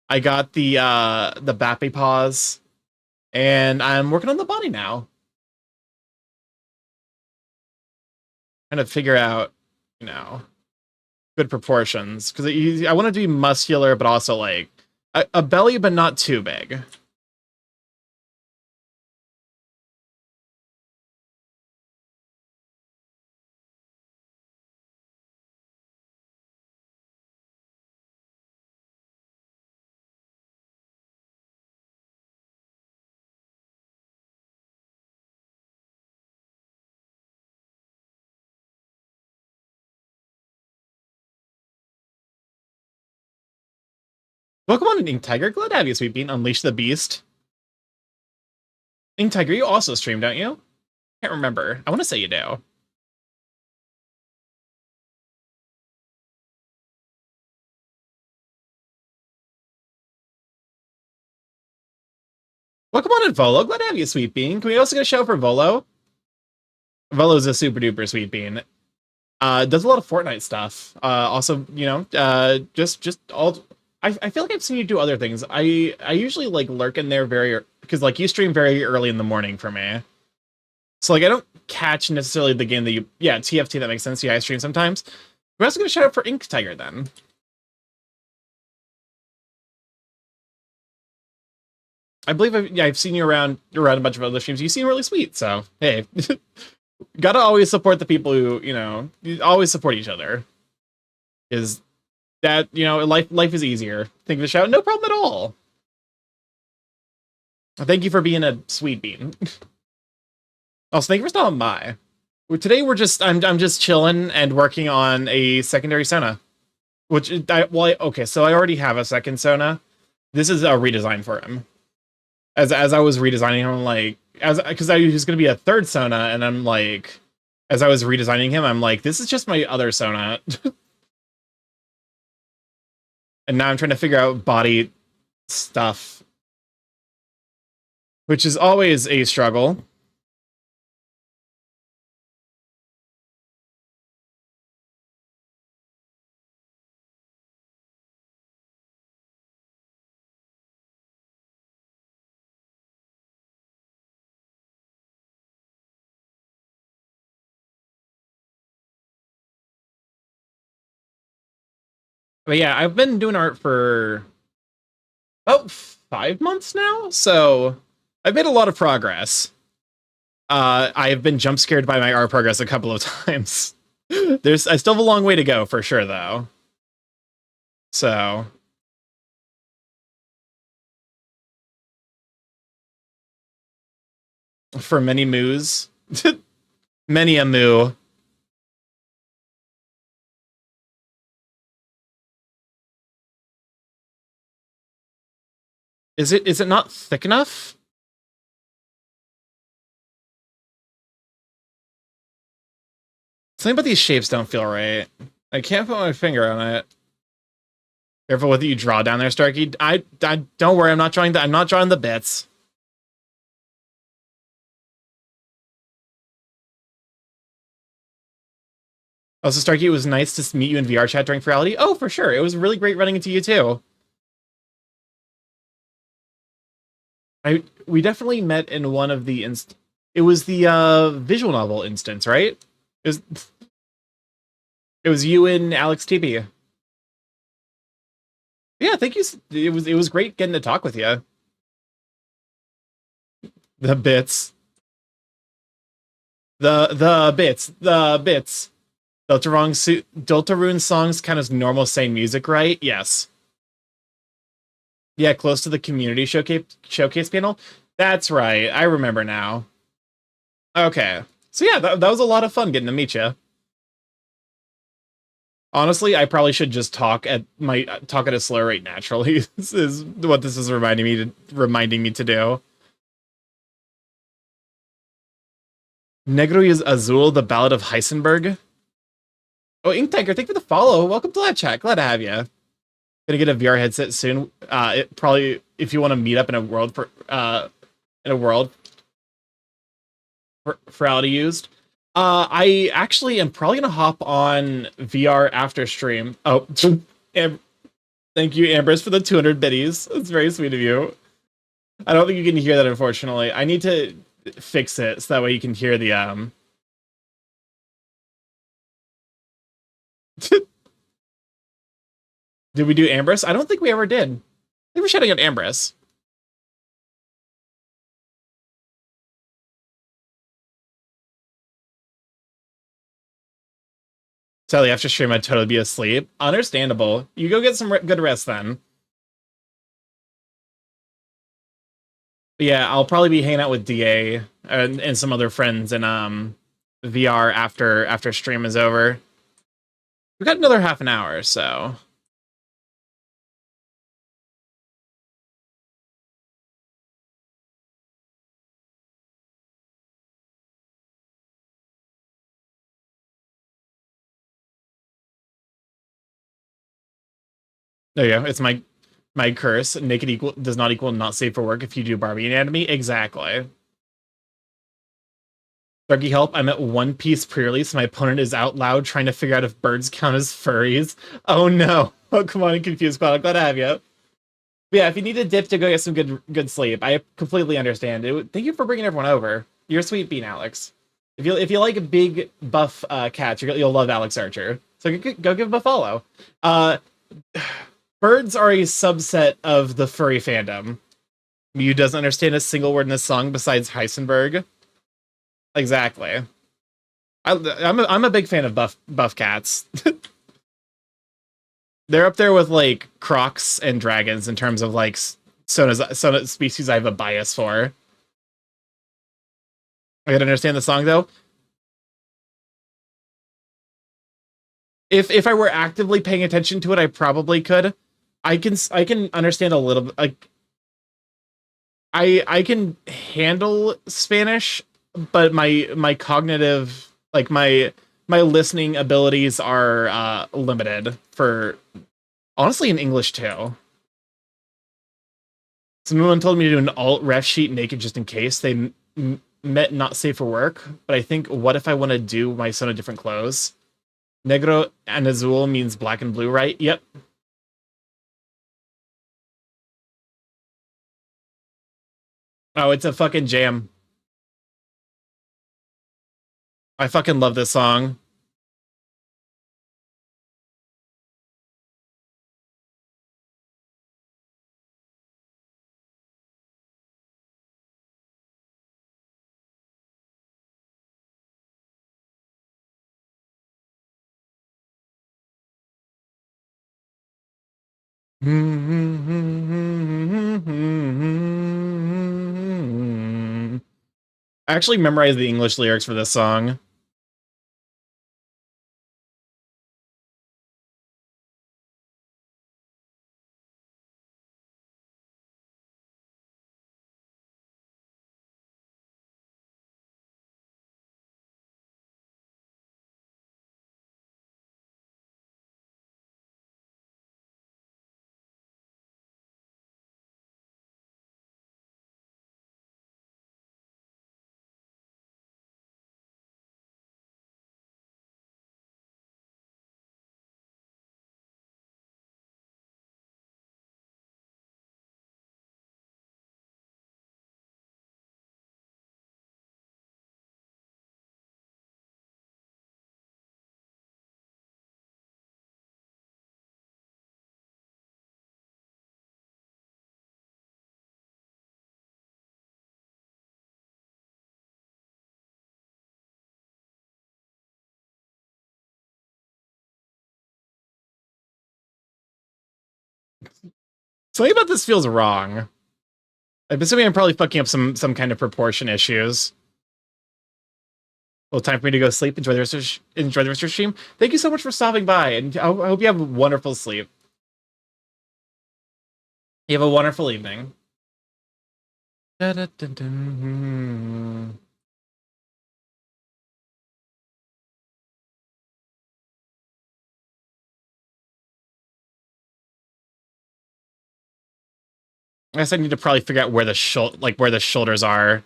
I got the Bappy paws, and I'm working on the body now. Trying to figure out, you know, good proportions because I want it to be muscular, but also like a belly, but not too big. Welcome on, Ink Tiger. Glad to have you, Sweet Bean. Unleash the Beast. Ink Tiger, you also stream, don't you? Can't remember. I want to say you do. Welcome on in, Volo. Glad to have you, Sweet Bean. Can we also get a show for Volo? Volo's a super duper Sweet Bean. Does a lot of Fortnite stuff. Also, you know, just all. I feel like I've seen you do other things. I usually like lurk in there because like you stream very early in the morning for me. So like I don't catch necessarily the game that you. Yeah, TFT, that makes sense. Yeah, I stream sometimes. We're also gonna shout out for Ink Tiger then. I believe I've seen you around a bunch of other streams. You seem really sweet, so hey. Gotta always support the people who, you know, you always support each other. Is that, you know, life is easier. Think of the shout, no problem at all. Thank you for being a sweet bean. Also, thank you for stopping by. Today I'm just chilling and working on a secondary Sona. Which okay, so I already have a second Sona. This is a redesign for him. As I was redesigning him, like because I was gonna be a third Sona, and I'm like, as I was redesigning him, I'm like, this is just my other Sona. And now I'm trying to figure out body stuff, which is always a struggle. But yeah, I've been doing art for about 5 months now, so I've made a lot of progress. I have been jump scared by my art progress a couple of times. I still have a long way to go for sure, though. So for many moos, many a moo. Is it not thick enough? Something about these shapes don't feel right. I can't put my finger on it. Careful what you draw down there, Starky. I don't worry. I'm not drawing the bits. Also, Starky, it was nice to meet you in VR chat during Reality. Oh, for sure. It was really great running into you too. We definitely met in one of the it was the visual novel instance, right? It was it was you and Alex TB. Yeah, thank you. It was great getting to talk with you. The bits. The bits. Deltarune songs kind of normal same music, right? Yes. Yeah, close to the community showcase panel. That's right. I remember now. Okay. So yeah, that was a lot of fun getting to meet you. Honestly, I probably should just talk at a slow rate naturally. This is what this is reminding me to do. Negro is Azul, the Ballad of Heisenberg. Oh, Ink Tanker, thank you for the follow. Welcome to live chat. Glad to have you. Gonna get a VR headset soon. It probably if you want to meet up in a world for how to used. I actually am probably gonna hop on VR after stream. Oh, thank you, Ambrose, for the 200 biddies. It's very sweet of you. I don't think you can hear that, unfortunately. I need to fix it so that way you can hear the Did we do Ambrose? I don't think we ever did. I think we're shouting out Ambrose. Sadly, after stream, I'd totally be asleep. Understandable. You go get some good rest then. But yeah, I'll probably be hanging out with DA and some other friends in VR after stream is over. We got another half an hour, so. There you go. It's my curse. Naked equal does not equal not safe for work if you do Barbie anatomy. Exactly. Darky help. I'm at One Piece pre-release. My opponent is out loud trying to figure out if birds count as furries. Oh no. Oh, come on, confused squad. I'm glad to have you. But yeah, if you need a dip to go get some good sleep, I completely understand. Thank you for bringing everyone over. You're a sweet bean, Alex. If you like big buff cats, you'll love Alex Archer. So go give him a follow. Birds are a subset of the furry fandom. Mew doesn't understand a single word in this song besides Heisenberg. Exactly. I'm a big fan of buff cats. They're up there with like crocs and dragons in terms of like Sona species I have a bias for. I gotta understand the song though. If I were actively paying attention to it, I probably could. I can understand a little bit. Like I can handle Spanish, but my cognitive, like my listening abilities are limited for honestly in English too. Someone told me to do an alt ref sheet naked just in case they met not safe for work. But I think what if I want to do my son in different clothes? Negro and azul means black and blue, right? Yep. Oh, it's a fucking jam. I fucking love this song. I actually memorized the English lyrics for this song. Something about this feels wrong. I'm assuming I'm probably fucking up some kind of proportion issues. Well, time for me to go sleep. Enjoy the rest of enjoy the rest of your stream. Thank you so much for stopping by, and I hope you have a wonderful sleep. You have a wonderful evening. Da-da-dun-dun. I guess I need to probably figure out where the where the shoulders are.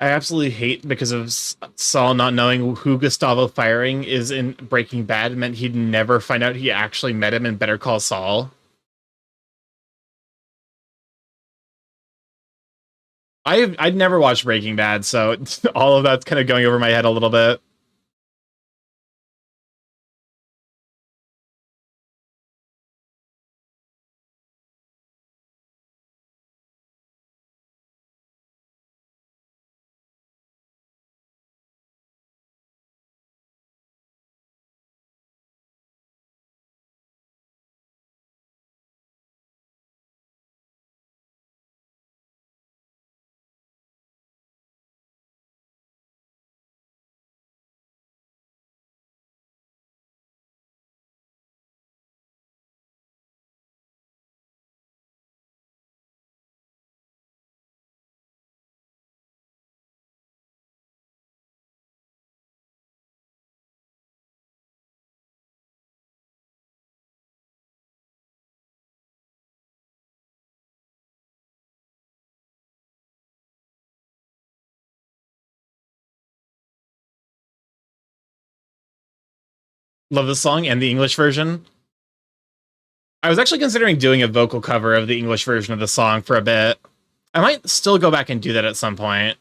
I absolutely hate because of Saul not knowing who Gustavo Firing is in Breaking Bad meant he'd never find out he actually met him in Better Call Saul. I'd never watched Breaking Bad, so all of that's kind of going over my head a little bit. Love the song and the English version. I was actually considering doing a vocal cover of the English version of the song for a bit. I might still go back and do that at some point.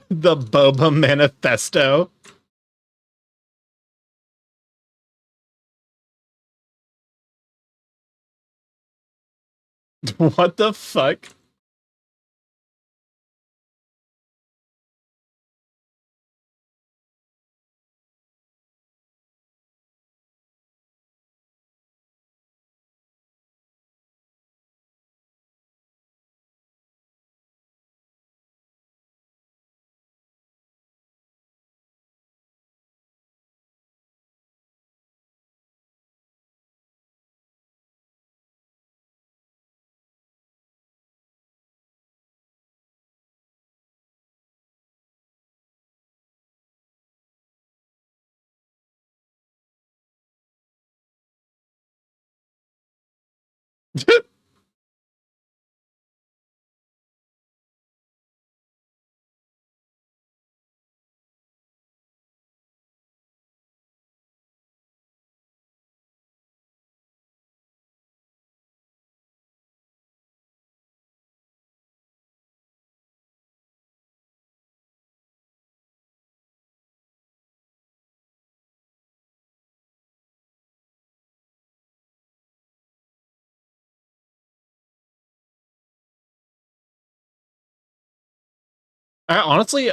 The Boba Manifesto. What the fuck? Honestly,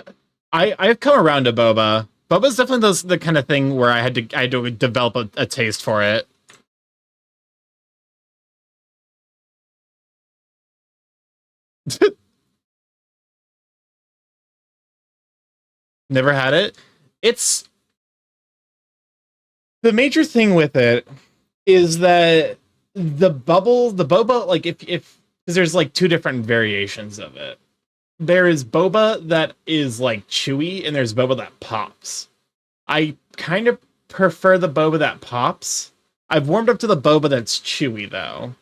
I've come around to boba. Boba's definitely the kind of thing where I had to develop a taste for it. Never had it. It's the major thing with it is that the boba, like if because there's like two different variations of it. There is boba that is like chewy, and there's boba that pops. I kind of prefer the boba that pops. I've warmed up to the boba that's chewy though.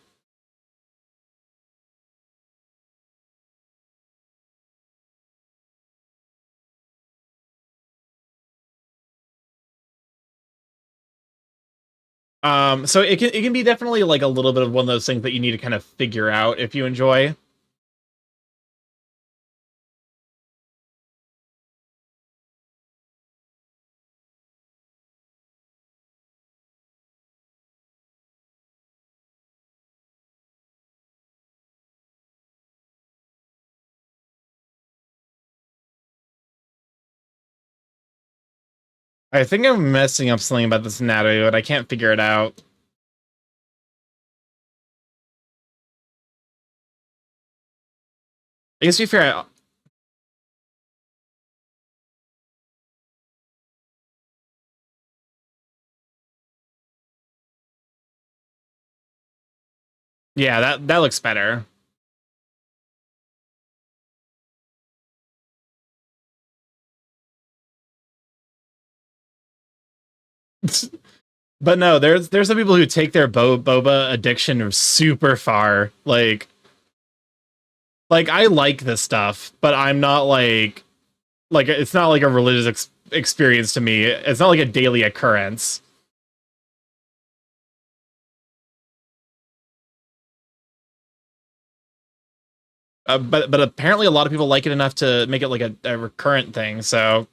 So it can be definitely like a little bit of one of those things that you need to kind of figure out if you enjoy. I think I'm messing up something about this anatomy, but I can't figure it out. I guess to be fair, yeah, that looks better. But no, there's some people who take their boba addiction super far. Like I like this stuff, but I'm not like it's not like a religious experience to me. It's not like a daily occurrence. But apparently a lot of people like it enough to make it like a recurrent thing. So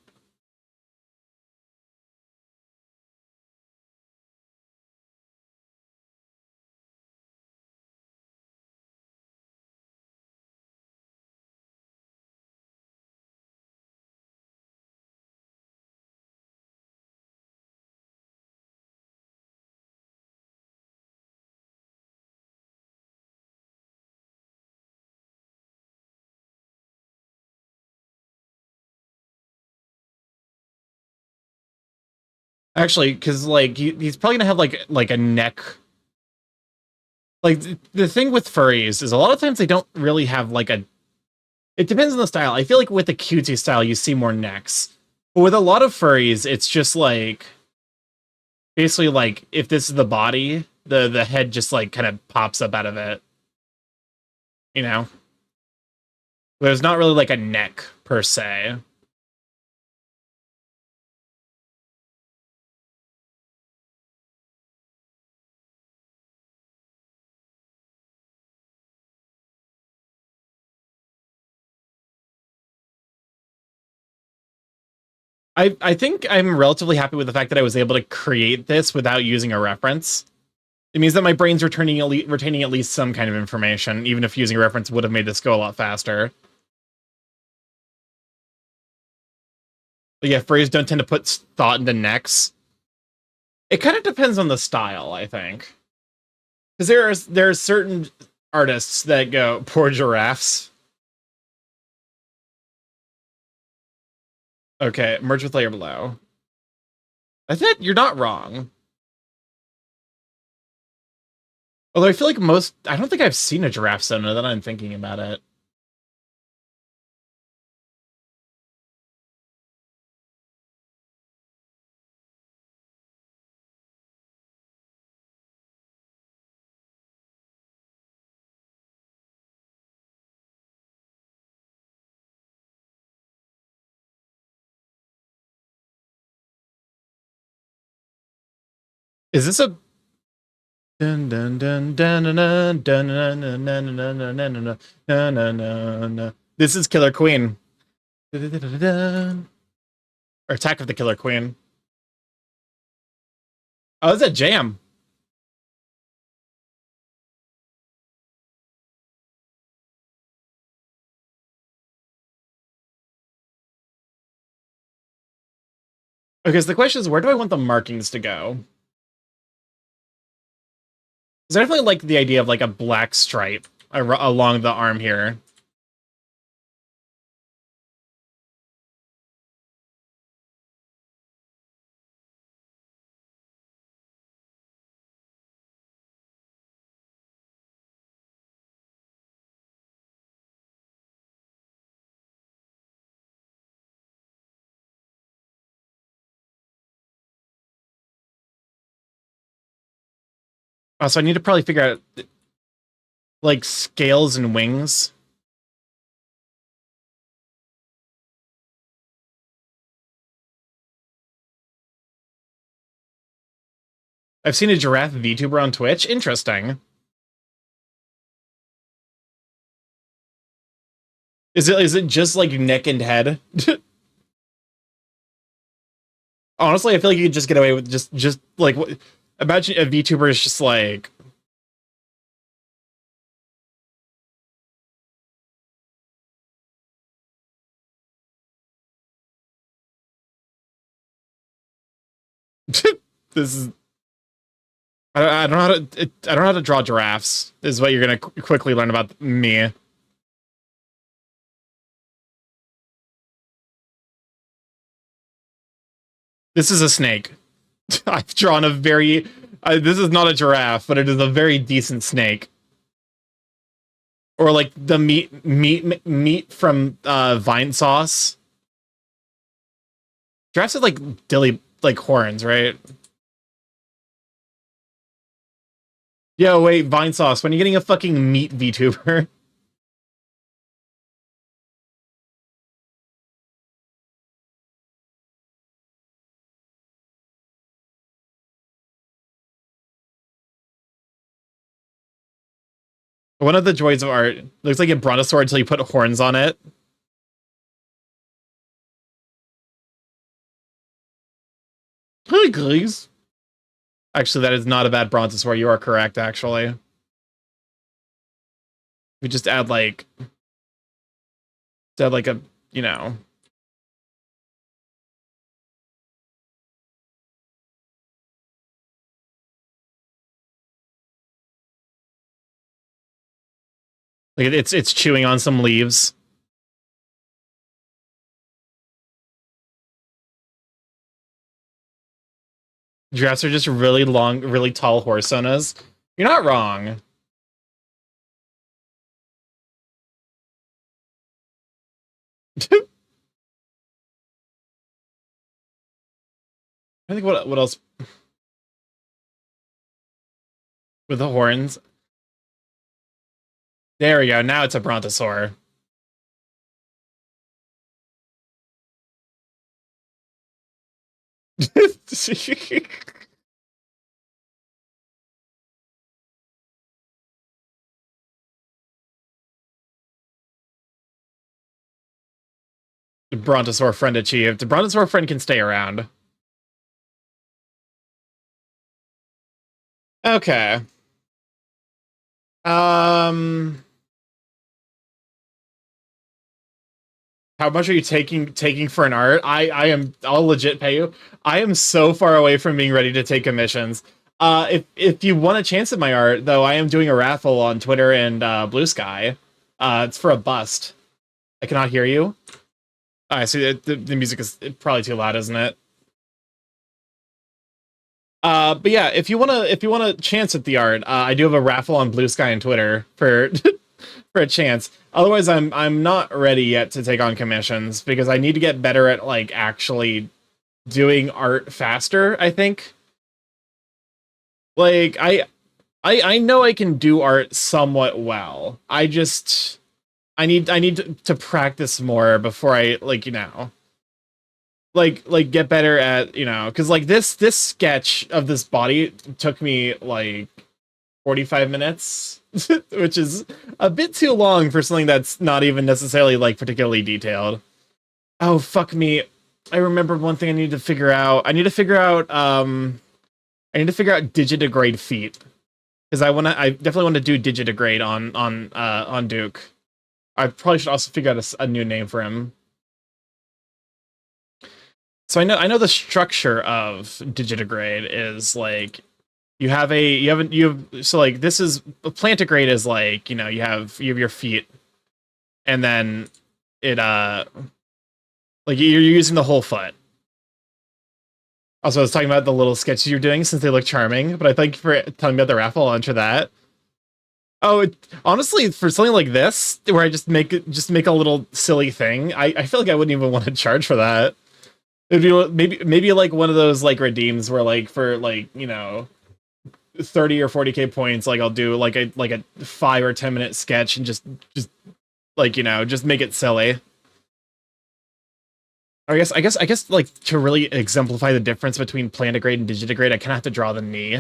actually, because like he's probably gonna have like a neck. Like the thing with furries is a lot of times they don't really have like a. It depends on the style. I feel like with the cutesy style, you see more necks. But with a lot of furries, it's just like basically like if this is the body, the head just like kind of pops up out of it. You know, there's not really like a neck per se. I think I'm relatively happy with the fact that I was able to create this without using a reference. It means that my brain's retaining at least some kind of information, even if using a reference would have made this go a lot faster. But yeah, furries don't tend to put thought into necks. It kind of depends on the style, I think, because there are certain artists that go poor giraffes. Okay, merge with layer below. I think you're not wrong. Although I feel like I don't think I've seen a giraffe soda that I'm thinking about it. Is this a dun dun dun dun dun dun dun dun dun dun dun dun dun dun dun dun. This is Killer Queen. Or Attack of the Killer Queen. Oh, it's a jam. Okay, so the question is, where do I want the markings to go? Because I definitely like the idea of like a black stripe along the arm here. Also, I need to probably figure out like scales and wings. I've seen a giraffe VTuber on Twitch. Interesting. Is it just like neck and head? Honestly, I feel like you could just get away with just like imagine a VTuber is just like this is I don't know how to I don't know how to draw giraffes. Is what you're gonna quickly learn about me. This is a snake. I've drawn a very. This is not a giraffe, but it is a very decent snake. Or like the meat from vine sauce. Giraffes have like dilly like horns, right? Yo, wait, vine sauce. When are you getting a fucking meat VTuber? One of the joys of art looks like a brontosaur until you put horns on it. Hi, guys. Actually, that is not a bad brontosaur. You are correct, actually. We just add like a, you know. Like it's chewing on some leaves. Giraffes are just really long, really tall horse owners. You're not wrong. I think what else with the horns? There we go. Now it's a brontosaur. The brontosaur friend achieved. The brontosaur friend can stay around. Okay. How much are you taking for an art? I'll legit pay you. I am so far away from being ready to take commissions. If you want a chance at my art, though, I am doing a raffle on Twitter and Blue Sky. It's for a bust. I cannot hear you. I see the music is probably too loud, isn't it? But yeah, if you want a chance at the art, I do have a raffle on Blue Sky and Twitter for for a chance. Otherwise, I'm not ready yet to take on commissions because I need to get better at like actually doing art faster, I think. Like I know I can do art somewhat well. I need to practice more before I like, like get better at, cuz like this sketch of this body took me like 45 minutes, which is a bit too long for something that's not even necessarily like particularly detailed. Oh, fuck me. I remembered one thing I need to figure out. I need to figure out digitigrade feet because I definitely want to do digitigrade on Duke. I probably should also figure out a new name for him. So I know the structure of Digitigrade is like so like this is Plantigrade is like, you have your feet, and then it like you're using the whole foot. Also, I was talking about the little sketches you're doing since they look charming, but I thank you for telling me about the raffle. I'll enter that. Oh, honestly, for something like this, where I just make a little silly thing, I feel like I wouldn't even want to charge for that. It'd be maybe like one of those like redeems where like for like 30 or 40k points, like I'll do like a 5 or 10 minute sketch and just like just make it silly. Or I guess like to really exemplify the difference between Plantigrade and Digitigrade, I kind of have to draw the knee.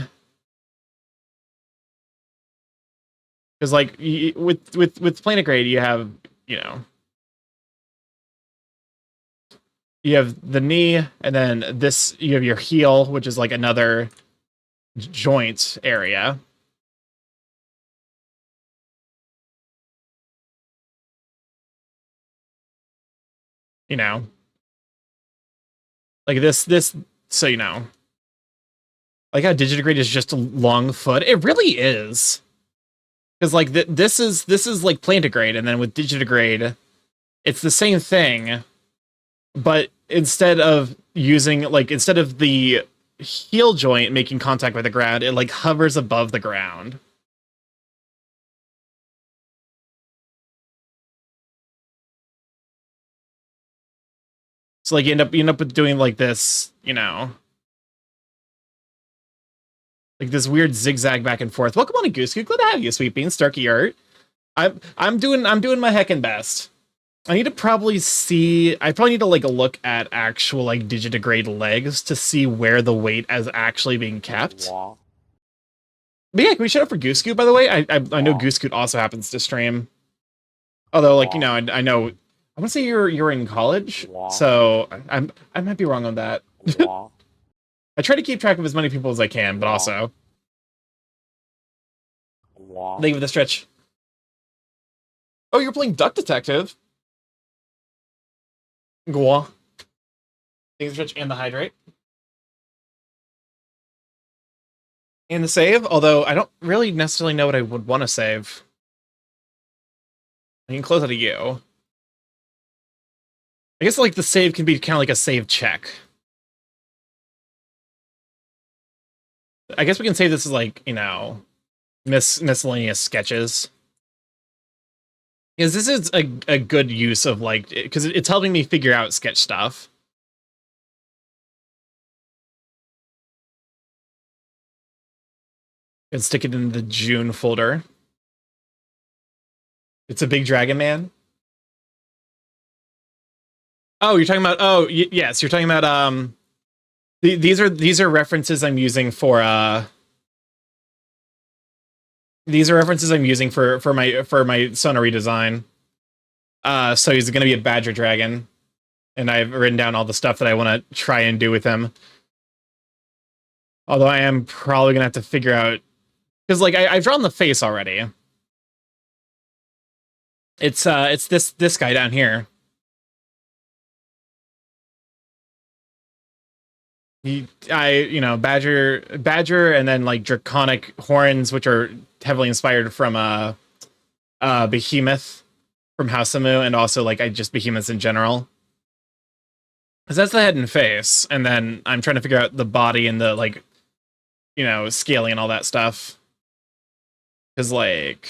Because like with Plantigrade, you have the knee, and then this you have your heel, which is like another joint area. You know, like this. So like how Digitigrade is just a long foot. It really is. Because like this is like Plantigrade, and then with Digitigrade, it's the same thing, but instead of the heel joint making contact with the ground, it like hovers above the ground. So like you end up with doing like this, like this weird zigzag back and forth. Welcome on to Goose. Glad to have you, Sweet Bean, Starky Art. I'm doing my heckin' best. I probably need to like look at actual like Digitigrade legs to see where the weight is actually being kept. But yeah, can we shout out for Goose Scoot, by the way? I know Goose Scoot also happens to stream. Although, like, I know I want to say you're in college, so I might be wrong on that. I try to keep track of as many people as I can, but also thank you for the stretch. Oh, you're playing Duck Detective. Go on. Thank you for the stretch and the hydrate. And the save, although I don't really necessarily know what I would want to save. I can close out of you. I guess like the save can be kind of like a save check. I guess we can say this is like, miscellaneous sketches. Because this is a good use of like, because it's helping me figure out sketch stuff. And stick it in the June folder. It's a big dragon man. Oh, you're talking about, yes, you're talking about, these are references I'm using for, these are references I'm using for my Sona redesign. So he's going to be a badger dragon, and I've written down all the stuff that I want to try and do with him. Although I am probably going to have to figure out, because like I've drawn the face already. It's this guy down here. Badger, and then like draconic horns, which are heavily inspired from Behemoth from Hausamu, and also like just behemoths in general. Because that's the head and face, and then I'm trying to figure out the body and the like, scaling and all that stuff. Because like,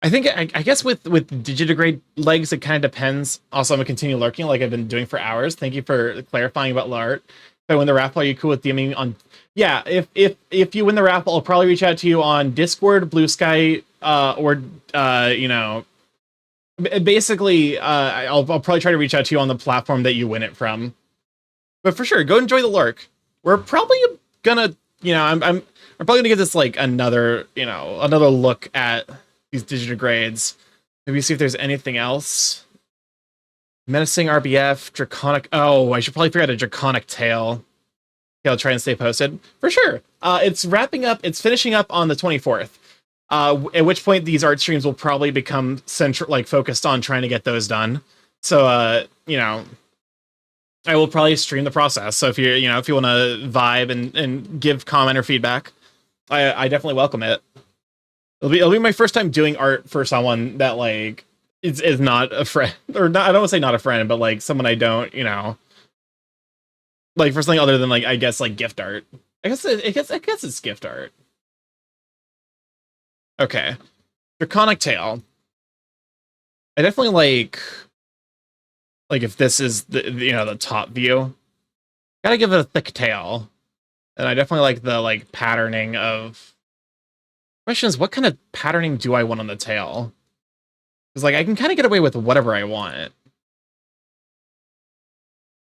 I guess with Digitigrade legs, it kind of depends. Also, I'm gonna continue lurking like I've been doing for hours. Thank you for clarifying about Lart. If I win the raffle, are you cool with DMing on? Yeah, if you win the raffle, I'll probably reach out to you on Discord, Blue Sky, or basically, I'll probably try to reach out to you on the platform that you win it from. But for sure, go enjoy the lurk. We're probably gonna, I'm probably gonna give this like another look at these Digitigrades. Maybe see if there's anything else. Menacing RBF, Draconic. Oh, I should probably figure out a Draconic tail. I'll try and stay posted for sure. It's wrapping up. It's finishing up on the 24th. At which point these art streams will probably become central, like focused on trying to get those done. So, you know, I will probably stream the process. So if you're, you know, if you want to vibe and give comment or feedback, I definitely welcome it. It'll be my first time doing art for someone that like is not a friend, or not. I don't want to say not a friend, but like someone I don't, you know, like for something other than like I guess like gift art. I guess it's gift art. Okay, Draconic Tail. I definitely like if this is the, you know, the top view. Gotta give it a thick tail, and I definitely like the like patterning of. Question is, what kind of patterning do I want on the tail? Because like I can kind of get away with whatever I want.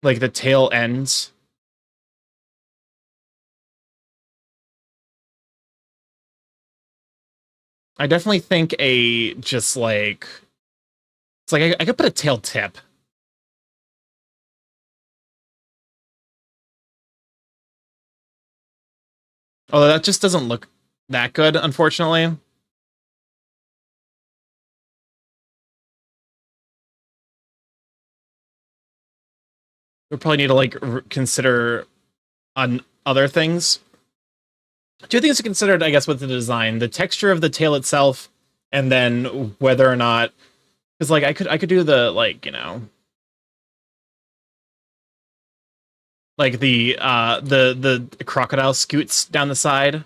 Like the tail ends. I definitely think a just like it's like I could put a tail tip. Although that just doesn't look that good, unfortunately. We'll probably need to like consider on other things. Two things to consider, I guess, with the design: the texture of the tail itself, and then whether or not, because like I could do the like, you know, like the crocodile scoots down the side.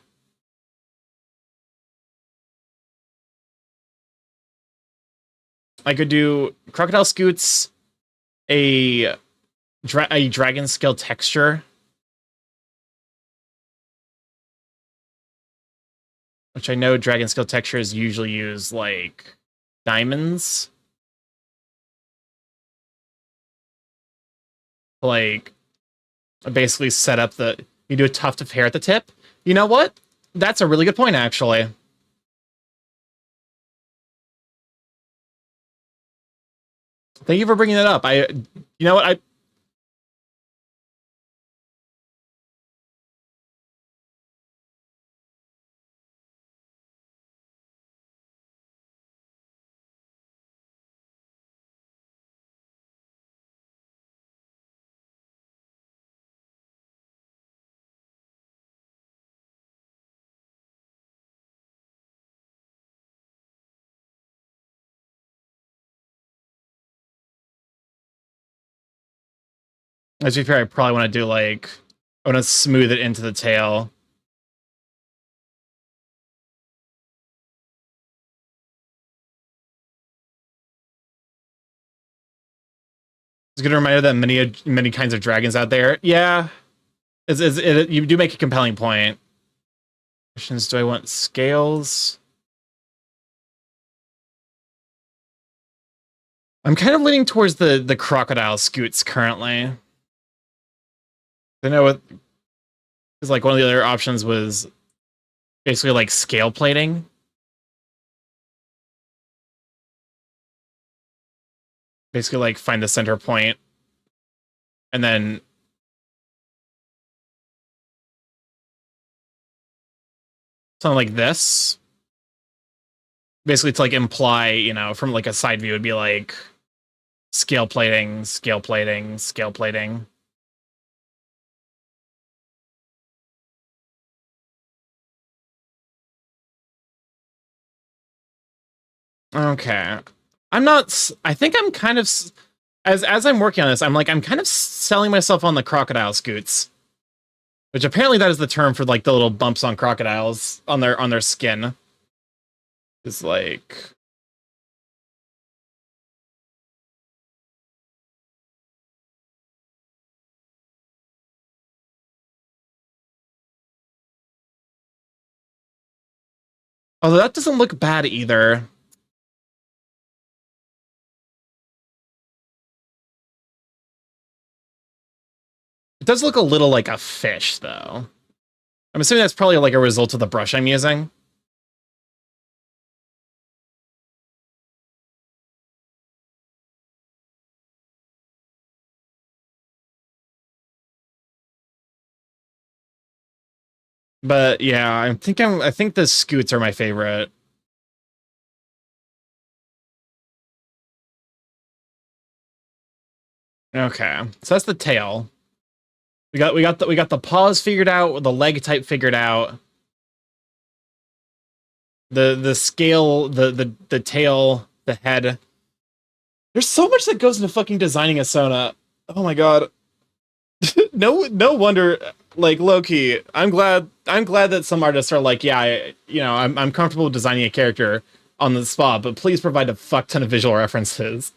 I could do crocodile scoots, a a dragon scale texture, which I know dragon scale textures usually use like diamonds, like basically set up the, you do a tuft of hair at the tip. You know what? That's a really good point, actually. Thank you for bringing that up. You know what? As you fair, I probably want to do like, I want to smooth it into the tail. It's a good reminder that many kinds of dragons out there. Yeah, you do make a compelling point. Questions: do I want scales? I'm kind of leaning towards the crocodile scoots currently. I know what, because like one of the other options was basically like scale plating. Basically like find the center point and then something like this. Basically to like imply, you know, from like a side view, it'd be like scale plating, scale plating, scale plating. Okay. I think I'm kind of, as I'm working on this, I'm kind of selling myself on the crocodile scoots. Which apparently that is the term for like the little bumps on crocodiles on their skin. It's like, although that doesn't look bad either. It does look a little like a fish, though. I'm assuming that's probably like a result of the brush I'm using. But yeah, I think the scoots are my favorite. Okay, so that's the tail. We got the paws figured out, the leg type figured out. The scale, the tail, the head. There's so much that goes into fucking designing a Sona. Oh my god. No wonder, like, low-key, I'm glad that some artists are like, yeah, I'm comfortable designing a character on the spot, but please provide a fuck ton of visual references.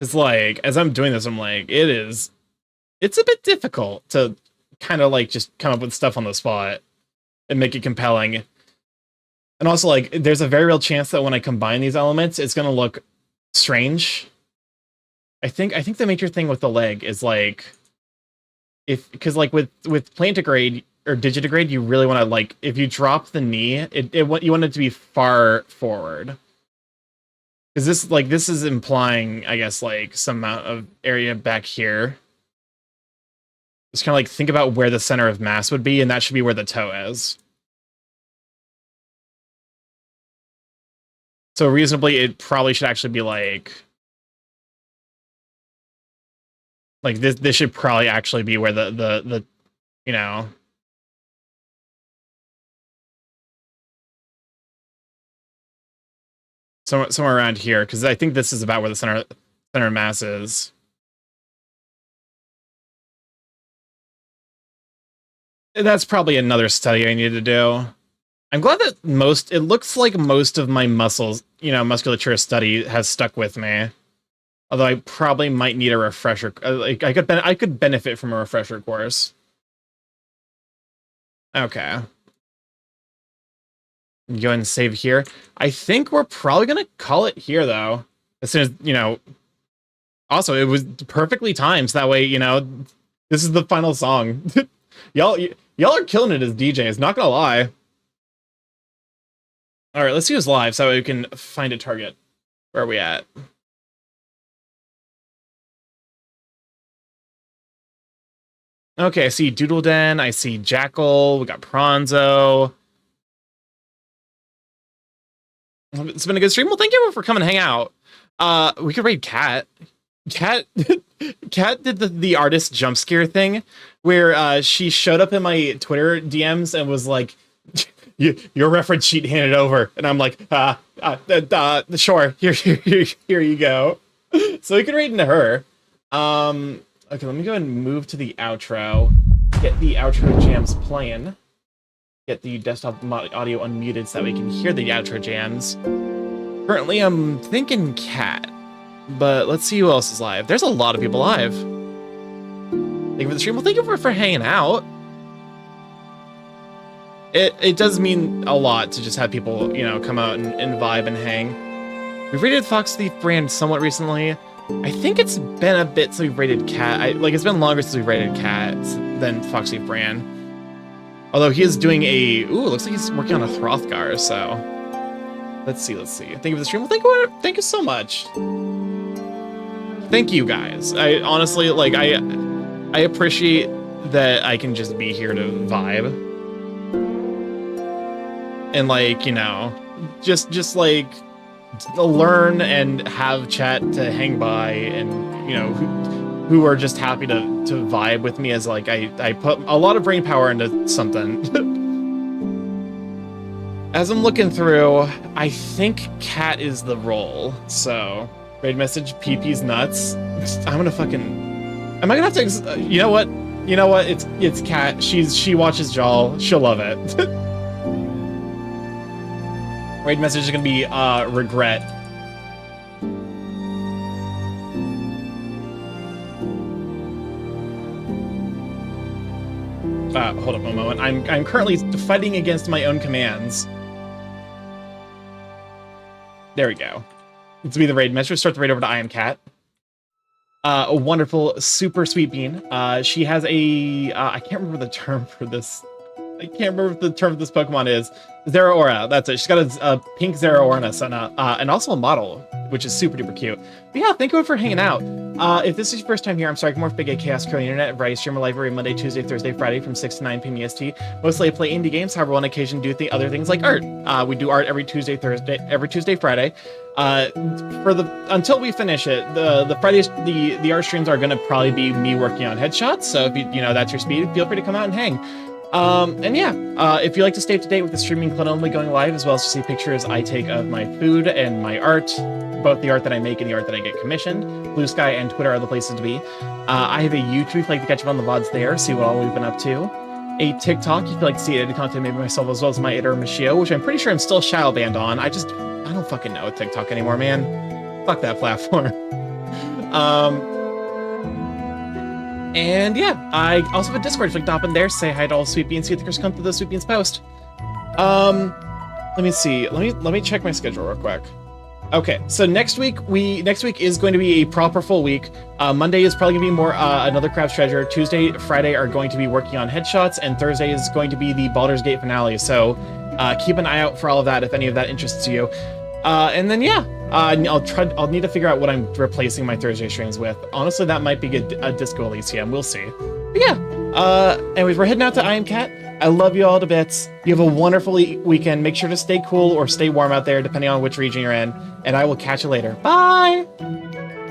It's like, as I'm doing this, I'm like, it's a bit difficult to kind of like just come up with stuff on the spot and make it compelling. And also, like, there's a very real chance that when I combine these elements, it's gonna look strange. I think the major thing with the leg is like, because like with plantigrade or digitigrade, you really want to, like, if you drop the knee, you want it to be far forward. Because this is implying, I guess, like some amount of area back here. Just kind of like think about where the center of mass would be, and that should be where the toe is. So reasonably, it probably should actually be like this should probably actually be where the you know, somewhere around here, because I think this is about where the center of mass is. That's probably another study I need to do. I'm glad that it looks like most of my musculature study has stuck with me. Although I probably might need a refresher. Like I could benefit from a refresher course. Okay. Go ahead and save here. I think we're probably gonna call it here though. As soon as, also it was perfectly timed, so that way, this is the final song. y'all are killing it as DJs, not gonna lie. Alright, let's use live so we can find a target. Where are we at? Okay, I see Doodle Den, I see Jackal, we got Pronzo. It's been a good stream. Well, thank you for coming to hang out. We could raid Cat. Cat did the artist jump scare thing where she showed up in my Twitter DMs and was like, your reference sheet handed over, and I'm like, sure, here you go. So we could raid into her. Okay, let me go and move to the outro. Get the outro jams playing. Get the desktop audio unmuted so that we can hear the outro jams. Currently, I'm thinking Cat, but let's see who else is live. There's a lot of people live. Thank you for the stream. Well, thank you for hanging out. It does mean a lot to just have people, come out and vibe and hang. We've rated Fox Thief Brand somewhat recently. I think it's been a bit since we've rated Cat. It's been longer since we've rated Cat than Fox Thief Brand. Although he is doing looks like he's working on a Throthgar, so let's see. Thank you for the stream. Well, thank you so much. Thank you guys. I honestly, I appreciate that I can just be here to vibe. And just learn and have chat to hang by, and who are just happy to vibe with me as I put a lot of brain power into something. As I'm looking through, I think Cat is the role. So raid message PP's nuts. I'm gonna fucking. Am I gonna have to? You know what? It's Cat. She watches Jal. She'll love it. Raid message is gonna be regret. Hold up a moment. I'm currently fighting against my own commands. There we go. Let's be the raid message. Start the raid over to I am Cat. A wonderful, super sweet bean. She has I can't remember the term for this I can't remember what the term of this Pokemon is. Zeraora, that's it. She's got a pink Zeraora and also a model, which is super duper cute. But yeah, thank you for hanging out. If this is your first time here, I'm StarkyMorph, Big A Chaos Curly Internet, variety streamer live every Monday, Tuesday, Thursday, Friday from 6 to 9 p.m. EST. Mostly I play indie games, however, on occasion do other things like art. We do art every Tuesday, Friday. Until we finish it, the Fridays, the art streams are gonna probably be me working on headshots. So if you know that's your speed, feel free to come out and hang. And yeah, if you like to stay up to date with the streaming only going live, as well as to see pictures I take of my food and my art, both the art that I make and the art that I get commissioned, Blue Sky and Twitter are the places to be. I have a YouTube if you like to catch up on the VODs there, see what all we've been up to. A TikTok if you like to see edited content, maybe myself as well as my editor Michio, which I'm pretty sure I'm still shadow banned on. I don't fucking know TikTok anymore, man. Fuck that platform. And yeah, I also have a Discord if you'd like to hop in there, say hi to all Sweet Beans, see what the Chris come through the Sweet Beans post. Let me see. Let me check my schedule real quick. Okay, so next week is going to be a proper full week. Monday is probably gonna be more another Crab's Treasure. Tuesday, Friday are going to be working on headshots, and Thursday is going to be the Baldur's Gate finale. So keep an eye out for all of that if any of that interests you. And then yeah, I'll need to figure out what I'm replacing my Thursday streams with. Honestly, that might be a Disco Elysium. We'll see. But yeah. Anyways, we're heading out to I Am Cat. I love you all to bits. You have a wonderful weekend. Make sure to stay cool or stay warm out there, depending on which region you're in. And I will catch you later. Bye!